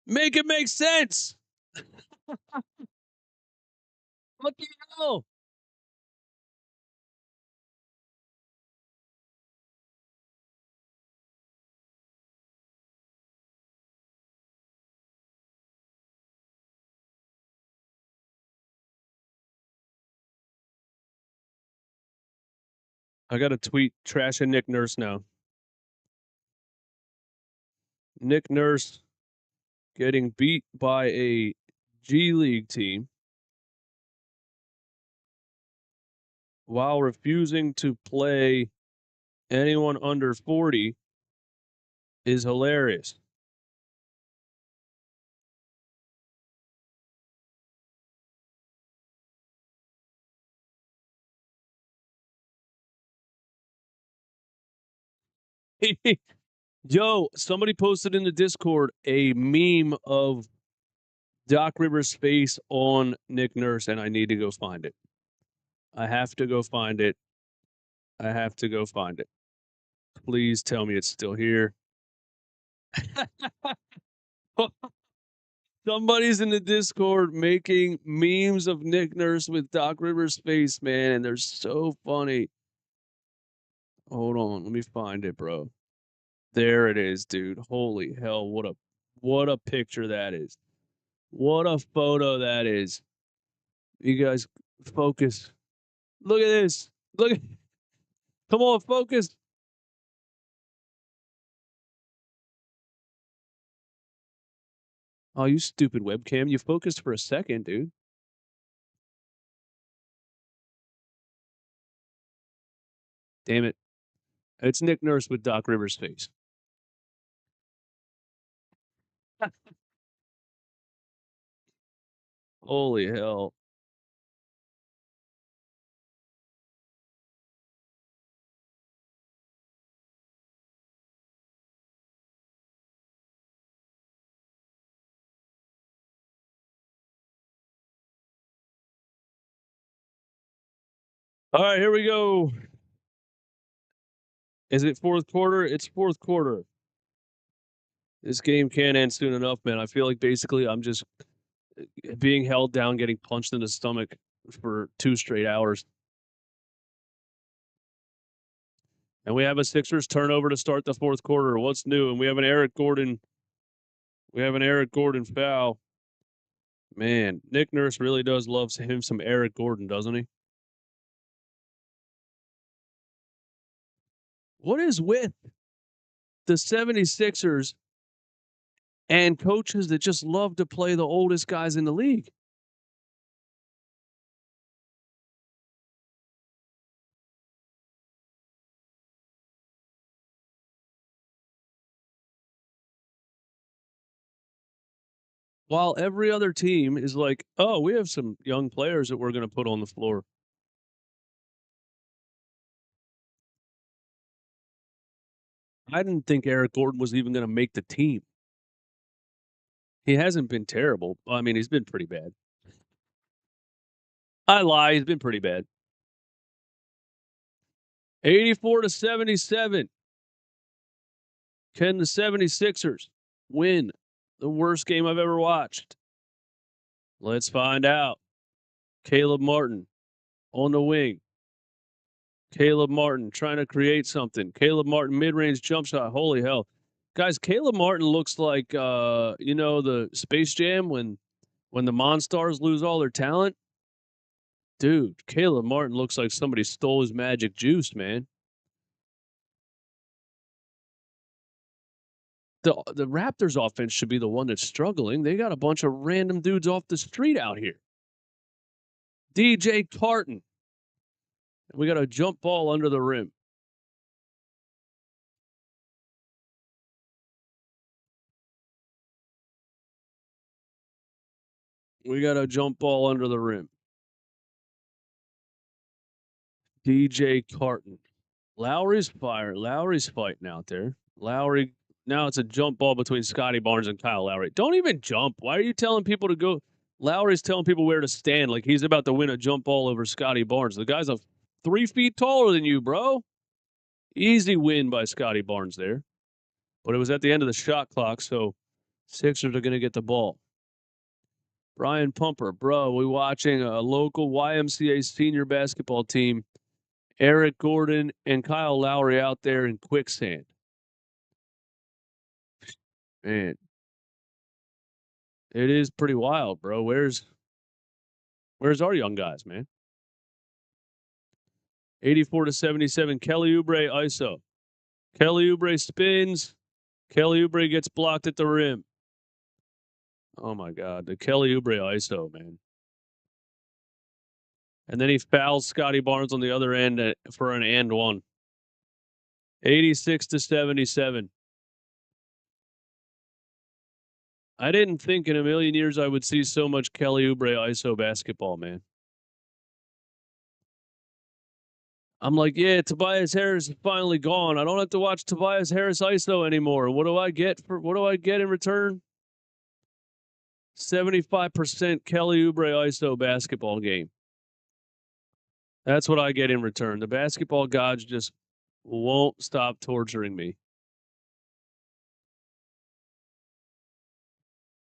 Make it make sense. What the hell? I got a tweet trashing Nick Nurse now. Nick Nurse getting beat by a G League team while refusing to play anyone under 40 is hilarious. Yo, somebody posted in the Discord a meme of Doc Rivers' face on Nick Nurse, and I need to go find it. I have to go find it. I have to go find it. Please tell me it's still here. Somebody's in the Discord making memes of Nick Nurse with Doc Rivers' face, man, and they're so funny. Hold on, let me find it, bro. There it is, dude. Holy hell, what a picture that is. What a photo that is. You guys focus. Look at this. Look at Come on, focus. Oh, you stupid webcam. You focused for a second, dude. Damn it. It's Nick Nurse with Doc Rivers' face. Holy hell. All right, here we go. Is it fourth quarter? It's fourth quarter. This game can't end soon enough, man. I feel like basically I'm just being held down, getting punched in the stomach for 2 straight hours. And we have a Sixers turnover to start the fourth quarter. What's new? And we have an Eric Gordon foul. Man, Nick Nurse really does love him some Eric Gordon, doesn't he? What is with the 76ers and coaches that just love to play the oldest guys in the league? While every other team is like, oh, we have some young players that we're going to put on the floor. I didn't think Eric Gordon was even going to make the team. He hasn't been terrible. I mean, he's been pretty bad. I lie. He's been pretty bad. 84-77. Can the 76ers win the worst game I've ever watched? Let's find out. Caleb Martin on the wing. Caleb Martin trying to create something. Caleb Martin mid-range jump shot. Holy hell. Guys, Caleb Martin looks like the Space Jam when the Monstars lose all their talent. Dude, Caleb Martin looks like somebody stole his magic juice, man. The Raptors offense should be the one that's struggling. They got a bunch of random dudes off the street out here. DJ Carton. We got a jump ball under the rim. We got a jump ball under the rim. DJ Carton. Lowry's fire. Lowry's fighting out there. Lowry. Now it's a jump ball between Scotty Barnes and Kyle Lowry. Don't even jump. Why are you telling people to go? Lowry's telling people where to stand like he's about to win a jump ball over Scotty Barnes. The guy's 3 feet taller than you, bro. Easy win by Scotty Barnes there. But it was at the end of the shot clock, so Sixers are going to get the ball. Brian Pumper, bro, we watching a local YMCA senior basketball team, Eric Gordon and Kyle Lowry out there in quicksand. Man, it is pretty wild, bro. Where's our young guys, man? 84-77, Kelly Oubre ISO. Kelly Oubre spins. Kelly Oubre gets blocked at the rim. Oh, my God. The Kelly Oubre ISO, man. And then he fouls Scotty Barnes on the other end for an and one. 86-77. I didn't think in a million years I would see so much Kelly Oubre ISO basketball, man. I'm like, yeah, Tobias Harris is finally gone. I don't have to watch Tobias Harris ISO anymore. What do I get in return? 75% Kelly Oubre ISO basketball game. That's what I get in return. The basketball gods just won't stop torturing me.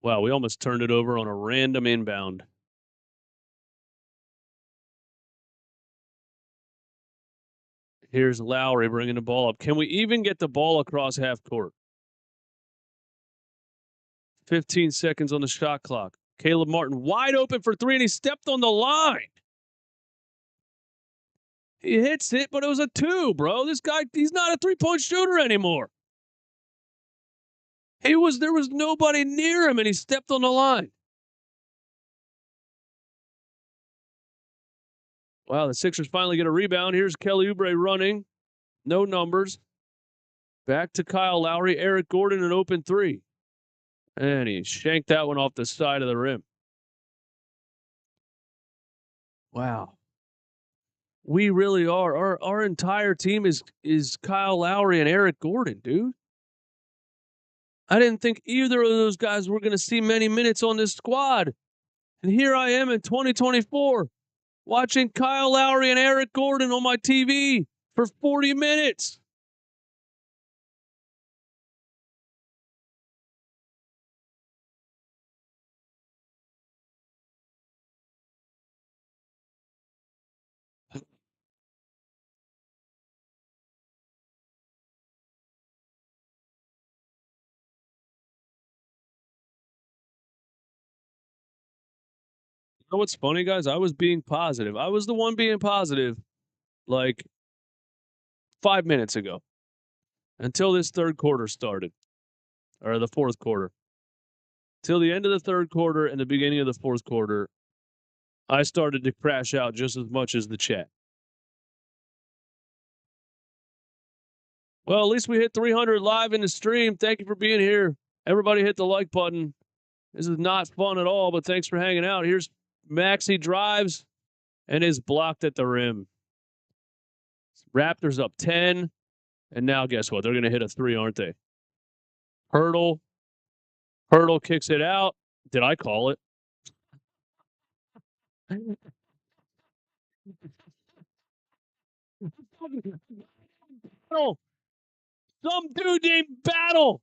Wow, we almost turned it over on a random inbound. Here's Lowry bringing the ball up. Can we even get the ball across half court? 15 seconds on the shot clock. Caleb Martin wide open for 3, and he stepped on the line. He hits it, but it was a 2, bro. This guy, he's not a 3-point shooter anymore. There was nobody near him, and he stepped on the line. Wow, the Sixers finally get a rebound. Here's Kelly Oubre running. No numbers. Back to Kyle Lowry. Eric Gordon, an open three. And he shanked that one off the side of the rim. Wow. We really are. Our entire team is Kyle Lowry and Eric Gordon, dude. I didn't think either of those guys were going to see many minutes on this squad. And here I am in 2024 watching Kyle Lowry and Eric Gordon on my TV for 40 minutes. You know what's funny, guys? I was being positive. I was the one being positive like 5 minutes ago until this third quarter started, or the fourth quarter. Till the end of the third quarter and the beginning of the fourth quarter, I started to crash out just as much as the chat. Well, at least we hit 300 live in the stream. Thank you for being here. Everybody hit the like button. This is not fun at all, but thanks for hanging out. Here's Maxey drives and is blocked at the rim. Raptors up 10. And now guess what? They're going to hit a three, aren't they? Hurdle kicks it out. Did I call it? Some dude named Battle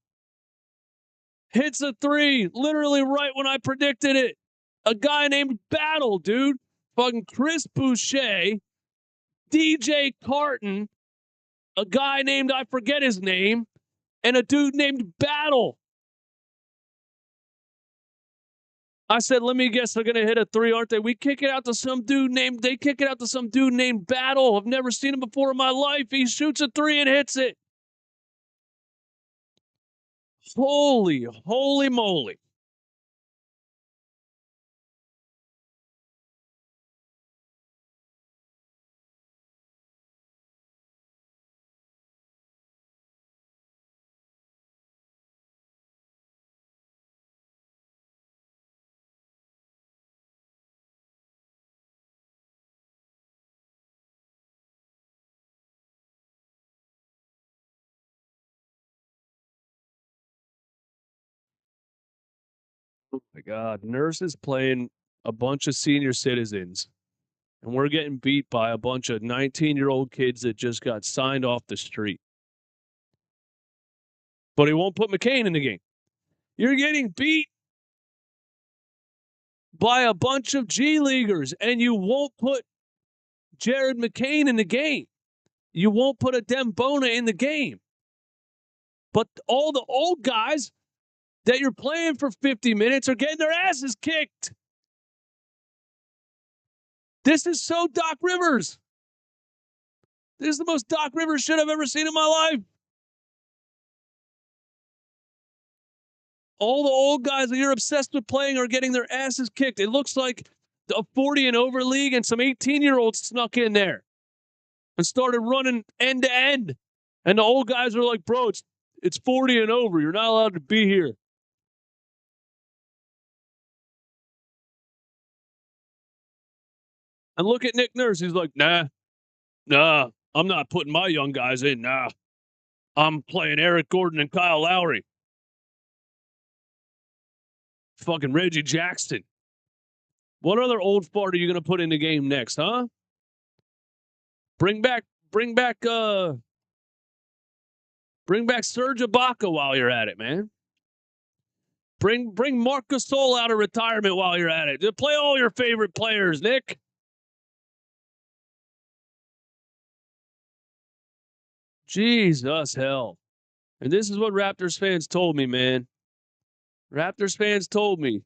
hits a three literally right when I predicted it. A guy named Battle, dude. Fucking Chris Boucher, DJ Carton, a guy named, I forget his name, and a dude named Battle. I said, let me guess, they're going to hit a three, aren't they? They kick it out to some dude named Battle. I've never seen him before in my life. He shoots a three and hits it. Holy moly. Oh my God. Nurse is playing a bunch of senior citizens, and we're getting beat by a bunch of 19-year-old kids that just got signed off the street. But he won't put McCain in the game. You're getting beat by a bunch of G Leaguers, and you won't put Jared McCain in the game. You won't put a Dembona in the game. But all the old guys that you're playing for 50 minutes are getting their asses kicked. This is so Doc Rivers. This is the most Doc Rivers shit I've ever seen in my life. All the old guys that you're obsessed with playing are getting their asses kicked. It looks like a 40 and over league and some 18-year-olds snuck in there and started running end to end. And the old guys are like, bro, it's 40 and over. You're not allowed to be here. And look at Nick Nurse. He's like, nah, I'm not putting my young guys in. Nah, I'm playing Eric Gordon and Kyle Lowry. Fucking Reggie Jackson. What other old fart are you going to put in the game next, huh? Bring back Serge Ibaka while you're at it, man. Bring Marc Gasol out of retirement while you're at it. Play all your favorite players, Nick. Jesus hell. And this is what Raptors fans told me, man. Raptors fans told me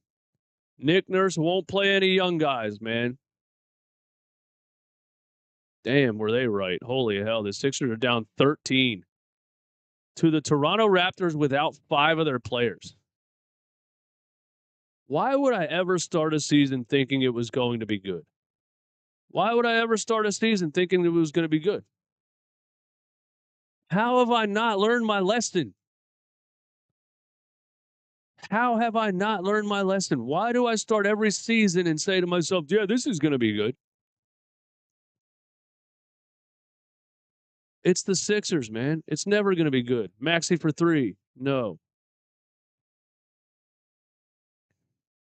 Nick Nurse won't play any young guys, man. Damn, were they right? Holy hell, the Sixers are down 13 to the Toronto Raptors without 5 of their players. Why would I ever start a season thinking it was going to be good? Why would I ever start a season thinking it was going to be good? How have I not learned my lesson? How have I not learned my lesson? Why do I start every season and say to myself, yeah, this is going to be good? It's the Sixers, man. It's never going to be good. Maxey for 3. No.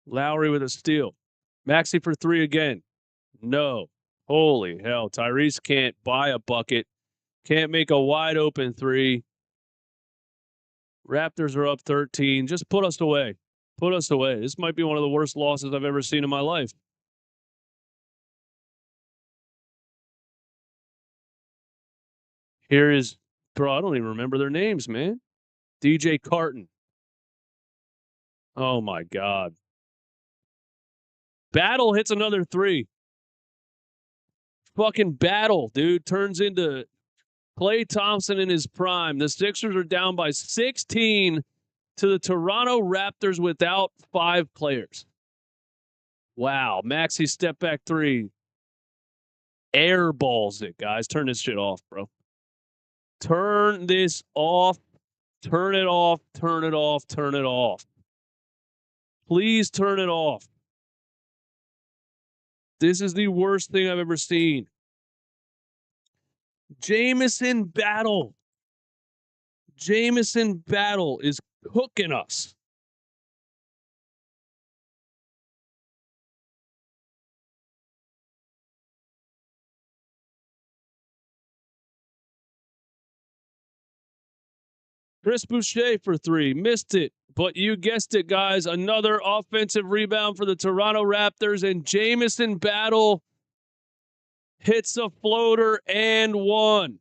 Lowry with a steal. Maxey for 3 again. No. Holy hell. Tyrese can't buy a bucket. Can't make a wide open 3. Raptors are up 13. Just put us away. Put us away. This might be one of the worst losses I've ever seen in my life. Here is, bro, I don't even remember their names, man. DJ Carton. Oh, my God. Battle hits another 3. Fucking Battle, dude, turns into Klay Thompson in his prime. The Sixers are down by 16 to the Toronto Raptors without 5 players. Wow. Maxey step back 3. Airballs it, guys. Turn this shit off, bro. Turn this off. Turn it off. Turn it off. Turn it off. Please turn it off. This is the worst thing I've ever seen. Jamison Battle. Jamison Battle is cooking us. Chris Boucher for 3. Missed it. But you guessed it, guys. Another offensive rebound for the Toronto Raptors. And Jamison Battle hits a floater and 1.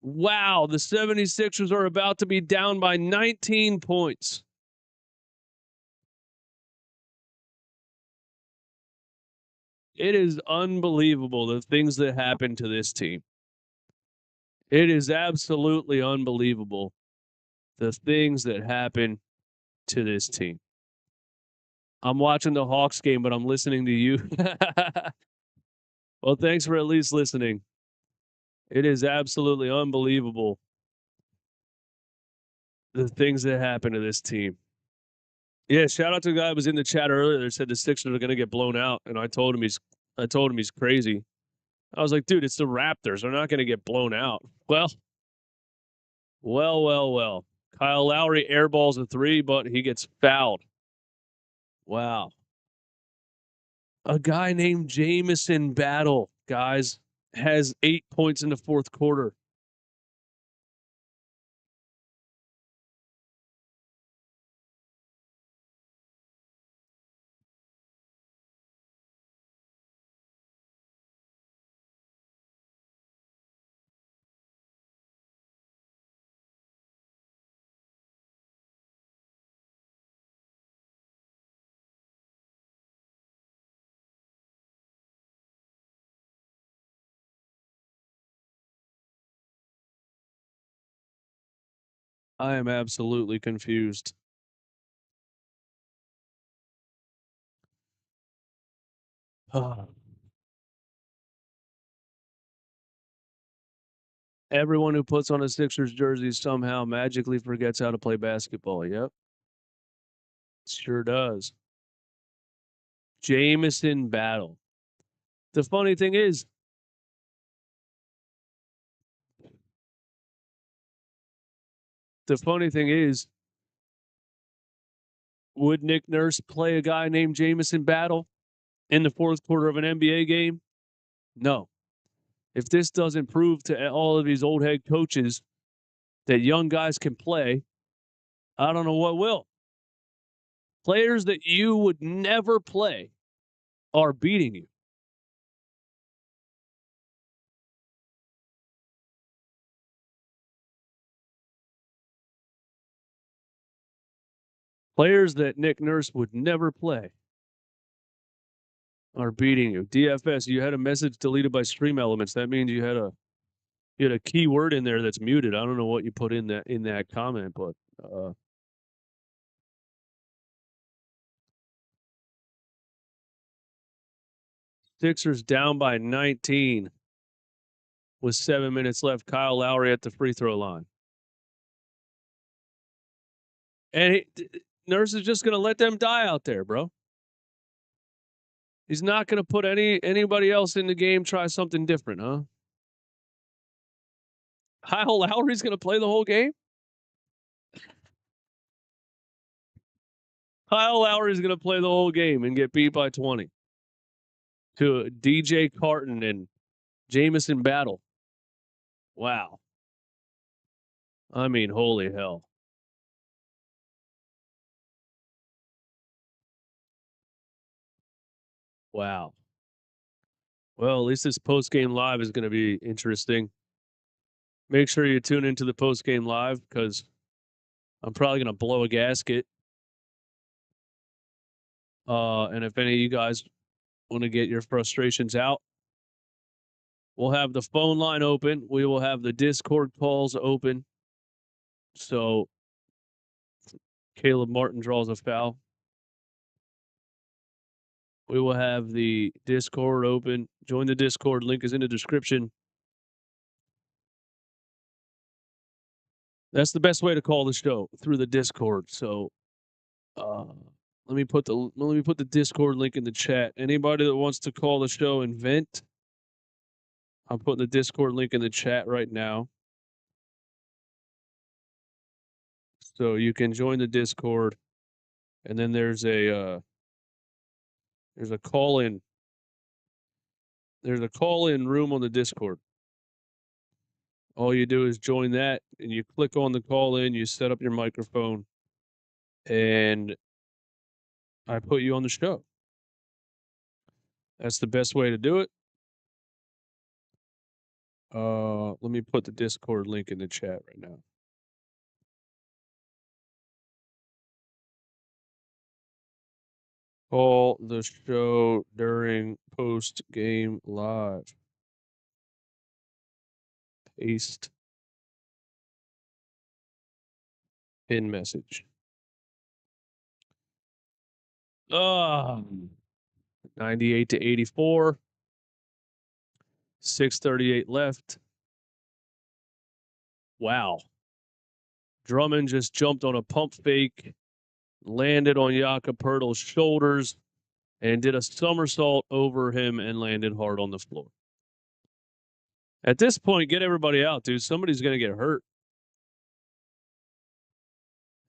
Wow. The 76ers are about to be down by 19 points. It is unbelievable the things that happen to this team. It is absolutely unbelievable the things that happen to this team. I'm watching the Hawks game, but I'm listening to you. Well, thanks for at least listening. It is absolutely unbelievable the things that happen to this team. Yeah, shout out to the guy who was in the chat earlier that said the Sixers are going to get blown out, and I told him he's crazy. I was like, dude, it's the Raptors. They're not going to get blown out. Well. Kyle Lowry airballs a 3, but he gets fouled. Wow. A guy named Jamison Battle, guys, has 8 points in the fourth quarter. I am absolutely confused. Everyone who puts on a Sixers jersey somehow magically forgets how to play basketball. Yep. Sure does. Jamison Battle. The funny thing is, would Nick Nurse play a guy named Jamison Battle in the fourth quarter of an NBA game? No. If this doesn't prove to all of these old head coaches that young guys can play, I don't know what will. Players that you would never play are beating you. Players that Nick Nurse would never play are beating you. DFS, you had a message deleted by Stream Elements. That means you had a key word in there that's muted. I don't know what you put in that comment, but Sixers down by 19 with 7 minutes left. Kyle Lowry at the free throw line. And Nurse is just going to let them die out there, bro. He's not going to put anybody else in the game, try something different, huh? Kyle Lowry's going to play the whole game? Kyle Lowry's going to play the whole game and get beat by 20 to DJ Carton and Jamison Battle. Wow. I mean, holy hell. Wow. Well, at least this post-game live is going to be interesting. Make sure you tune into the post-game live because I'm probably going to blow a gasket. And if any of you guys want to get your frustrations out, we'll have the phone line open. We will have the Discord calls open. So Caleb Martin draws a foul. We will have the Discord open. Join the Discord. Link is in the description. That's the best way to call the show, through the Discord. So let me put the Discord link in the chat. Anybody that wants to call the show and vent, I'm putting the Discord link in the chat right now. So you can join the Discord, and then there's a call-in. There's a call-in room on the Discord. All you do is join that, and you click on the call-in, you set up your microphone, and I put you on the show. That's the best way to do it. Let me put the Discord link in the chat right now. Call the show during post-game live. Paste pin message. 98 to 84. 6:38 left. Wow. Drummond just jumped on a pump fake, landed on Jakob Poeltl's shoulders, and did a somersault over him and landed hard on the floor. At this point, get everybody out, dude. Somebody's going to get hurt.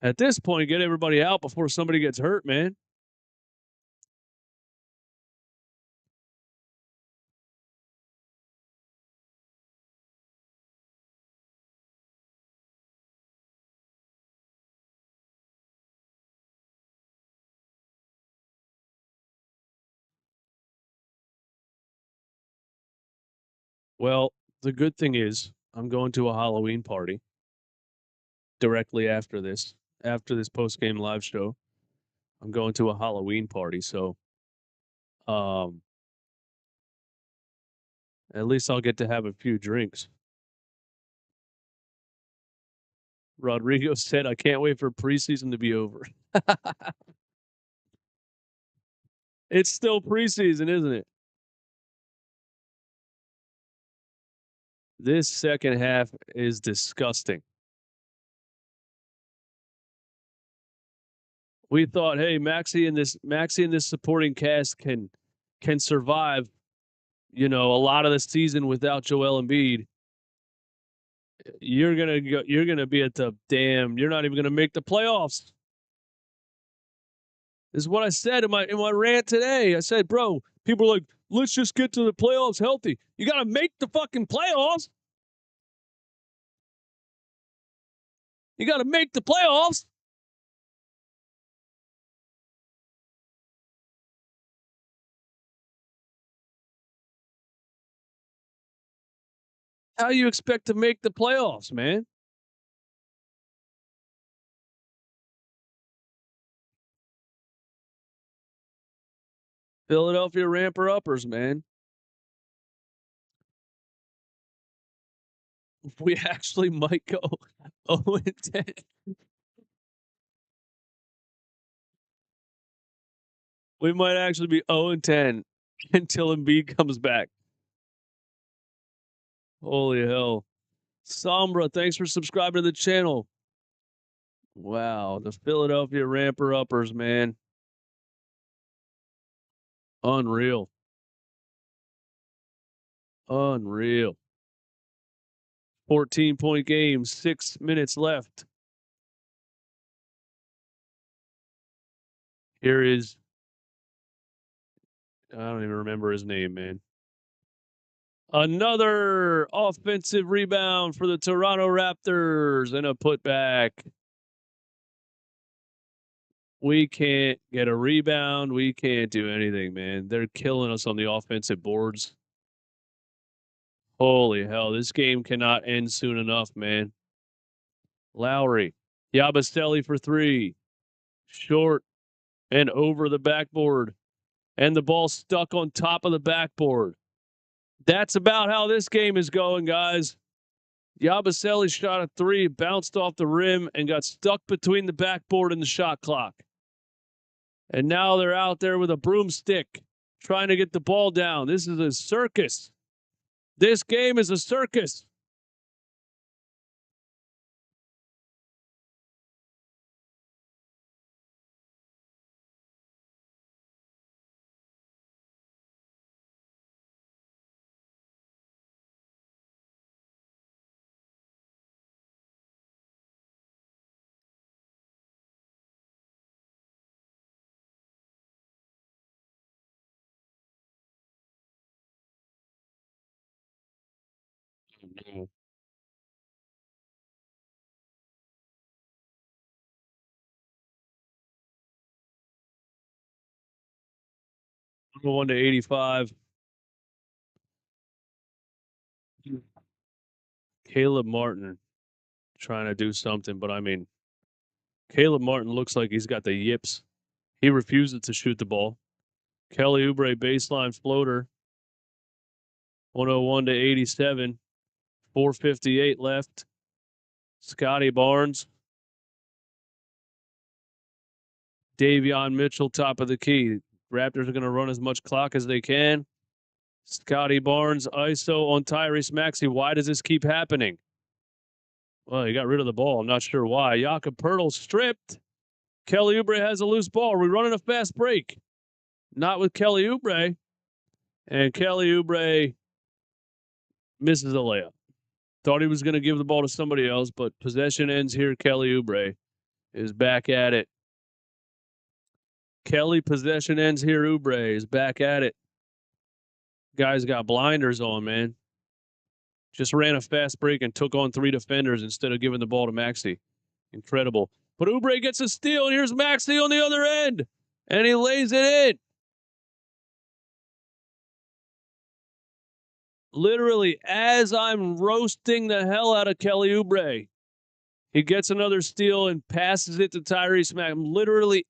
At this point, get everybody out before somebody gets hurt, man. Well, the good thing is I'm going to a Halloween party directly after this post-game live show. I'm going to a Halloween party, so at least I'll get to have a few drinks. Rodrigo said, I can't wait for preseason to be over. It's still preseason, isn't it? This second half is disgusting. We thought, hey, Maxey and this supporting cast can survive, a lot of the season without Joel Embiid. You're gonna be at the you're not even gonna make the playoffs. This is what I said in my rant today. I said, bro, people are like, let's just get to the playoffs healthy. You gotta make the fucking playoffs. You gotta make the playoffs. How you expect to make the playoffs, man? Philadelphia ramper uppers, man. We actually might go 0-10. We might actually be 0-10 until Embiid comes back. Holy hell. Sombra, thanks for subscribing to the channel. Wow, the Philadelphia Ramper-Uppers, man. Unreal. Unreal. 14-point game, 6 minutes left. Here is, I don't even remember his name, man. Another offensive rebound for the Toronto Raptors and a putback. We can't get a rebound. We can't do anything, man. They're killing us on the offensive boards. Holy hell, this game cannot end soon enough, man. Lowry. Yabastelli for three. Short and over the backboard. And the ball stuck on top of the backboard. That's about how this game is going, guys. Yabastelli shot a three, bounced off the rim, and got stuck between the backboard and the shot clock. And now they're out there with a broomstick trying to get the ball down. This is a circus. This game is a circus. No. 1 to 85. Caleb Martin trying to do something, but I mean, Caleb Martin looks like he's got the yips. He refuses to shoot the ball. Kelly Oubre baseline floater. 101 to 87. 4:58 left. Scotty Barnes. Davion Mitchell, top of the key. Raptors are going to run as much clock as they can. Scotty Barnes, ISO on Tyrese Maxey. Why does this keep happening? Well, he got rid of the ball. I'm not sure why. Jakob Poeltl stripped. Kelly Oubre has a loose ball. We're running a fast break. Not with Kelly Oubre. And Kelly Oubre misses a layup. Thought he was going to give the ball to somebody else, but possession ends here. Kelly Oubre is back at it. Kelly, possession ends here. Oubre is back at it. Guy's got blinders on, man. Just ran a fast break and took on 3 defenders instead of giving the ball to Maxey. Incredible. But Oubre gets a steal, and here's Maxey on the other end. And he lays it in. Literally, as I'm roasting the hell out of Kelly Oubre, he gets another steal and passes it to Tyrese Maxey. I'm literally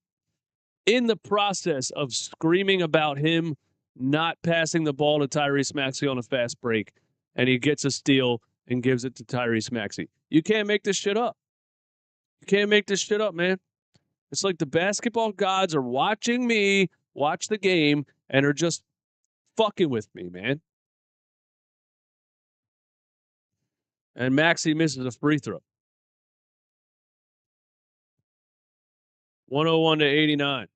in the process of screaming about him not passing the ball to Tyrese Maxey on a fast break, and he gets a steal and gives it to Tyrese Maxey. You can't make this shit up. You can't make this shit up, man. It's like the basketball gods are watching me watch the game and are just fucking with me, man. And Maxey misses a free throw. 101 to 89.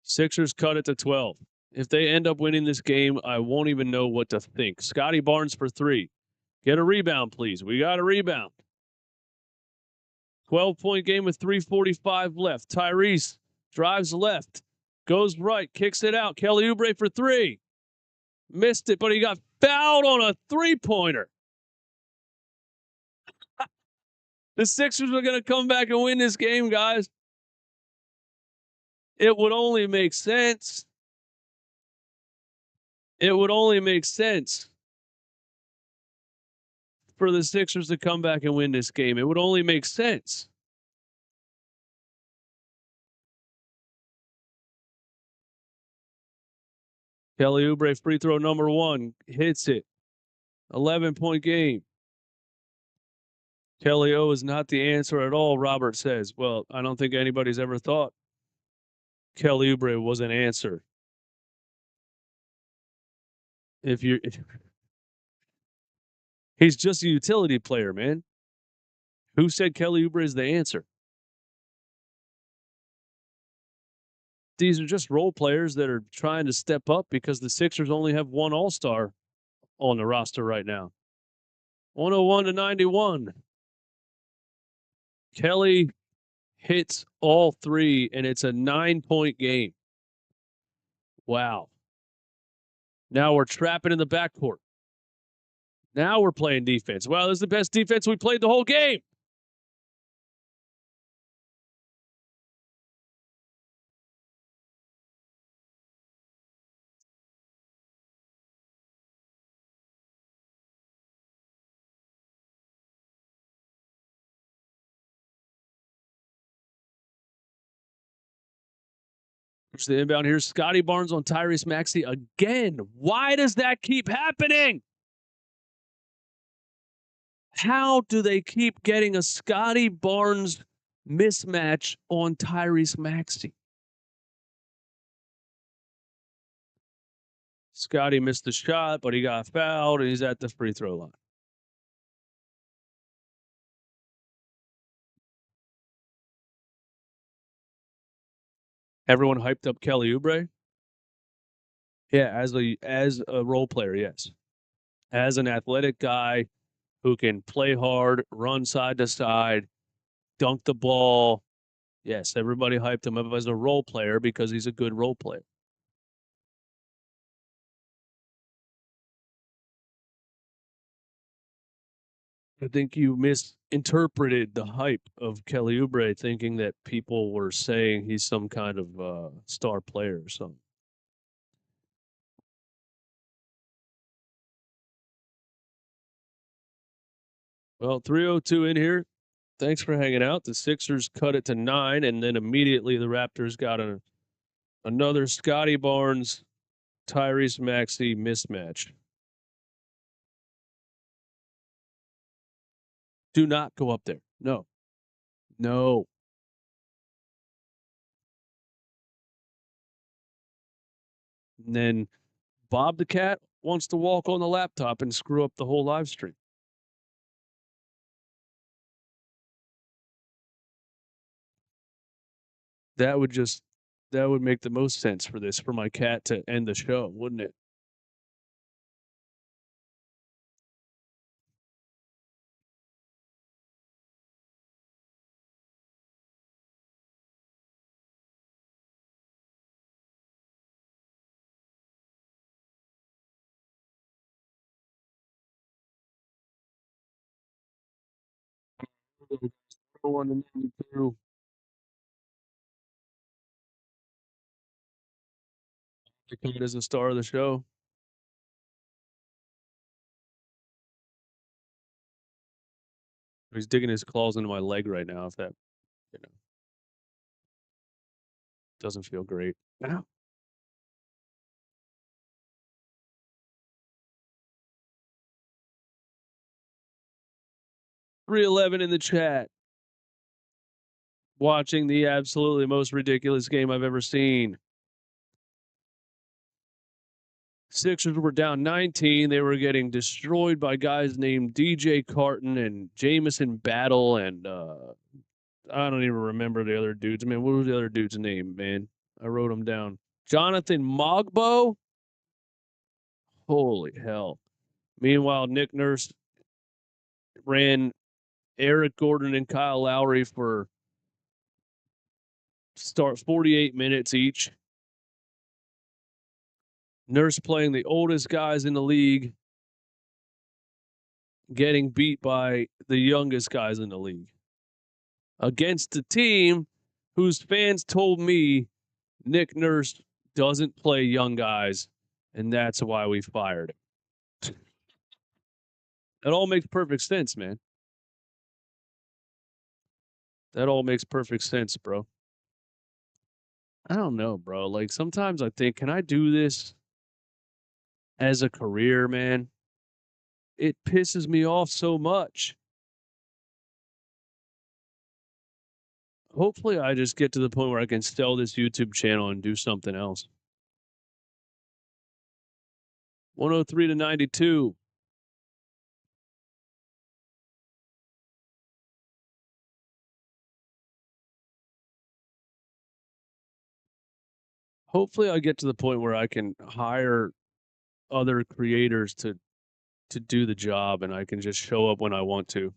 Sixers cut it to 12. If they end up winning this game, I won't even know what to think. Scotty Barnes for 3. Get a rebound, please. We got a rebound. 12-point game with 3:45 left. Tyrese drives left, goes right, kicks it out. Kelly Oubre for 3. Missed it, but he got fouled on a three-pointer. The Sixers are going to come back and win this game, guys. It would only make sense. It would only make sense for the Sixers to come back and win this game. It would only make sense. Kelly Oubre, free throw number 1, hits it. 11-point game. Kelly O is not the answer at all, Robert says. Well, I don't think anybody's ever thought Kelly Oubre was an answer. If you He's just a utility player, man. Who said Kelly Oubre is the answer? These are just role players that are trying to step up because the Sixers only have one All-Star on the roster right now. 101-91. Kelly hits all three, and it's a 9-point game. Wow. Now we're trapping in the backcourt. Now we're playing defense. Well, this is the best defense we played the whole game. Here's the inbound. Here's Scotty Barnes on Tyrese Maxey again. Why does that keep happening? How do they keep getting a Scotty Barnes mismatch on Tyrese Maxey? Scotty missed the shot, but he got fouled, and he's at the free throw line. Everyone hyped up Kelly Oubre. Yeah, as a role player, yes. As an athletic guy who can play hard, run side to side, dunk the ball. Yes, everybody hyped him up as a role player because he's a good role player. I think you misinterpreted the hype of Kelly Oubre, thinking that people were saying he's some kind of star player or something. Well, 3:02 in here. Thanks for hanging out. The Sixers cut it to 9, and then immediately the Raptors got another Scotty Barnes, Tyrese Maxey mismatch. Do not go up there. No. No. And then Bob the Cat wants to walk on the laptop and screw up the whole live stream. That would make the most sense for this, for my cat to end the show, wouldn't it? Coming as the star of the show. He's digging his claws into my leg right now. If that, doesn't feel great. Ow. 311 in the chat. Watching the absolutely most ridiculous game I've ever seen. Sixers were down 19. They were getting destroyed by guys named DJ Carton and Jamison Battle, and I don't even remember the other dudes. Man, what was the other dude's name, man? I wrote them down. Jonathan Mogbo? Holy hell. Meanwhile, Nick Nurse ran Eric Gordon and Kyle Lowry for 48 minutes each. Nurse playing the oldest guys in the league, getting beat by the youngest guys in the league. Against a team whose fans told me Nick Nurse doesn't play young guys, and that's why we fired him. It all makes perfect sense, man. That all makes perfect sense, bro. I don't know, bro. Like, sometimes I think, can I do this as a career, man? It pisses me off so much. Hopefully, I just get to the point where I can sell this YouTube channel and do something else. 103-92. Hopefully, I get to the point where I can hire other creators to do the job, and I can just show up when I want to.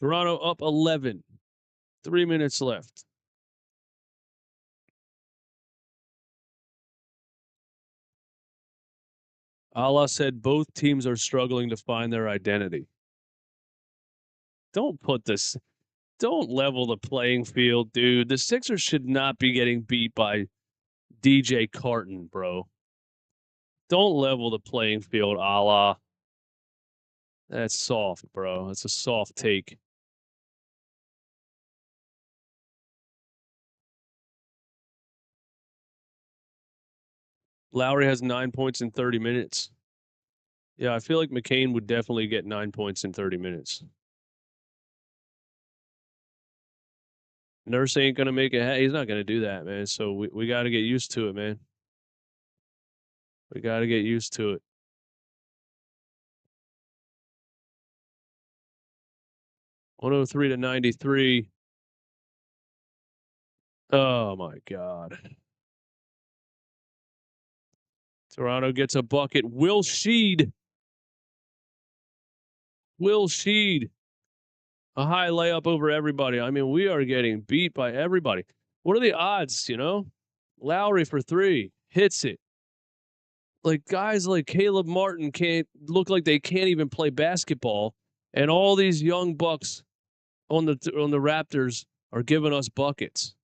Toronto up 11. 3 minutes left. Allah said both teams are struggling to find their identity. Don't put this, don't level the playing field, dude. The Sixers should not be getting beat by DJ Carton, bro. Don't level the playing field, Allah. That's soft, bro. That's a soft take. Lowry has 9 points in 30 minutes. Yeah, I feel like McCain would definitely get 9 points in 30 minutes. Nurse ain't gonna make it. He's not gonna do that, man. So we got to get used to it, man. We got to get used to it. 103 to 93. Oh my God. Toronto gets a bucket. Will Sheed. Will Sheed. A high layup over everybody. I mean, we are getting beat by everybody. What are the odds, you know? Lowry for 3. Hits it. Like guys like Caleb Martin can't look like they can't even play basketball, and all these young bucks on the Raptors are giving us buckets.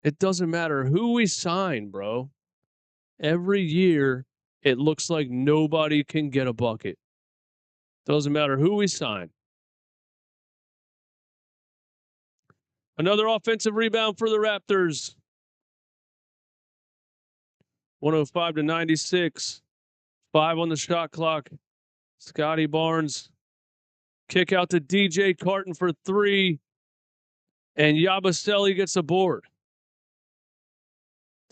It doesn't matter who we sign, bro. Every year, it looks like nobody can get a bucket. Doesn't matter who we sign. Another offensive rebound for the Raptors. 105 to 96. 5 on the shot clock. Scotty Barnes. Kick out to DJ Carton for 3. And Yabusele gets a board.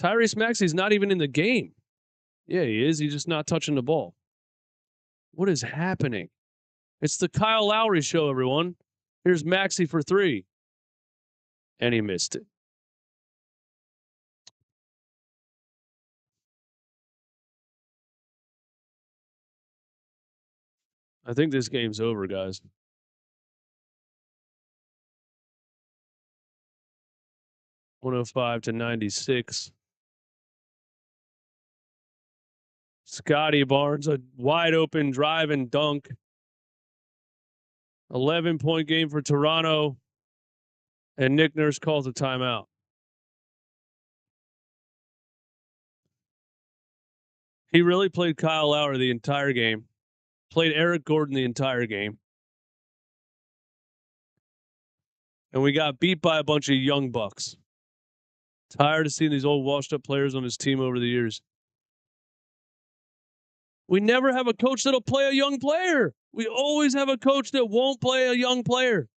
Tyrese Maxey's not even in the game. Yeah, he is. He's just not touching the ball. What is happening? It's the Kyle Lowry show, everyone. Here's Maxey for 3. And he missed it. I think this game's over, guys. 105 to 96. Scotty Barnes, a wide open drive and dunk. 11-point game for Toronto. And Nick Nurse calls a timeout. He really played Kyle Lowry the entire game. Played Eric Gordon the entire game. And we got beat by a bunch of young bucks. Tired of seeing these old washed up players on his team over the years. We never have a coach that'll play a young player. We always have a coach that won't play a young player.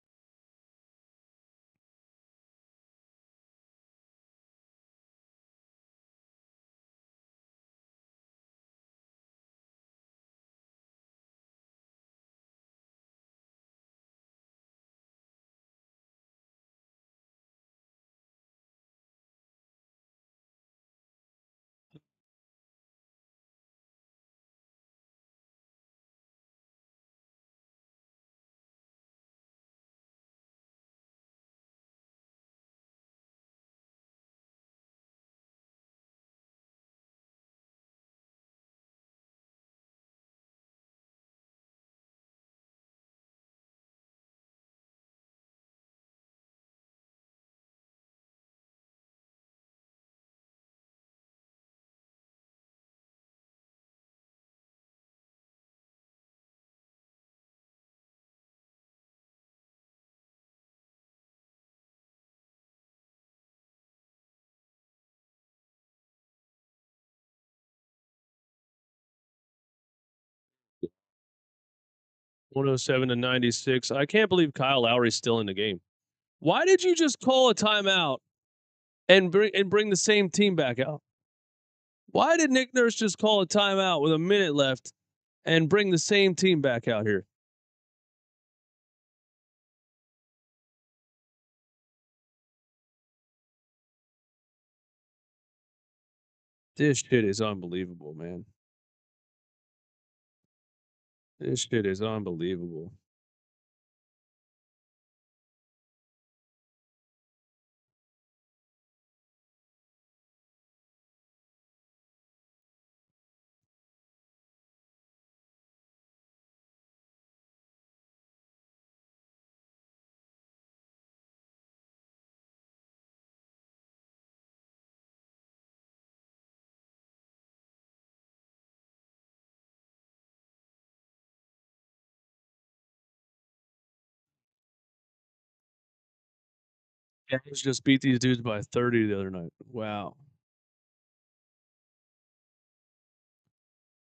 Yeah. 107 to 96. I can't believe Kyle Lowry's still in the game. Why did you just call a timeout and bring the same team back out? Why did Nick Nurse just call a timeout with a minute left and bring the same team back out here? This shit is unbelievable, man. This shit is unbelievable. Cavs just beat these dudes by 30 the other night. Wow.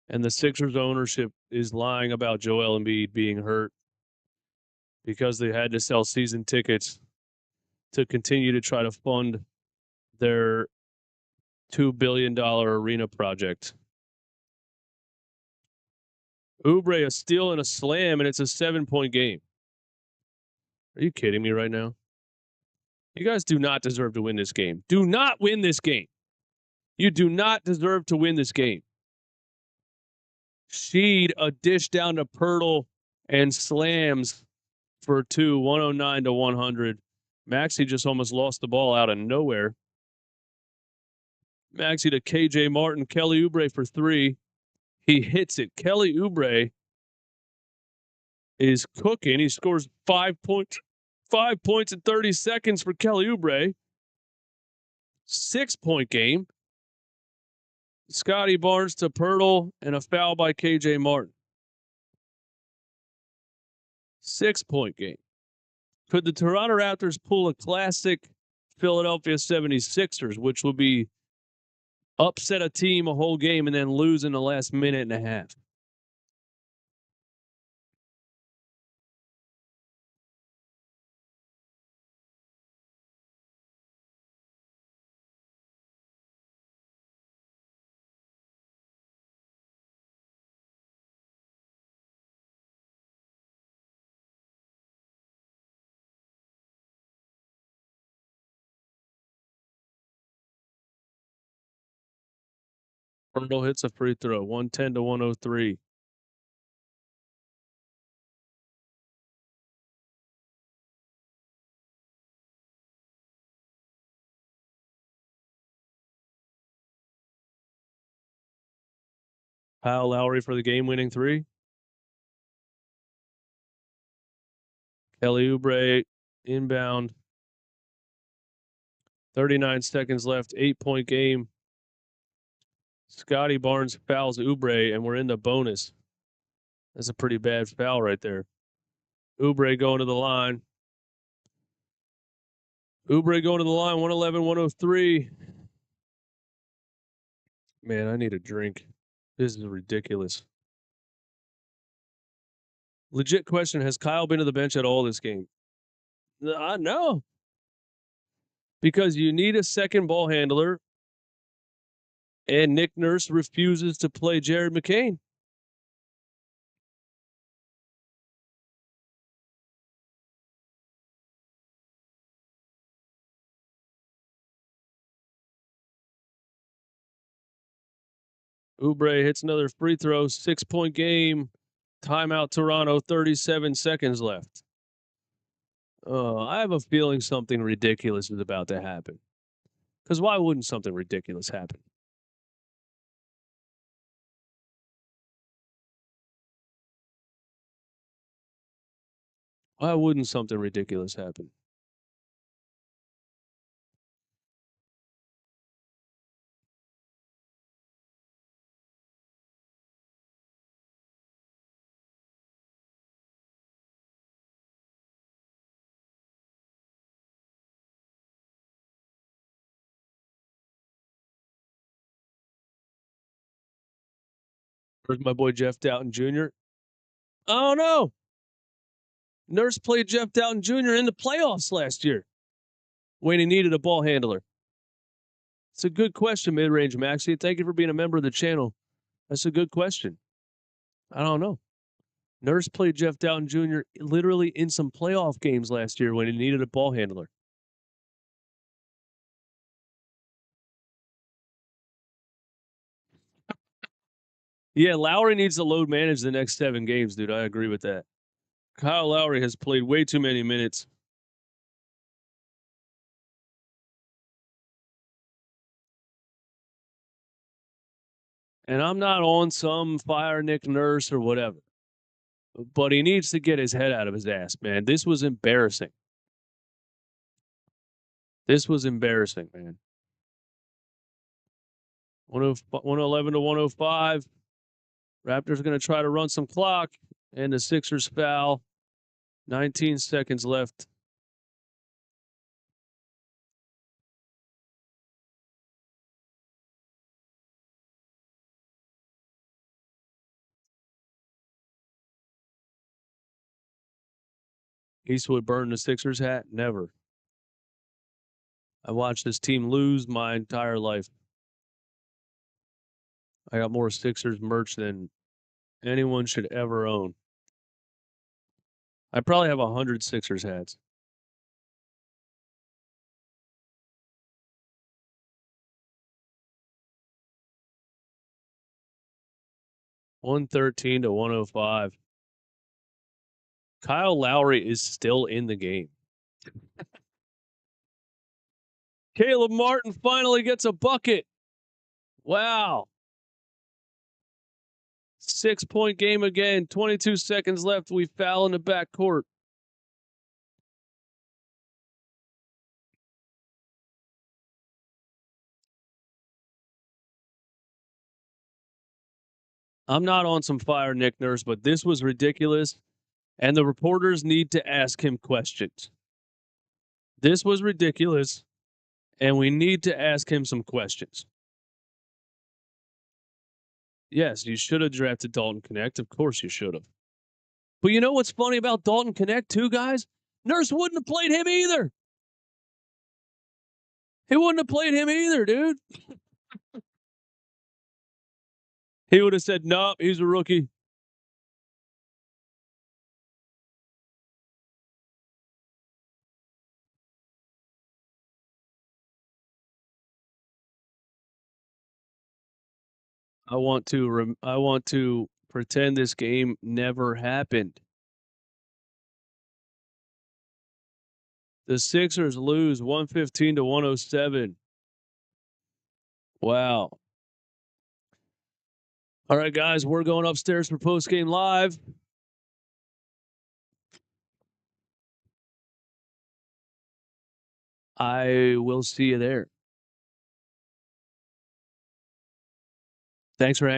And the Sixers ownership is lying about Joel Embiid being hurt because they had to sell season tickets to continue to try to fund their $2 billion arena project. Oubre a steal and a slam, and it's a 7-point game. Are you kidding me right now? You guys do not deserve to win this game. Do not win this game. You do not deserve to win this game. Sheed a dish down to Pirtle and slams for 2, 109 to 100. Maxey just almost lost the ball out of nowhere. Maxey to KJ Martin, Kelly Oubre for 3. He hits it. Kelly Oubre is cooking. He scores 5 points. 5 points in 30 seconds for Kelly Oubre. 6-point game. Scotty Barnes to Pirtle and a foul by KJ Martin. 6-point game. Could the Toronto Raptors pull a classic Philadelphia 76ers, which would be upset a team a whole game and then lose in the last minute and a half? Pirtle hits a free throw, 110 to 103. Kyle Lowry for the game-winning 3. Kelly Oubre inbound. 39 seconds left, 8-point game. Scotty Barnes fouls Oubre, and we're in the bonus. That's a pretty bad foul right there. Oubre going to the line. Oubre going to the line, 111, 103. Man, I need a drink. This is ridiculous. Legit question, has Kyle been to the bench at all this game? No. Because you need a second ball handler, and Nick Nurse refuses to play Jared McCain. Oubre hits another free throw, 6-point game. Timeout Toronto, 37 seconds left. I have a feeling something ridiculous is about to happen. Because why wouldn't something ridiculous happen? Why wouldn't something ridiculous happen? Where's my boy Jeff Doughton Jr.? Oh, no. Nurse played Jeff Doughton Jr. in the playoffs last year when he needed a ball handler. It's a good question, Mid-Range Maxey. Thank you for being a member of the channel. That's a good question. I don't know. Nurse played Jeff Dowtin Jr. literally in some playoff games last year when he needed a ball handler. Yeah, Lowry needs to load manage the next 7 games, dude. I agree with that. Kyle Lowry has played way too many minutes. And I'm not on some fire Nick Nurse or whatever. But he needs to get his head out of his ass, man. This was embarrassing. This was embarrassing, man. 111 to 105. Raptors are going to try to run some clock, and the Sixers foul. 19 seconds left. Eastwood burned the Sixers hat? Never. I watched this team lose my entire life. I got more Sixers merch than anyone should ever own. I probably have 100 Sixers hats. $113 to 105. Kyle Lowry is still in the game. Caleb Martin finally gets a bucket. Wow. 6-point game again. 22 seconds left. We foul in the backcourt. I'm not on some fire, Nick Nurse, but this was ridiculous. And the reporters need to ask him questions. This was ridiculous. And we need to ask him some questions. Yes, you should have drafted Dalton Connect. Of course you should have. But you know what's funny about Dalton Connect, too, guys? Nurse wouldn't have played him either. He wouldn't have played him either, dude. He would have said, nope, he's a rookie. I want to pretend this game never happened. The Sixers lose 115 to 107. Wow. All right, guys, we're going upstairs for post-game live. I will see you there. Thanks for hanging.